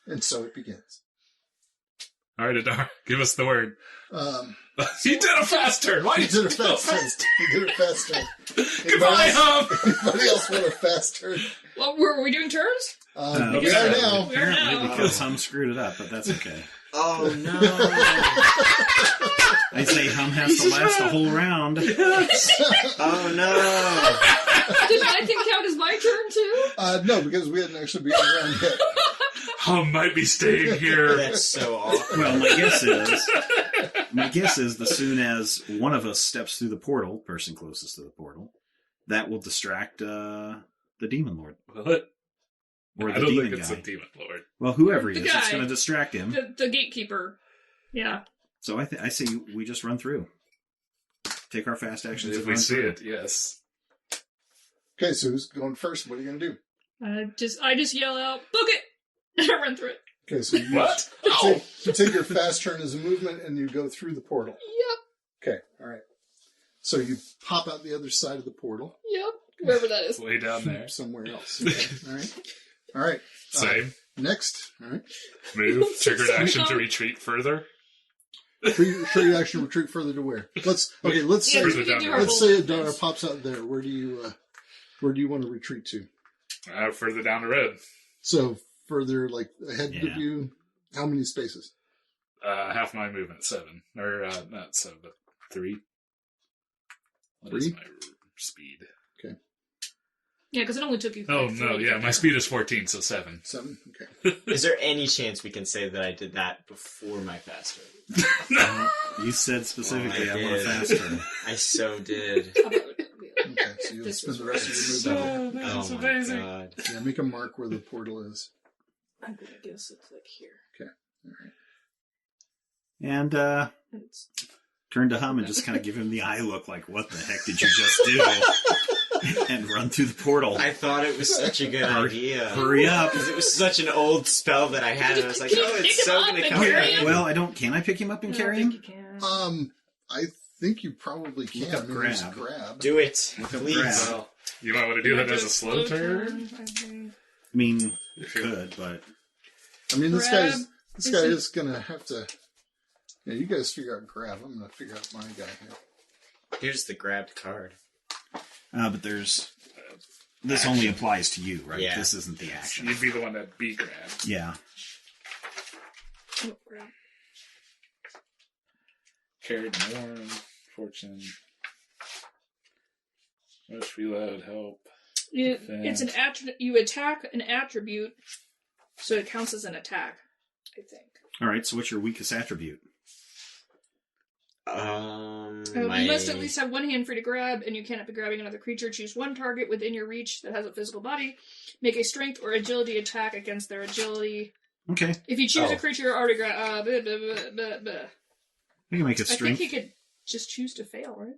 And so it begins. All right, Adar, give us the word. He He did a fast turn. Why He did you did a do a fast turn. fast He did a fast turn. Goodbye, Hum. Anybody else want a fast turn? Well, were we doing turns? We we are are. now. We are now. Because Hum screwed it up, but that's okay. oh no. I say Hum has to last a whole round. Oh no. Does my thing count as my turn too? No, because we hadn't actually begun around yet. Hum might be staying here. That's so awkward. Well, my guess is the soon as one of us steps through the portal, person closest to the portal, that will distract the demon lord. What? Or I the don't demon think it's guy. a demon lord. Well, whoever he The is, it's guy. going to distract him. The gatekeeper. Yeah. So I say we just run through. Take our fast actions If and we run see through. it, yes. Okay, so who's going first? What are you going to do? I just yell out, book it! And I run through it. Okay, so you What? you take your fast turn as a movement and you go through the portal. Yep. Okay, all right. So you pop out the other side of the portal. Yep. Wherever that is. Way down there. Somewhere else. Okay, all right. All right. Same. Next. All right. Move. Triggered action to retreat further. Trigger action retreat further to where? Let's say we can do our let's say a Dara pops out there. Where do you want to retreat to? Further down the road. So further, like ahead of you. How many spaces? Half my movement, 7. Or not 7, but 3. What is 3? my speed? Okay. Yeah, because it only took you. Oh no, yeah, my speed is 14, so 7. 7. Okay. Is there any chance we can say that I did that before my fast turn? You said specifically Oh, I want a fast turn. I so did. Okay. So you'll spend the rest of your movement. That's Oh amazing. my god. Yeah, make a mark where the portal is. I'm gonna guess it's like here. Okay. All right. And It's turn to Hum and just kind of give him the eye look like, what the heck did you just do? And run through the portal. I thought it was such a good idea. Hurry up. Because it was such an old spell that I had, and I was like, oh, it's so going to come carry out. him? Well, can I pick him up and carry him? I think you probably can. Look up There's grab. grab. Do it, Look up please. grab. Well, you might want to do that as a slow turn. I mean, you could, but... I mean, this Grab guy is gonna have to. Yeah, you guys figure out grab. I'm gonna figure out my guy here. Here's the grabbed card. But there's... This only applies to you, right? Yeah. This isn't the action. You'd be the one that'd be grabbed. Yeah. Oh, grab. Carried and warm. Fortune. Rush, reload, help. It's an attribute. You attack an attribute, so it counts as an attack. I think. All right, so what's your weakest attribute? You must at least have one hand free to grab, and you cannot be grabbing another creature. Choose one target within your reach that has a physical body. Make a strength or agility attack against their agility. Okay. If you choose a creature you're already grab, You can make a I think strength. he could just choose to fail, right?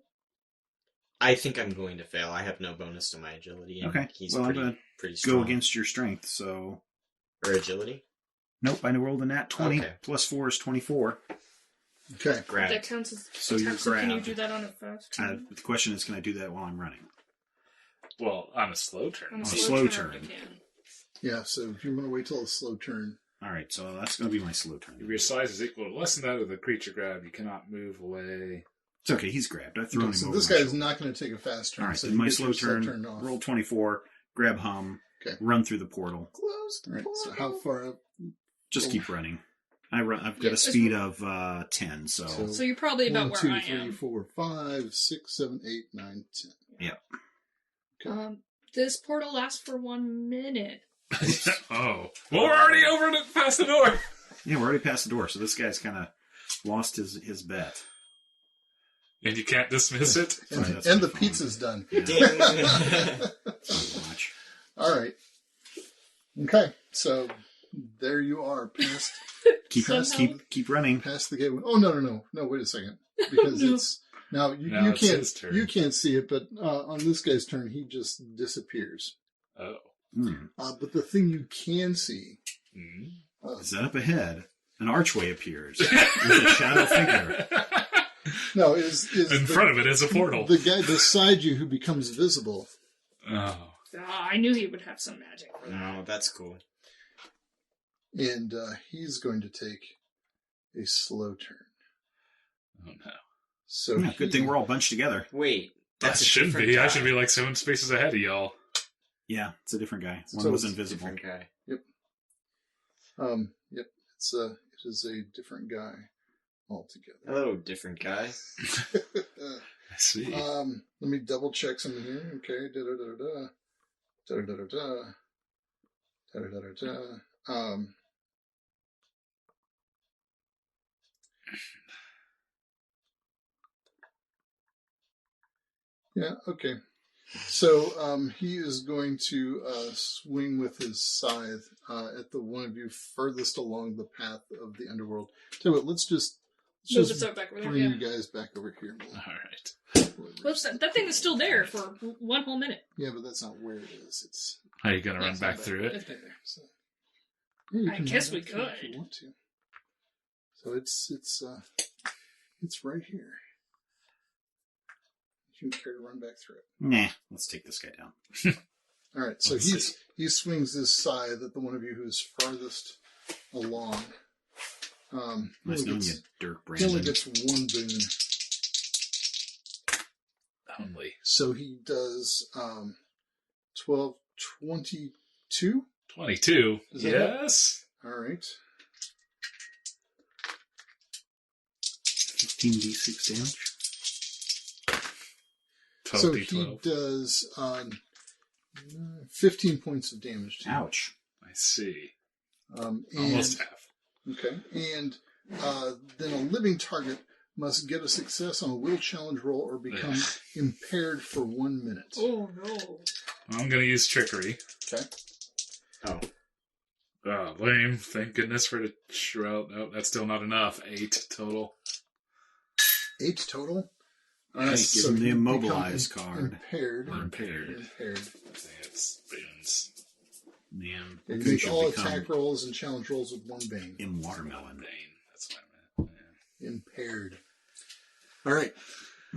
I think I'm going to fail. I have no bonus to my agility. And Okay. He's Well, I'm pretty, gonna pretty strong. Go against your strength, so... Or agility? Nope, I rolled a nat 20. Okay. Plus 4 is 24. Okay. Grab. That counts as So you're attack. So can you grabbed. do that on a fast turn? The question is, can I do that while I'm running? Well, on a slow turn. On a a slow slow turn, turn. you can. Yeah. So if you want to wait till a slow turn. All right, so that's going to be my slow turn. If your size is equal to less than that of the creature grab, you cannot move away. It's okay, he's grabbed. I've thrown Okay, him so over this my guy is shoulder. not going to take a fast turn. All right, so then you my get slow your turn, off. roll 24, grab Hum, Okay. run through the portal. Closed. All right. So how far up? Just keep running. I've got Yeah, a speed of 10, so... So you're probably about 1, 2, where I 3, am. 4, 5, 6, 7, 8, 9, 10. Yep. This portal lasts for 1 minute. Oh. Well, we're already over past the door. Yeah, we're already past the door, so this guy's kind of lost his bet. And you can't dismiss it? And, Sorry, that's and my the phone. pizza's done. So much. All right. Okay. So there you are, past Keep running. past the gateway. Oh no! Wait a second, because No. it's now you Now it's his turn. can't see it, but on this guy's turn he just disappears. Oh. But the thing you can see Is that up ahead? An archway appears with a shadow figure. no is In front of it is a portal. The guy beside you who becomes visible. Oh. I knew he would have some magic for that. No, that's cool. And he's going to take a slow turn. Oh, no. So Yeah, good thing we're all bunched together. Wait, That that's a shouldn't different be. guy. I should be like 7 spaces ahead of y'all. Yeah, it's a different guy. One So was it's invisible. Different guy. Yep. It is a different guy altogether. Hello, different guy. I see. Let me double check something here. Okay. Da da da da. Da da da da. Da da da da. Yeah, okay. So he is going to swing with his scythe at the one of you furthest along the path of the underworld. Tell you what, let's just Move it so back over there, bring yeah. you guys back over here. All right. Whoops, that thing is still there for 1 whole minute. Yeah, but that's not where it is. It's Are you going to run It's back not through there. it? It's back there. so. Yeah, you I can guess run we back through it if could. you want to. So it's right here. you care to run back through it? Nah, let's take this guy down. All right, so he swings this scythe at the one of you who's farthest along. Nice knowing you, Dirk He only Brandon. gets one boon. Only. So he does 12, 22. 22. Is that Yes. All right. 15d6 damage. 12 So D12. he does 15 points of damage to you. Ouch. I see. And, Almost half. Okay. And then a living target must get a success on a will challenge roll or become impaired for 1 minute. Oh no. I'm going to use trickery. Okay. Oh, lame. Thank goodness for the shroud. No, that's still not enough. 8 total. 8 total. All right, give him the you immobilize become card. Impaired. Impaired. Impaired. I think it's boons. Man, You you make should all become attack rolls and challenge rolls with 1 bane. in watermelon. Bane. That's what I meant. Yeah. Impaired. All right.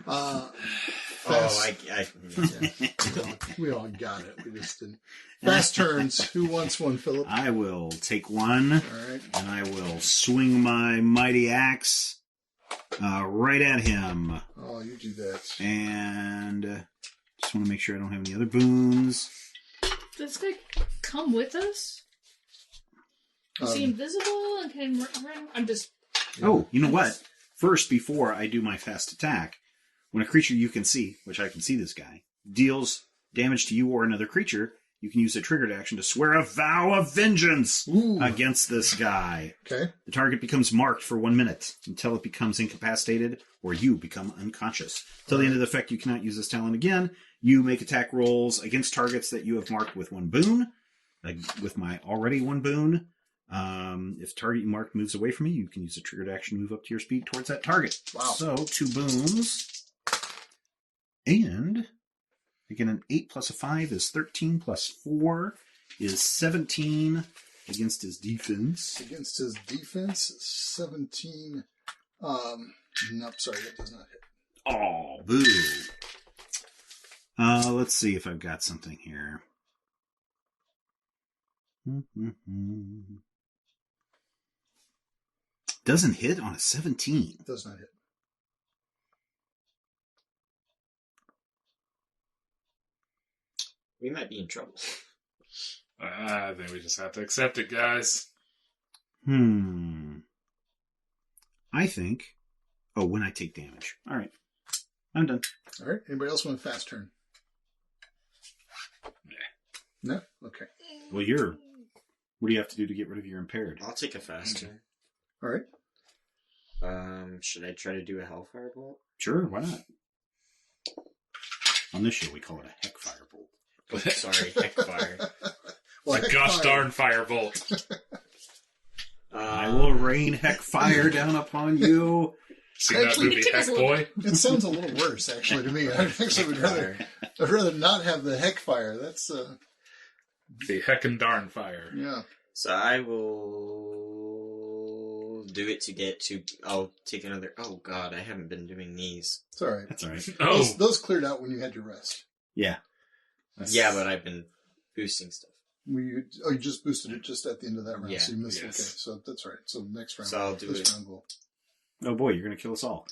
Oh, We all got it. We just didn't. Fast turns. Who wants one, Philip? I will take one, All right. and I will swing my mighty axe right at him. Oh, you do that. And just want to make sure I don't have any other boons. Does this guy come with us? Is he invisible and can run? I'm just. Oh, you know what? First, before I do my fast attack, when a creature you can see, which I can see this guy, deals damage to you or another creature, you can use a triggered action to swear a vow of vengeance against this guy. Okay. The target becomes marked for 1 minute until it becomes incapacitated or you become unconscious. Till the end of the effect, you cannot use this talent again. You make attack rolls against targets that you have marked with 1 boon. Like with my already 1 boon. If the target you marked moves away from you, you can use a triggered action to move up to your speed towards that target. Wow. So 2 boons. And again, an 8 plus a 5 is 13 plus 4 is 17 against his defense. Against his defense, 17. Nope, sorry, that does not hit. Oh, boo. Let's see if I've got something here. Doesn't hit on a 17. Does not hit. we might be in trouble. I think we just have to accept it, guys. I think. Oh, when I take damage. All right. I'm done. All right. Anybody else want a fast turn? No? Okay. Well, what do you have to do to get rid of your impaired? I'll take a fast turn. All right. Should I try to do a Hellfire Bolt? Sure, why not? On this show, we call it a heck firebolt. Oh, sorry, Heckfire. Well, heck Gosh fire. darn firebolt. I will rain heck fire down upon you. See that Actually, movie, it Heck was- Boy? It sounds a little worse, actually, to me. I actually would rather, I'd rather not have the heck fire. That's, The heckin' darn fire. yeah. So I will do it to get to... I'll take another... Oh, God, I haven't been doing these. It's all right. That's all right. Oh, Those cleared out when you had your rest. Yeah. Yeah, but I've been boosting stuff. You just boosted it just at the end of that round, Yeah, so you missed it. yes. Okay, so that's right. So next round. So I'll do this it. round will. Oh boy, you're going to kill us all.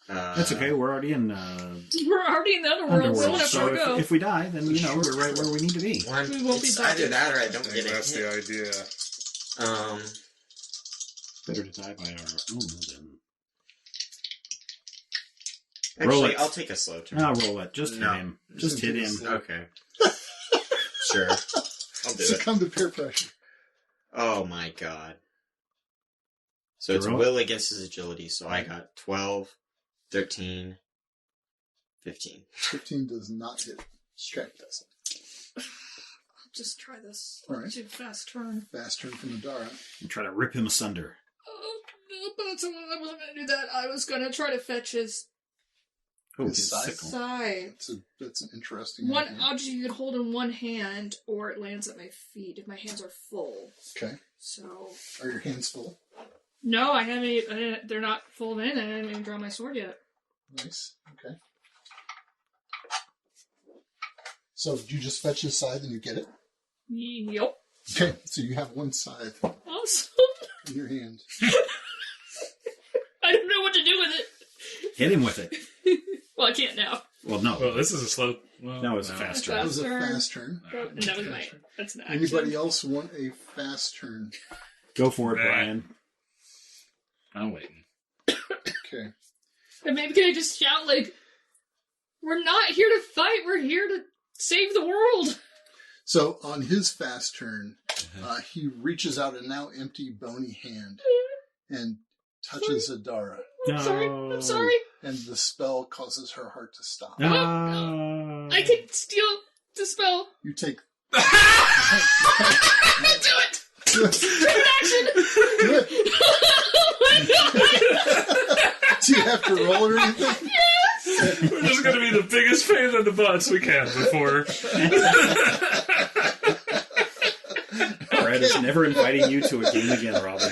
Uh, That's okay. We're already in We're already in the underworld. We underworld. don't have So to go. if we die, then It's a we're short right where we need to be. One, We won't be it's back either in. that or I I don't think get a that's hit. the idea. Better to die by our own than... Actually, Roll it. I'll take a slow turn. I'll roll it. Just No. hit him. Just hit him. Okay. Sure. I'll do it. Succumb to peer pressure. Oh my god. So it's Roll it. will against his agility, so I got 12, 13, 15. 15 does not hit. Sure it doesn't. I'll just try this. All right. Do fast turn. Fast turn from Adara. And try to rip him asunder. Oh, no, but I wasn't going to do that. I was going to try to fetch his Oh, His his scythe? sickle. side. That's an interesting One idea. object you could hold in one hand, or it lands at my feet if my hands are full. Okay. So, Are your hands full? no, I haven't. They're not full in. I haven't even drawn my sword yet. Nice. Okay. So do you just fetch his scythe and you get it? Yep. Okay, so you have one scythe Awesome. in your hand. I don't know what to do with it. Hit him with it. Well, I can't now. Well, no. Well, this is a slow. Well, No, it's a fast turn. That was a Turn. fast turn. And that was my. That's an action. Anybody else want a fast turn? Go for it, Nah. Brian. I'm waiting. Okay. And maybe can I just shout like, "We're not here to fight. We're here to save the world." So on his fast turn, he reaches out a now empty, bony hand and touches Adara. I'm sorry. I'm sorry. And the spell causes her heart to stop. No. I can steal the spell. You take... Do it. Do it. Action. Do it. Do you have to roll or anything? We're just going to be the biggest pain in the butts we can before. Brad is never inviting you to a game again, Robin.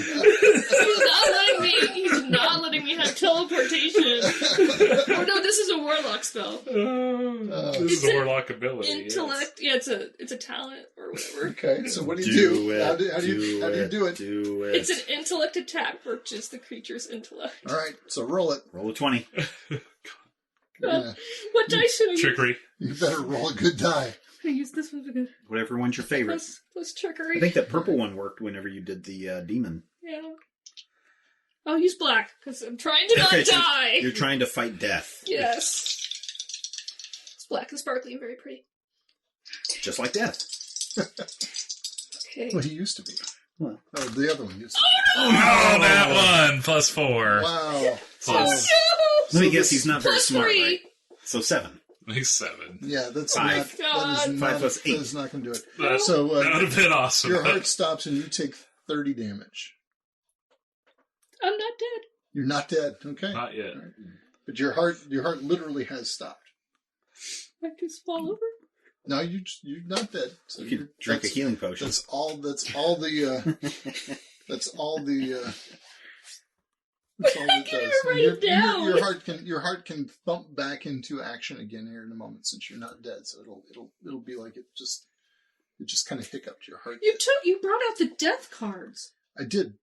He's not letting me have teleportation. Oh no, this is a warlock spell. This is a warlock ability. Intellect. Yeah, it's a talent or whatever. Okay, so what do you do? it. How do you do it? Do it. It's an intellect attack versus the creature's intellect. All right, so roll it. Roll a 20. Yeah, What dice should I use? Trickery. you better roll a good die. I use this one because Whatever one's your favorite. plus trickery. I think that purple one worked whenever you did the demon. Yeah. I'll use black because I'm trying to not Okay, so die. You're trying to fight death. Yes. It's black and sparkly and very pretty. Just like death. Okay. Well, he used to be. What? Oh, the other one used to Oh, that one! Plus 4. be. Wow. Plus Let me No! guess, he's not very Plus smart, 3. right? So 7. makes 7. Yeah, that's 5. not. That God. is 5 not, plus 8. That is not going to do it. That, So that would have been awesome. your heart stops and you take 30 damage. I'm not dead. You're not dead, okay? Not yet. But your heart literally has stopped. I just fall over. No, you're not dead. So You could drink a healing potion. That's all the. That's all the. That's all it does. write it down. Your heart can thump back into action again here in a moment since you're not dead. So it'll be like it just kind of hiccuped your heart. You brought out the death cards I did.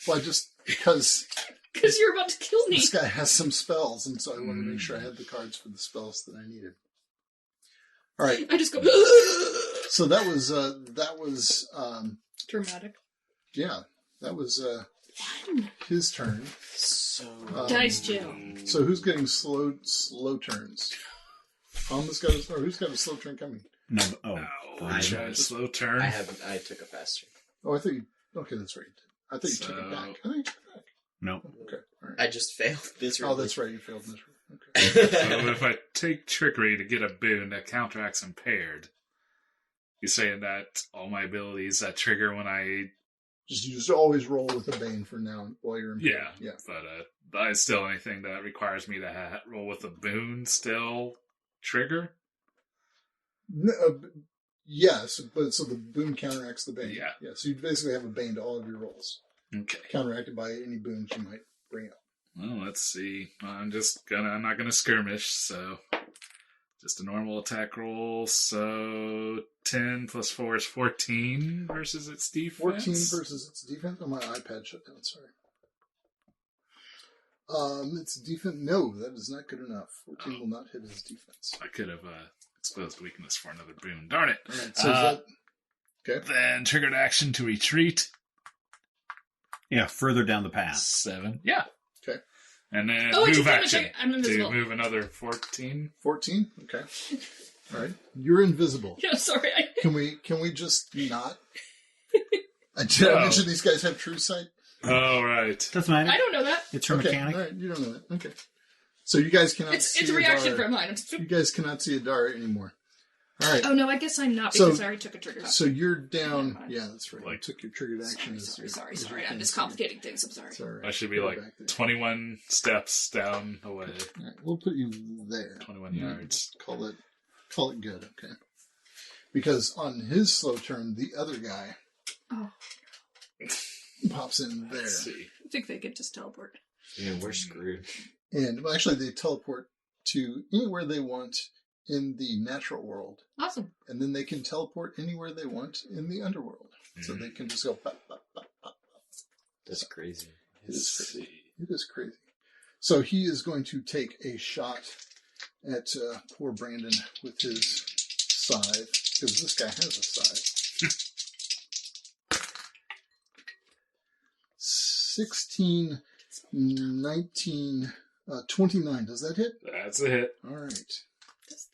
Well, because because you're about to kill me. this guy has some spells, and so I wanted to make sure I had the cards for the spells that I needed. All right. I just go. So that was Dramatic. yeah, that was his turn. So Dice jail. So who's getting slow turns? Who's got a slow turn coming? No. Oh. I tried a slow turn. I took a fast turn. Oh, I thought you. Okay, that's right. I thought you took it back. I think you took it back. No. Okay, all right. I just failed this. Oh, that's right. You failed this. Okay. So if I take trickery to get a boon that counteracts impaired, you're saying that all my abilities that trigger when I You just always roll with a bane for now while you're in. yeah. But I still anything that requires me to roll with a boon still trigger. Yes, but so the boon counteracts the bane. Yeah. So you basically have a bane to all of your rolls, Okay. counteracted by any boons you might bring up. Well, let's see. I'm not gonna skirmish, so just a normal attack roll. So 10 plus 4 is 14 versus its defense. 14 versus its defense. Oh, my iPad shut down. Sorry. Its defense. No, that is not good enough. 14 will not hit his defense. I could have exposed weakness for another boon. Darn it. All right, so is that okay? Then triggered action to retreat. Yeah, further down the path. 7. Yeah. Okay. And then Oh, it's move a action I'm to invisible. move another 14. 14. Okay. All right. You're invisible. No, sorry. Can we just not? Did I mention these guys have true sight? Oh, right. Doesn't matter. I don't know that. It's her Okay. mechanic. All right. You don't know that. Okay. So you guys cannot. It's a reaction Adara. from mine. You guys cannot see Adara anymore. All right. Oh no, I guess I'm not So- because I already took a trigger. So you're down. Never mind. Yeah, that's right. You took your triggered action. Sorry. I'm just complicating things. I'm sorry. It's all right. I should be Go like back there. 21 steps down away. All right, we'll put you there. 21 yards. Call it good. Okay. Because on his slow turn, the other guy Oh, pops in there, Let's see. I think they could just teleport. Yeah, we're screwed. and well, actually they teleport to anywhere they want in the natural world. Awesome. And then they can teleport anywhere they want in the underworld. So they can just go pop, pop, pop, pop. That's crazy. It is crazy. It is crazy. So he is going to take a shot at poor Brandon with his scythe, because this guy has a scythe. 16, 19, 29. Does that hit? That's a hit. All right. Does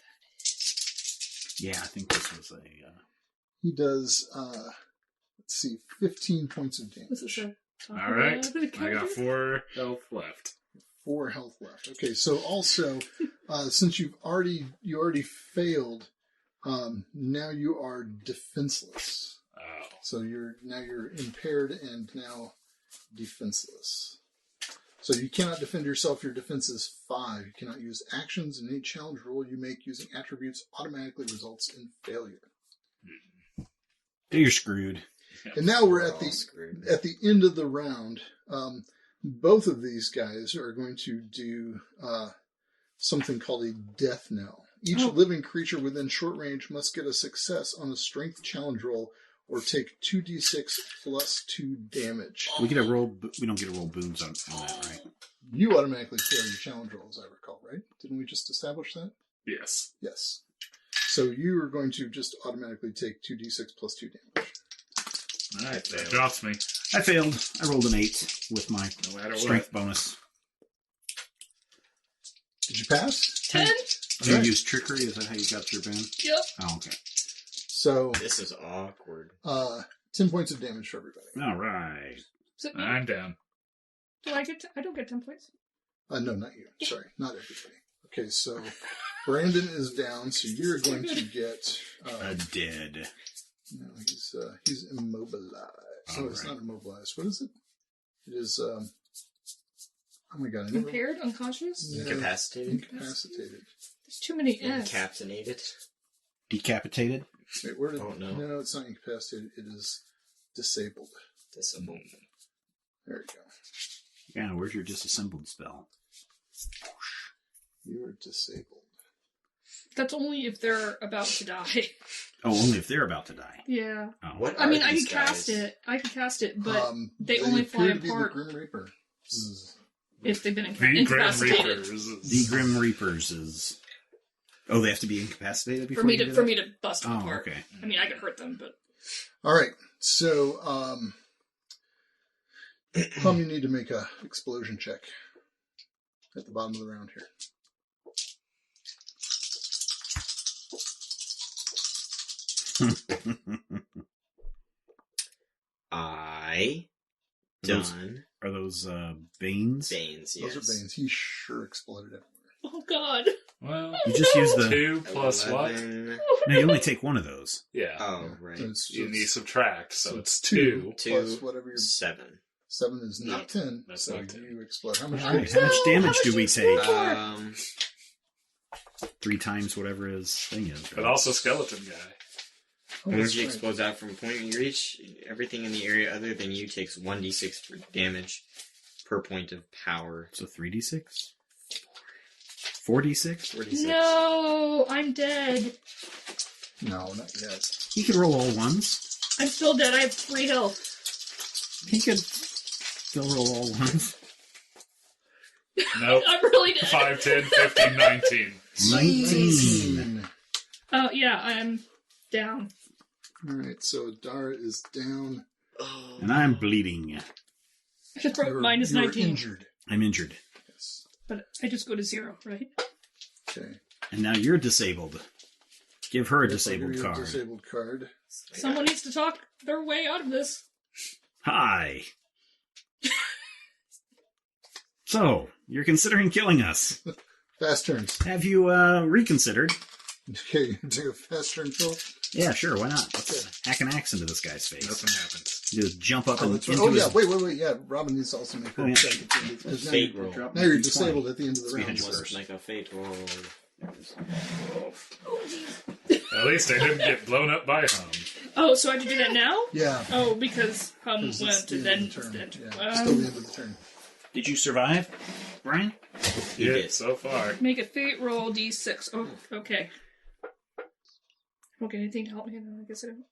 that Yeah, I think this was a... He does, let's see, 15 points of damage. This is a All right. I got 4 health left. 4 health left. Okay, so also, since you already failed, now you are defenseless. Oh. So you're impaired and now defenseless. So you cannot defend yourself. Your defense is 5. You cannot use actions, and any challenge roll you make using attributes automatically results in failure. You're screwed. And now we're at screwed. the end of the round. Both of these guys are going to do something called a death knell. Each living creature within short range must get a success on a strength challenge roll or take 2d6 plus 2 damage. We get a roll. We don't get a roll boons on that, right? You automatically fail your challenge roll, as I recall, right? Didn't we just establish that? Yes. Yes. So you are going to just automatically take 2d6 plus 2 damage. All right, that drops me. I failed. I rolled an 8 with my No matter strength bonus. Did you pass? 10? Did you Right. use trickery? Is that how you got your boon? Yep. Oh, okay. So, This is awkward. 10 points of damage for everybody. All right. Is it me? I'm down. Do I get? I don't get 10 points. No, not you. Sorry, not everybody. Okay, so Brandon is down, so you're going to get... Dead. No, he's immobilized. So it's Alright. not immobilized. What is it? It is, oh my god. I never... Impaired, unconscious. No, Incapacitated? incapacitated. There's too many S. Incapsulated? Decapitated? Wait, where did... Oh, no. No, it's not incapacitated. It is disabled. Disabled. There you go. Yeah, where's your disassembled spell? You are disabled. That's only if they're about to die. Oh, only if they're about to die. Yeah. Oh. What I mean, are I can these cast guys? it. I can cast it, but they appear only fly to be apart the Grim Reaper. Zzz. if they've been The Grim incapacitated. Reapers. The Grim Reapers is... Oh, they have to be incapacitated before For me you to do for that? me to bust them Oh, apart. okay. I mean, I could hurt them, but All right, so Plum, you need to make a explosion check at the bottom of the round here. I Those- done Are those Banes? Banes, yes. Those are Banes. He sure exploded everywhere. oh god. Well, You just use the... 2 plus what? 11. No, you only take one of those. Yeah. Oh, right. So it's You need just- subtract, so it's two 2. plus whatever your 7. 7 is not 10. That's so not 10. you explode. How much? All right, how much damage do we take? 3 times whatever his thing is. But also skeleton guy. Oh, that's Energy right. explodes out from a point you reach. Everything in the area other than you takes 1d6 for damage per point of power. So 3d6? 4d6? 46. No, I'm dead. No, not yet. He could roll all ones. I'm still dead. I have 3 health. He could still roll all ones. Nope. I'm really dead. 5, 10, 15, 19. 19. Oh yeah, I'm down. All right, so Dara is down. Oh. And I'm bleeding. I just broke minus you're 19. injured. I'm injured. Yes. But I just go to 0, right? Okay. And now you're disabled. Give her a Yep, I'll disabled give you a card. Disabled card. Someone needs to talk their way out of this. Hi. So, you're considering killing us. Fast turns. Have you reconsidered? Okay, you take a fast turn, Phil. Yeah, sure, why not? Let's hack an axe into this guy's face. Nothing happens. Just jump up and That's right. into Oh, his... yeah, wait. Yeah, Robin needs to also make her Oh, yeah. check at the end of because now Fate you're- roll. Now you're disabled at the end of the round. 300 so- first. Like a fate roll. At least I didn't get blown up by Hum. Oh, so I have to do that now? Yeah. Oh, because Hum Because it's went the and end then... of the turn. then- Yeah, it's still the end of the turn. Did you survive, Brian? He Yeah, did. so far. Make a fate roll d6. Oh, okay. don't get anything to help me. I guess I don't.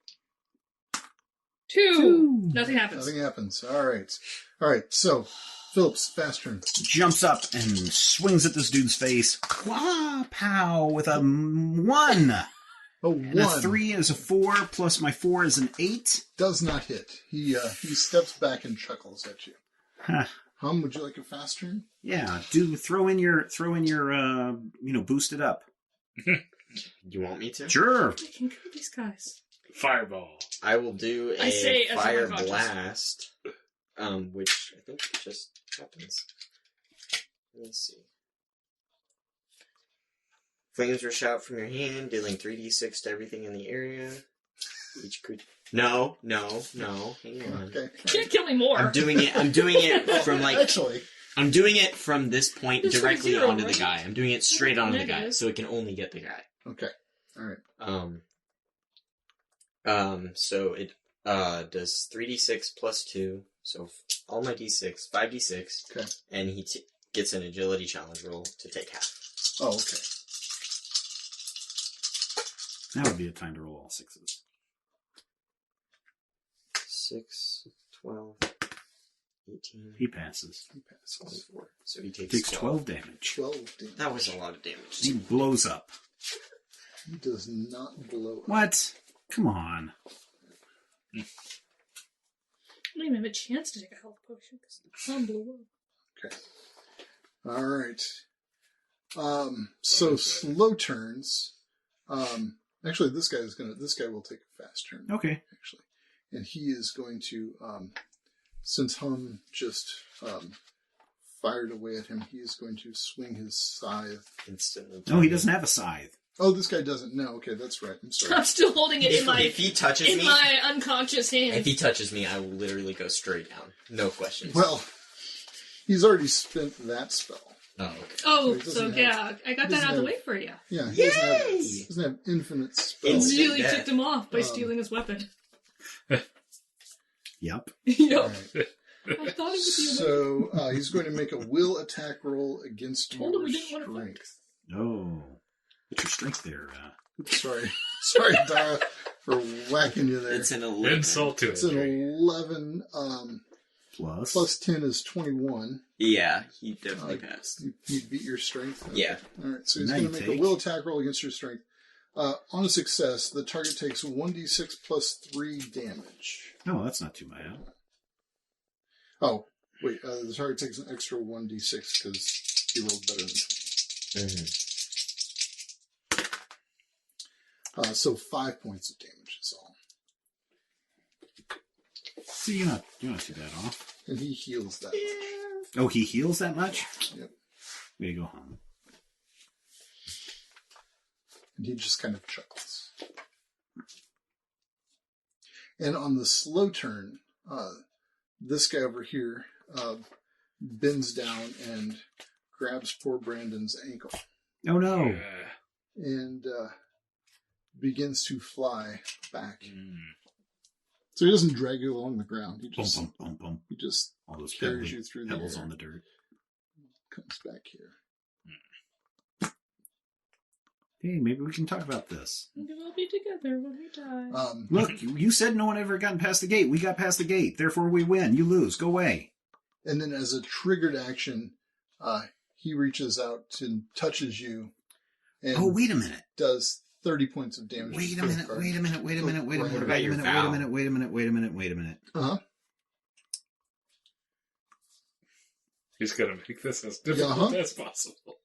2. Nothing happens. Nothing happens. All right. So, Phillips, fast turn. Jumps up and swings at this dude's face. Wah, pow, with a 1. Oh, And 1. a 3 is a 4, plus my 4 is an 8. Does not hit. He steps back and chuckles at you. Huh. Hum, would you like a fast turn? Yeah, throw in your boost it up. You want me to? Sure. I can kill these guys. Fireball. I will do I say a as fire I'm unconscious. blast, which I think just happens. Let me see. Flames rush out from your hand, dealing 3d6 to everything in the area. Each could. No. Hang on. Okay. You can't kill me more. I'm doing it from like. Actually, I'm doing it from this point It's directly like 0, onto the right? guy. I'm doing it straight onto the guy, Negative. so it can only get the guy. okay. All right. So it does 3d6 plus 2, so all my d6, 5d6, Okay. and he gets an agility challenge roll to take half. Oh, okay. That would be a time to roll all 6s. 6, 12, 18, He passes. He passes. 24. So he takes, Takes 12 damage. 12 damage. That was a lot of damage. He blows up. He does not blow up. What? Come on. I don't even have a chance to take a health potion because the sun blew up. Okay. All right. So slow turns. Actually, this guy will take a fast turn. Okay. Actually, and he is going to, since Hum just fired away at him, he is going to swing his scythe. Instantly. No, he doesn't have a scythe. Oh, this guy doesn't. No, okay, that's right. I'm sorry. I'm still holding it If he touches me, my unconscious hand. if he touches me, I will literally go straight down. No questions. Well, he's already spent that spell. Oh, okay. Oh, He doesn't so have- yeah, I got that doesn't out of the have- way for you. Yeah, he doesn't have infinite spells. Instant Really death. ticked him off by Um, stealing his weapon. Yep. Yep. All right. I thought it would be So he's going to make a will attack roll against Told him your we didn't want to fight. strength. Oh. What's your strength there? Sorry, Dara, for whacking you there. It's an 11. Insult to It's an injury. 11. Plus? Plus 10 is 21. Yeah, he definitely passed. You beat your strength. Okay. Yeah. All right. So he's Now going you to make a take- will attack roll against your strength. On a success, the target takes 1d6 plus 3 damage. No, that's not too bad. Oh, wait. The target takes an extra 1d6 because he rolled better than 20. Mm-hmm. So 5 points of damage is all. So you're not too bad off. And he heals that much. Oh, he heals that much? Yep. Way to go, Hum. And he just kind of chuckles. And on the slow turn, this guy over here bends down and grabs poor Brandon's ankle Oh, no. Yeah. and begins to fly back. Mm. So he doesn't drag you along the ground. He Boom, just boom, boom, boom. All those carries you through the pebbles air. on the dirt. Comes back here. Hey, maybe we can talk about this. We can all be together when we die. Look, you said no one ever gotten past the gate. We got past the gate. Therefore, we win. You lose. Go away. And then as a triggered action, he reaches out and touches you and Oh, wait a minute. does 30 points of damage. Wait to a the minute. card. Wait a minute. Wait a minute. Wait a What minute. about Wait a your minute. vow? Wait a minute. Wait a minute. Wait a minute. Wait a minute. Uh-huh. He's going to make this as difficult Uh-huh. as possible.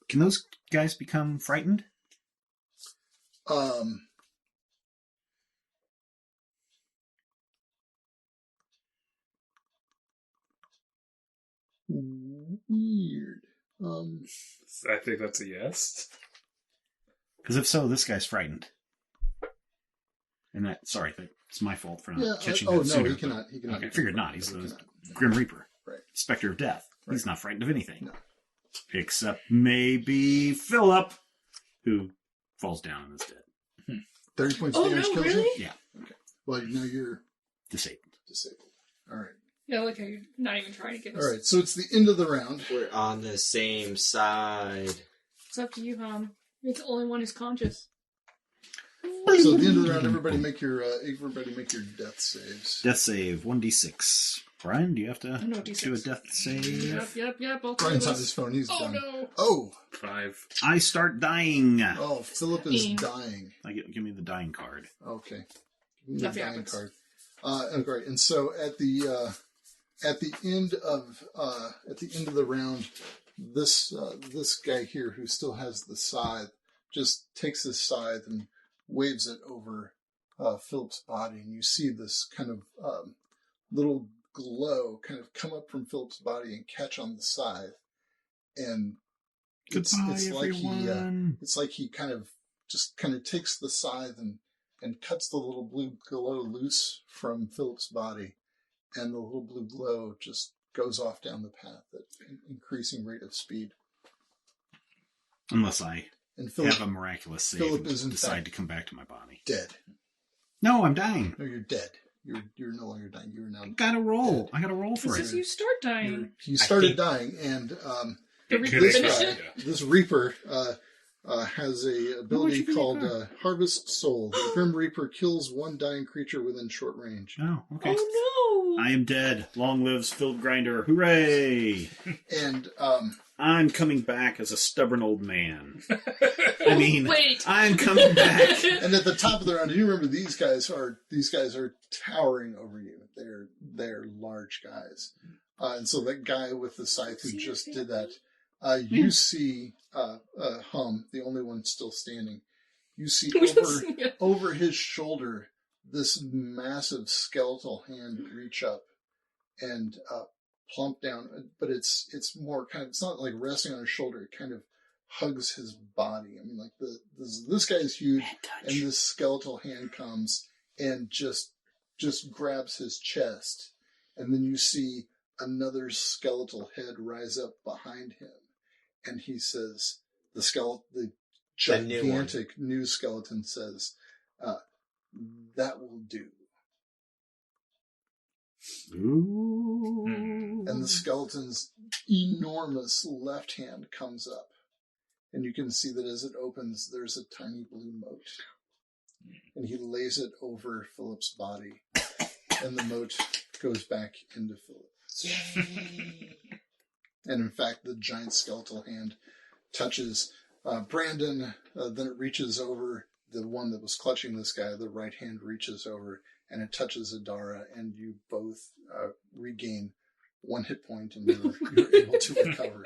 Can those guys become frightened? Weird. I think that's a yes. Because if so, this guy's frightened. And it's my fault for not Yeah. catching Oh that no, sooner. he cannot. He cannot. Okay, figured not. He's He the cannot. Grim Reaper. Right. Spectre of Death. He's Right. not frightened of anything. No. Except maybe Philip, who falls down and is dead. 30 points Oh, damage no, kills really? you? Yeah. Well, now you're Disabled. disabled. All right. Yeah, look, you're not even trying to give us. All right. So it's the end of the round. We're on the same side. It's up to you, Hum. It's the only one who's conscious. So at the end of the round, everybody make your death saves. Death save 1d6. Brian, do you have to No, do D6. a death save? Yep. All Brian's three on of his us. phone. He's Oh done. no! Oh, 5. I start dying. oh, Philip is dying. Give me the dying card. Okay, give me the Nothing dying happens. card. Okay, and so at the end of the round, this guy here who still has the scythe just takes his scythe and waves it over Philip's body, and you see this kind of little glow kind of come up from Philip's body and catch on the scythe, and it's everyone. like he kind of takes the scythe and cuts the little blue glow loose from Philip's body, and the little blue glow just goes off down the path at an increasing rate of speed. Unless I And Philip, have a miraculous save Philip and is in decide fact to come back to my body. dead. No, I'm dying. No, you're dead. You're no longer dying. You're now I gotta roll. dead. I gotta roll for This it. is you start dying. You started dying, and Did we Good finish idea. it? this Reaper has a ability called Harvest Soul. The Grim Reaper kills one dying creature within short range. Oh, okay. Oh no! I am dead. Long lives Field Grinder. Hooray! And I'm coming back as a stubborn old man. I mean, Wait. I'm coming back. and at the top of the round, do you remember these guys are towering over you. They're large guys. And so that guy with the scythe who just did that, you see Hum, the only one still standing. You see over his shoulder this massive skeletal hand reach up and plump down, but it's more kind of, it's not like resting on his shoulder. It kind of hugs his body. I mean, like this guy is huge, and this skeletal hand comes and just grabs his chest, and then you see another skeletal head rise up behind him, and he says, the gigantic new skeleton says, "That will do." Ooh. And the skeleton's enormous left hand comes up, and you can see that as it opens, there's a tiny blue mote, and he lays it over Philip's body, and the mote goes back into Philip. Yay! And in fact, the giant skeletal hand touches Brandon, then it reaches over the one that was clutching this guy. The right hand reaches over, and it touches Adara, and you both regain 1 hit point, and you're able to recover.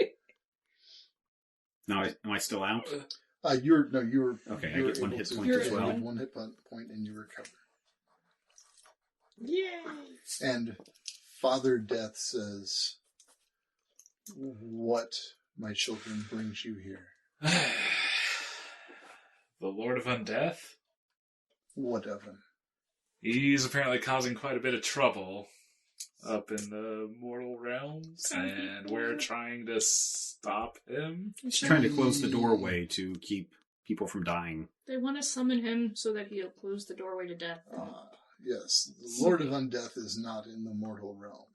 Now, am I still out? You were Okay, you I were get 1 able hit to- point you as had well. 1 hit point, and you recover. Yay! And Father Death says, "What, my children, brings you here? The Lord of Undeath? What of him?" He's apparently causing quite a bit of trouble up in the mortal realms, and we're trying to stop him. He's trying to close the doorway to keep people from dying. They want to summon him so that he'll close the doorway to death. Yes, the Lord of Undeath is not in the mortal realm.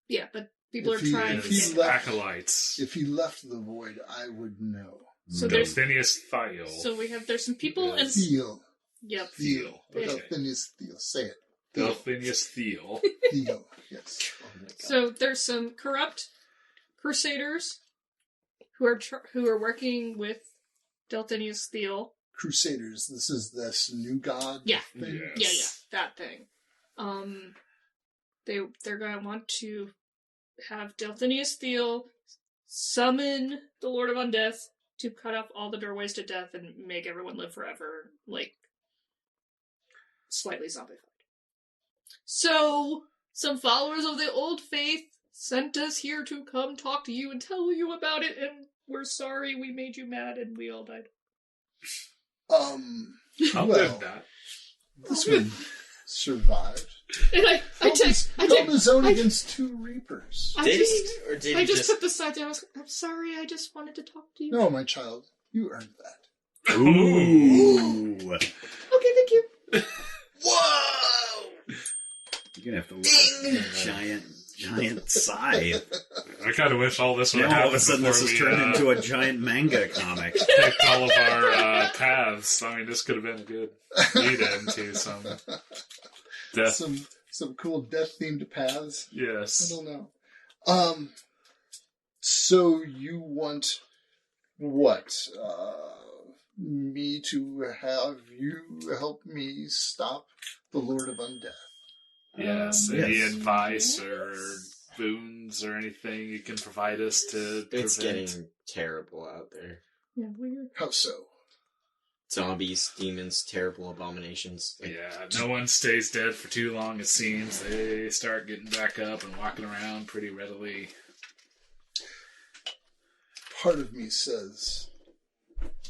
Yeah, but people If are he- trying if to he get... left- Acolytes. If he left the void, I would know. So there's... Delphinius Thiel. So there's some people and... Feel. Yep. Feel. Okay. Delphinius Theo. Say it. Delphinius Thiel. Theo. Yes. So there's some corrupt crusaders who are working with Delphinius Thiel. Crusaders. This is this new god Yeah. thing. Yes. Yeah, that thing. They're gonna want to have Delphinius Thiel summon the Lord of Undeath to cut off all the doorways to death and make everyone live forever, like slightly zombified. So some followers of the old faith sent us here to come talk to you and tell you about it, and we're sorry we made you mad and we all died. I'll Well, live that. this one survived. And I Held his own against 2 Reapers. I Did just, he? Or did I he just put the side down. I'm sorry, I just wanted to talk to you. No, my child, you earned that. Ooh. Okay, thank you. Whoa! You're gonna have to look at the giant scythe. I kind of wish all this would have Yeah, all of happened a sudden before this we has turned into a giant manga comic. picked all of our paths. I mean, this could have been a good lead-in to some death. Some cool death-themed paths. I Yes. don't know. So you want what? Me to have you help me stop the Lord of Undeath? Yes. Any Yes. advice or boons or anything you can provide us to It's prevent? getting terrible out there. Yeah, weird. How so? Zombies, demons, terrible abominations. Like, Yeah, no one stays dead for too long, it seems. They start getting back up and walking around pretty readily. Part of me says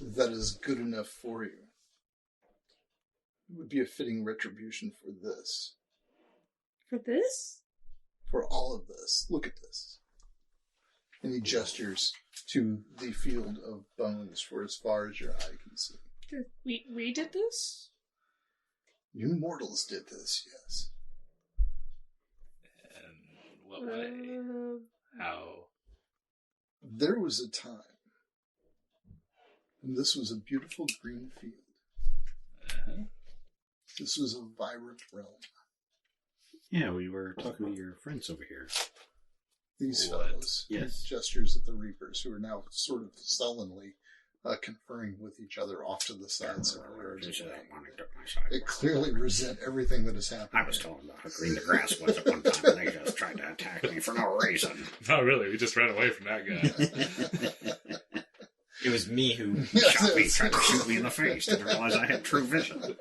that is good enough for you. It would be a fitting retribution for this. For this? For all of this. Look at this. And he gestures to the field of bones for as far as your eye can see. We did this? You mortals did this, yes. And what way? How? There was a time when this was a beautiful green field. Uh-huh. This was a vibrant realm. Yeah, we were talking to your friends over here. These What? fellows, Yes. gestures at the Reapers, who are now sort of sullenly conferring with each other off to the side several yards away. They clearly resent everything that has happened. I was told about how green the grass was at one time, and they just tried to attack me for no reason. Not really, we just ran away from that guy. it was me who... Shot me, tried to shoot me in the face, didn't realize I had true vision. What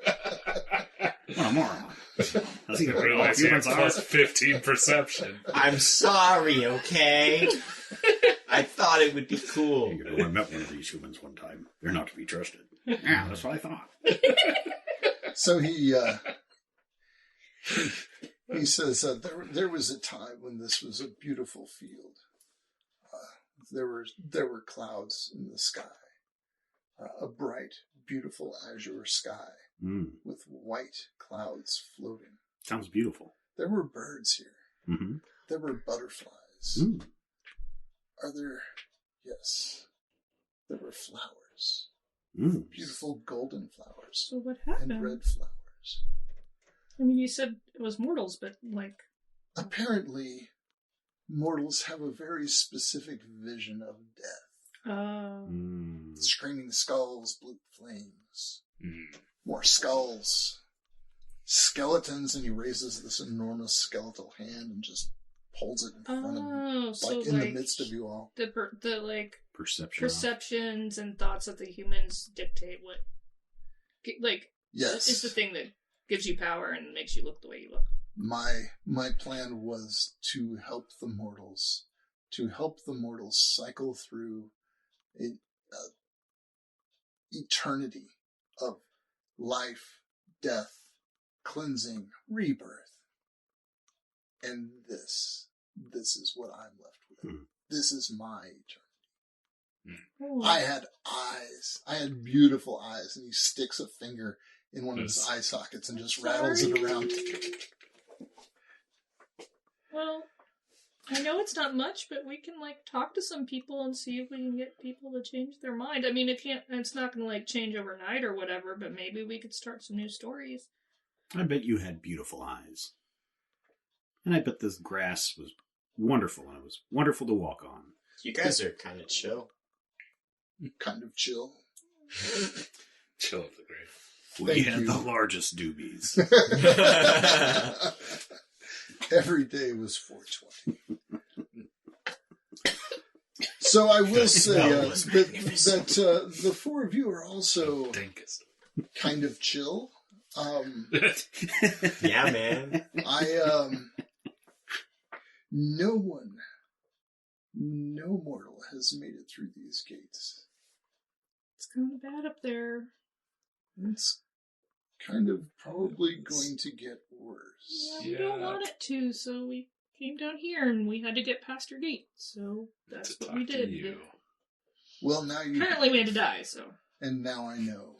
a moron. Does he I know realized he had humans are? plus 15 perception. I'm sorry, okay? I thought it would be cool. You know, I met one of these humans one time. They're not to be trusted. Yeah, that's what I thought. So he says there was a time when this was a beautiful field. There were clouds in the sky, a bright, beautiful azure sky with white clouds floating. Sounds beautiful. There were birds here. Mm-hmm. There were butterflies. Are there? Yes. There were flowers. Beautiful golden flowers. So what happened? And red flowers. I mean, you said it was mortals, but like... Apparently, mortals have a very specific vision of death. Screaming skulls, blue flames. More skulls. Skeletons, and he raises this enormous skeletal hand and just pulls it in front of him. So Like in the midst of you all. The like Perception. perceptions and thoughts of the humans dictate what, like, Yes. is the thing that gives you power and makes you look the way you look. My plan was to help the mortals cycle through an eternity of life, death, cleansing, rebirth. And this is what I'm left with. This is my eternity. Oh. I had eyes. I had beautiful eyes. And he sticks a finger in one of his eye sockets and just rattles it around. Well, I know it's not much, but we can like talk to some people and see if we can get people to change their mind. I mean, it's not going to like change overnight or whatever, but maybe we could start some new stories. I bet you had beautiful eyes. And I bet this grass was wonderful, and it was wonderful to walk on. You guys are kind of chill. Kind of chill. Chill of the grave. We Thank had you. the largest doobies. Every day was 420. So I will say that the four of you are also Dinkus. kind of chill. Yeah, man. No mortal has made it through these gates. It's kind of bad up there. It's kind of probably going to get worse. Yeah, we don't want it to, so we came down here and we had to get past your gate. So that's what we did. Well, now you Apparently we had to die, so. and now I know.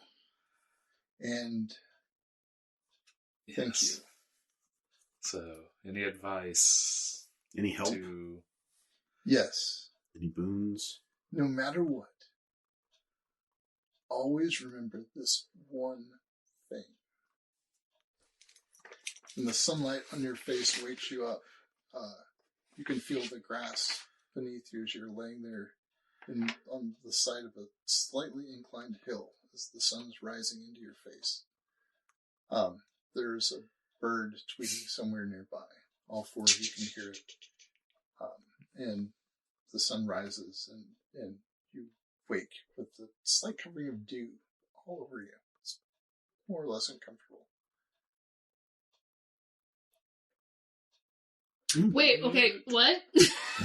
And thank you. So, any advice? Any help? Yes. Any boons? No matter what, always remember this one thing. When the sunlight on your face wakes you up, you can feel the grass beneath you as you're laying there on the side of a slightly inclined hill as the sun's rising into your face. There's a bird tweeting somewhere nearby. All four of you can hear it. And the sun rises and you wake with a slight covering of dew all over you. It's more or less uncomfortable. Wait, okay, what?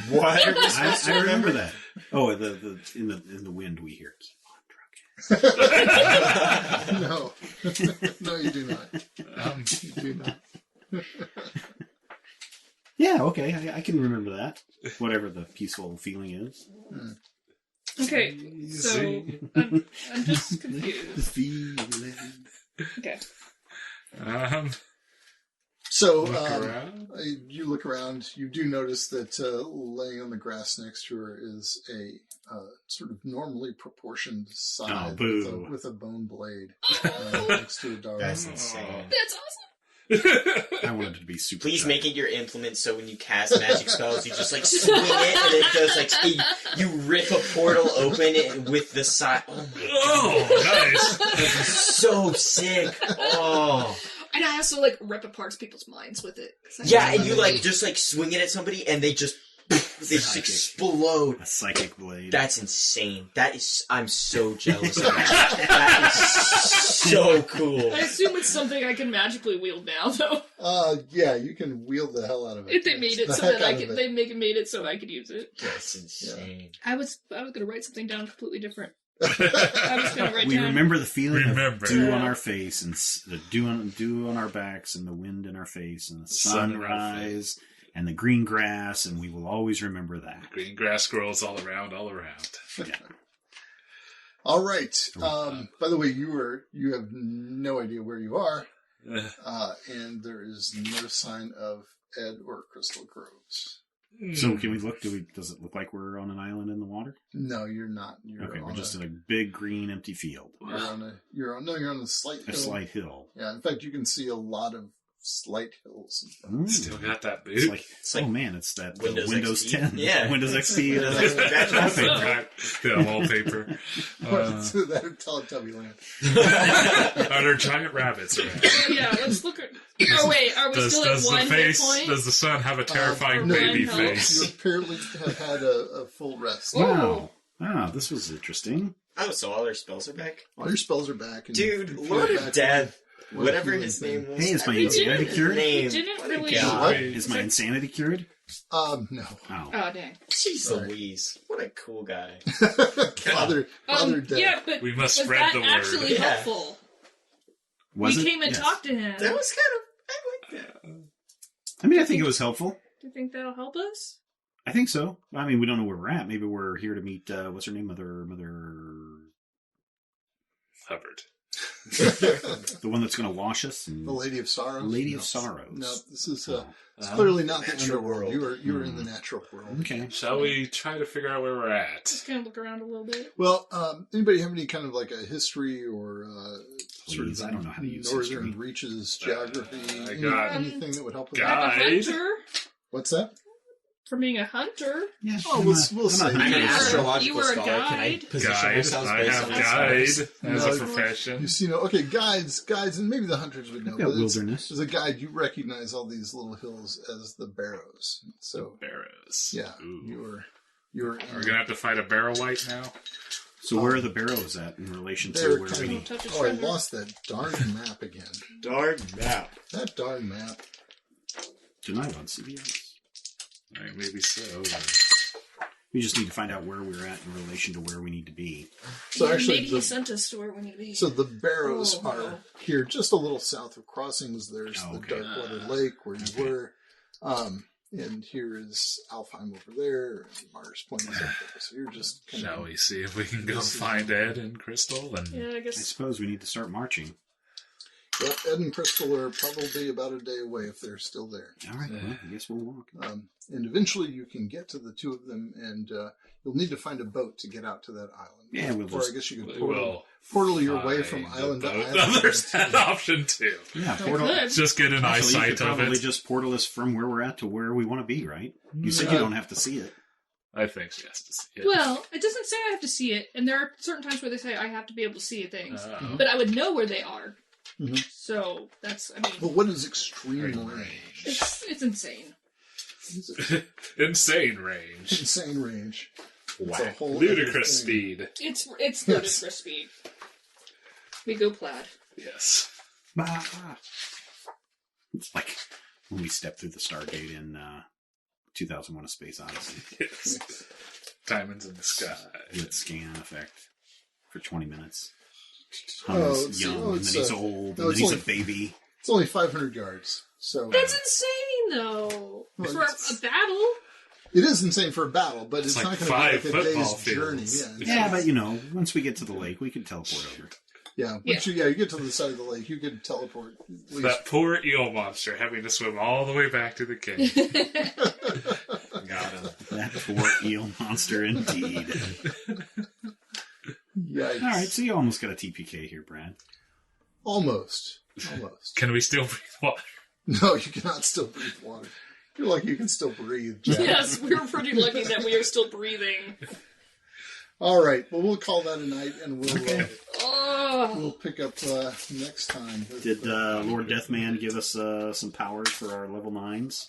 What? I remember that. Oh, the in the wind we hear, keep on trucking. No. No, you do not. You do not. Yeah, okay, I can remember that. Whatever the peaceful feeling is. Okay, so I'm just confused. The feeling. Okay. So, around. you look around. You do notice that laying on the grass next to her is a sort of normally proportioned side with a bone blade next to a dog. That's insane. That's awesome. I wanted it to be super. Please tight. make it your implement so when you cast magic spells, you just like swing it and it does like you rip a portal open with the side. Oh my Oh, nice. god, that's so sick. Oh. And I also like rip apart people's minds with it. Yeah, and you like just like swing it at somebody and they just explode. A psychic blade. That's insane. I'm so jealous of that. That is so cool. I assume it's something I can magically wield now, though. Yeah, you can wield the hell out of it. If they made it The so heck that I out could, of they it. made it so I could use it. That's insane. I was gonna write something down completely different. I was gonna write We down. remember the feeling Remember. of dew on our face and the dew on our backs and the wind in our face and the sunrise and the green grass, and we will always remember that. Green grass grows all around. Yeah. All right. By the way, you have no idea where you are, and there is no sign of Ed or Crystal Groves. So can we look? Does it look like we're on an island in the water? No, you're not. We're just in a big green empty field. You're on a slight hill. A slight hill. Yeah, in fact, you can see a lot of slight hills. Still got that It's boot. like, like oh man, it's that Windows Windows XP. 10. Yeah. Windows XP. Yeah, wallpaper. So that would Teletubby land. Are there giant rabbits around? Yeah, let's look at. Oh wait, are we still at one hit point? Does the sun have a terrifying No, baby you face? apparently have had a full rest. Wow. Ah, this was interesting. Oh, so all their spells are back? All your spells are back. And Dude, you feel Lord back of Death. with what Whatever feeling his thing. name was. Hey, is my I forget insanity his cured? name. Didn't What a really- guy. What? Is my insanity cured? No. Oh. Oh dang. Jeez Sorry. Louise. What a cool guy. Father Death. Yeah, but We must was spread that the word. actually Yeah. helpful? Was we it? came and Yes. talked to him. That was kind of... I like that. I mean, I think it was helpful. Do you think that'll help us? I think so. I mean, we don't know where we're at. Maybe we're here to meet, what's her name? Mother... Hubbard. The one that's going to wash us? And... The Lady of Sorrows. Lady No. of Sorrows. No, this is Oh. it's clearly not the Natural underworld. world. You are in the natural world. Okay. Shall we try to figure out where we're at? Just kind of look around a little bit. Well, anybody have any kind of like a history or sort Please, of I don't know how to use northern history. reaches geography? I got- anything that would help with got- that? I'm a Guide? hunter. What's that? For being a hunter. Yeah. Oh, we'll say I'm that. I'm an You were- astrological you were a scholar. Can I guide? position Guide. ourselves I based have on the guide stars? as No, a profession. You see, okay, guides, and maybe the hunters would know. We've got but wilderness. As a guide, you recognize all these little hills as the barrows. So, Barrows. yeah, Ooh. you're. Are we gonna have to fight a barrow white now? So where are the barrows at in relation They're to where kind we... of- Touch a Oh, I treasure. lost that darn map again. Darn map. That darn map. Tonight on CBS. Maybe so. We just need to find out where we're at in relation to where we need to be. So Yeah, actually, maybe he sent us to where we need to be. So the barrows Oh, are no. here, just a little south of Crossings. There's Oh, the okay. Darkwater Lake where you were, and here is Alfheim over there, and Mars Point is up there. So you're just kind Shall of, we see if we can go find Ed and Crystal? And yeah, I I guess. suppose we need to start marching. Well, Ed and Crystal are probably about a day away if they're still there. All right, well, I guess we'll walk. And eventually you can get to the two of them, and you'll need to find a boat to get out to that island. Yeah, I guess you could portal your way from island to island. There's that option too. Yeah, portal. Just get an Actually, you eyesight could of probably it. just portal us from where we're at to where we want to be, right? You said you don't have to see it. I think she has to see it. Well, it doesn't say I have to see it, and there are certain times where they say I have to be able to see things, Oh. but I would know where they are. Mm-hmm. So that's, But what is extreme range? it's insane. Insane range. Insane range. It's a Whack. whole Ludicrous other thing. speed. It's Yes. ludicrous speed. We go plaid. Yes. Bah. It's like when we stepped through the Stargate in 2001: A Space Odyssey. Yes. Diamonds in the sky. With scan effect for 20 minutes. Oh, He's young, and then it's he's old, no, and then it's he's a only- baby. It's only 500 yards. So That's insane, though. Well, For a battle. it is insane for a battle, but it's It's not like going to be like 5 a football day's journey. fields. Yeah, Yeah, but once we get to the lake, we can teleport over. yeah. Once you get to the side of the lake, you can teleport. At least. That poor eel monster having to swim all the way back to the cave. Got him. That poor eel monster, indeed. Yikes. All right, so you almost got a TPK here, Brad. Almost. Can we still breathe water? No, you cannot still breathe water. You're lucky you can still breathe, Jack. Yes, we're pretty lucky that we are still breathing. All right. Well, we'll call that a night, and we'll Oh. we'll pick up next time. Did Lord Deathman give us some powers for our level 9s?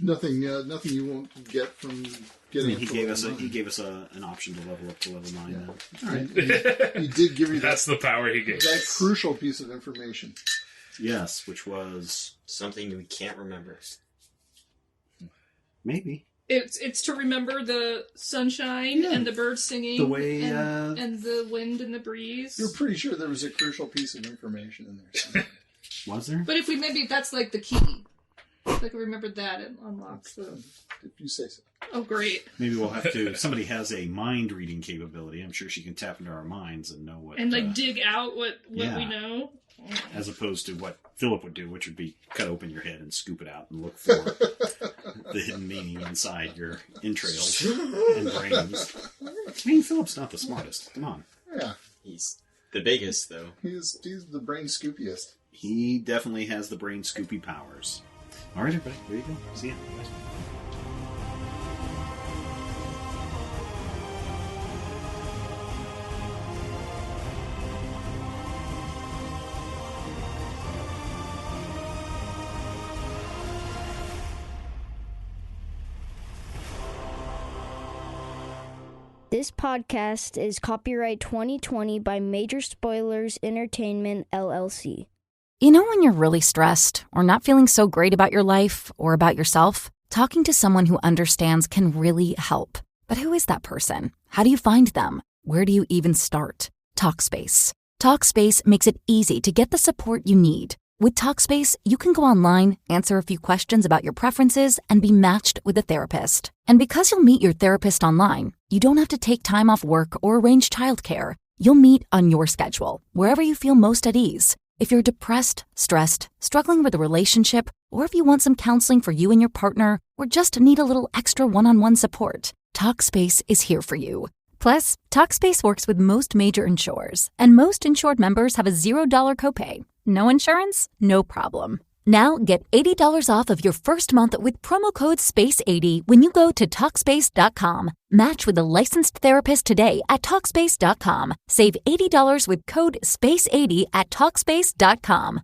Nothing you won't get from I getting. mean, up to level 9. he gave us an option to level up to level 9. Then. All right. He did give you That's the power he gave that us. crucial piece of information. Yes, which was Something we can't remember. maybe It's to remember the sunshine and the birds singing the way. and the wind and the breeze. You're pretty sure there was a crucial piece of information in there somewhere. Was there? But if we that's like the key. If I can remember that, it unlocks the. If you say so. Oh, great! Maybe we'll have to. Somebody has a mind reading capability. I'm sure she can tap into our minds and know what. And dig out what yeah. we know. As opposed to what Philip would do, which would be cut open your head and scoop it out and look for the hidden meaning inside your entrails and brains. I mean, Philip's not the smartest. Come on. Yeah, He's the biggest, though. he's the brain scoopiest. He definitely has the brain scoopy powers. All right, everybody. There you go. See ya. Bye. This podcast is copyright 2020 by Major Spoilers Entertainment, LLC. You know when you're really stressed or not feeling so great about your life or about yourself? Talking to someone who understands can really help. But who is that person? How do you find them? Where do you even start? Talkspace. Talkspace makes it easy to get the support you need. With Talkspace, you can go online, answer a few questions about your preferences, and be matched with a therapist. And because you'll meet your therapist online, you don't have to take time off work or arrange childcare. You'll meet on your schedule, wherever you feel most at ease. If you're depressed, stressed, struggling with a relationship, or if you want some counseling for you and your partner, or just need a little extra one-on-one support, Talkspace is here for you. Plus, Talkspace works with most major insurers, and most insured members have a $0 copay. No insurance? No problem. Now get $80 off of your first month with promo code SPACE80 when you go to Talkspace.com. Match with a licensed therapist today at Talkspace.com. Save $80 with code SPACE80 at Talkspace.com.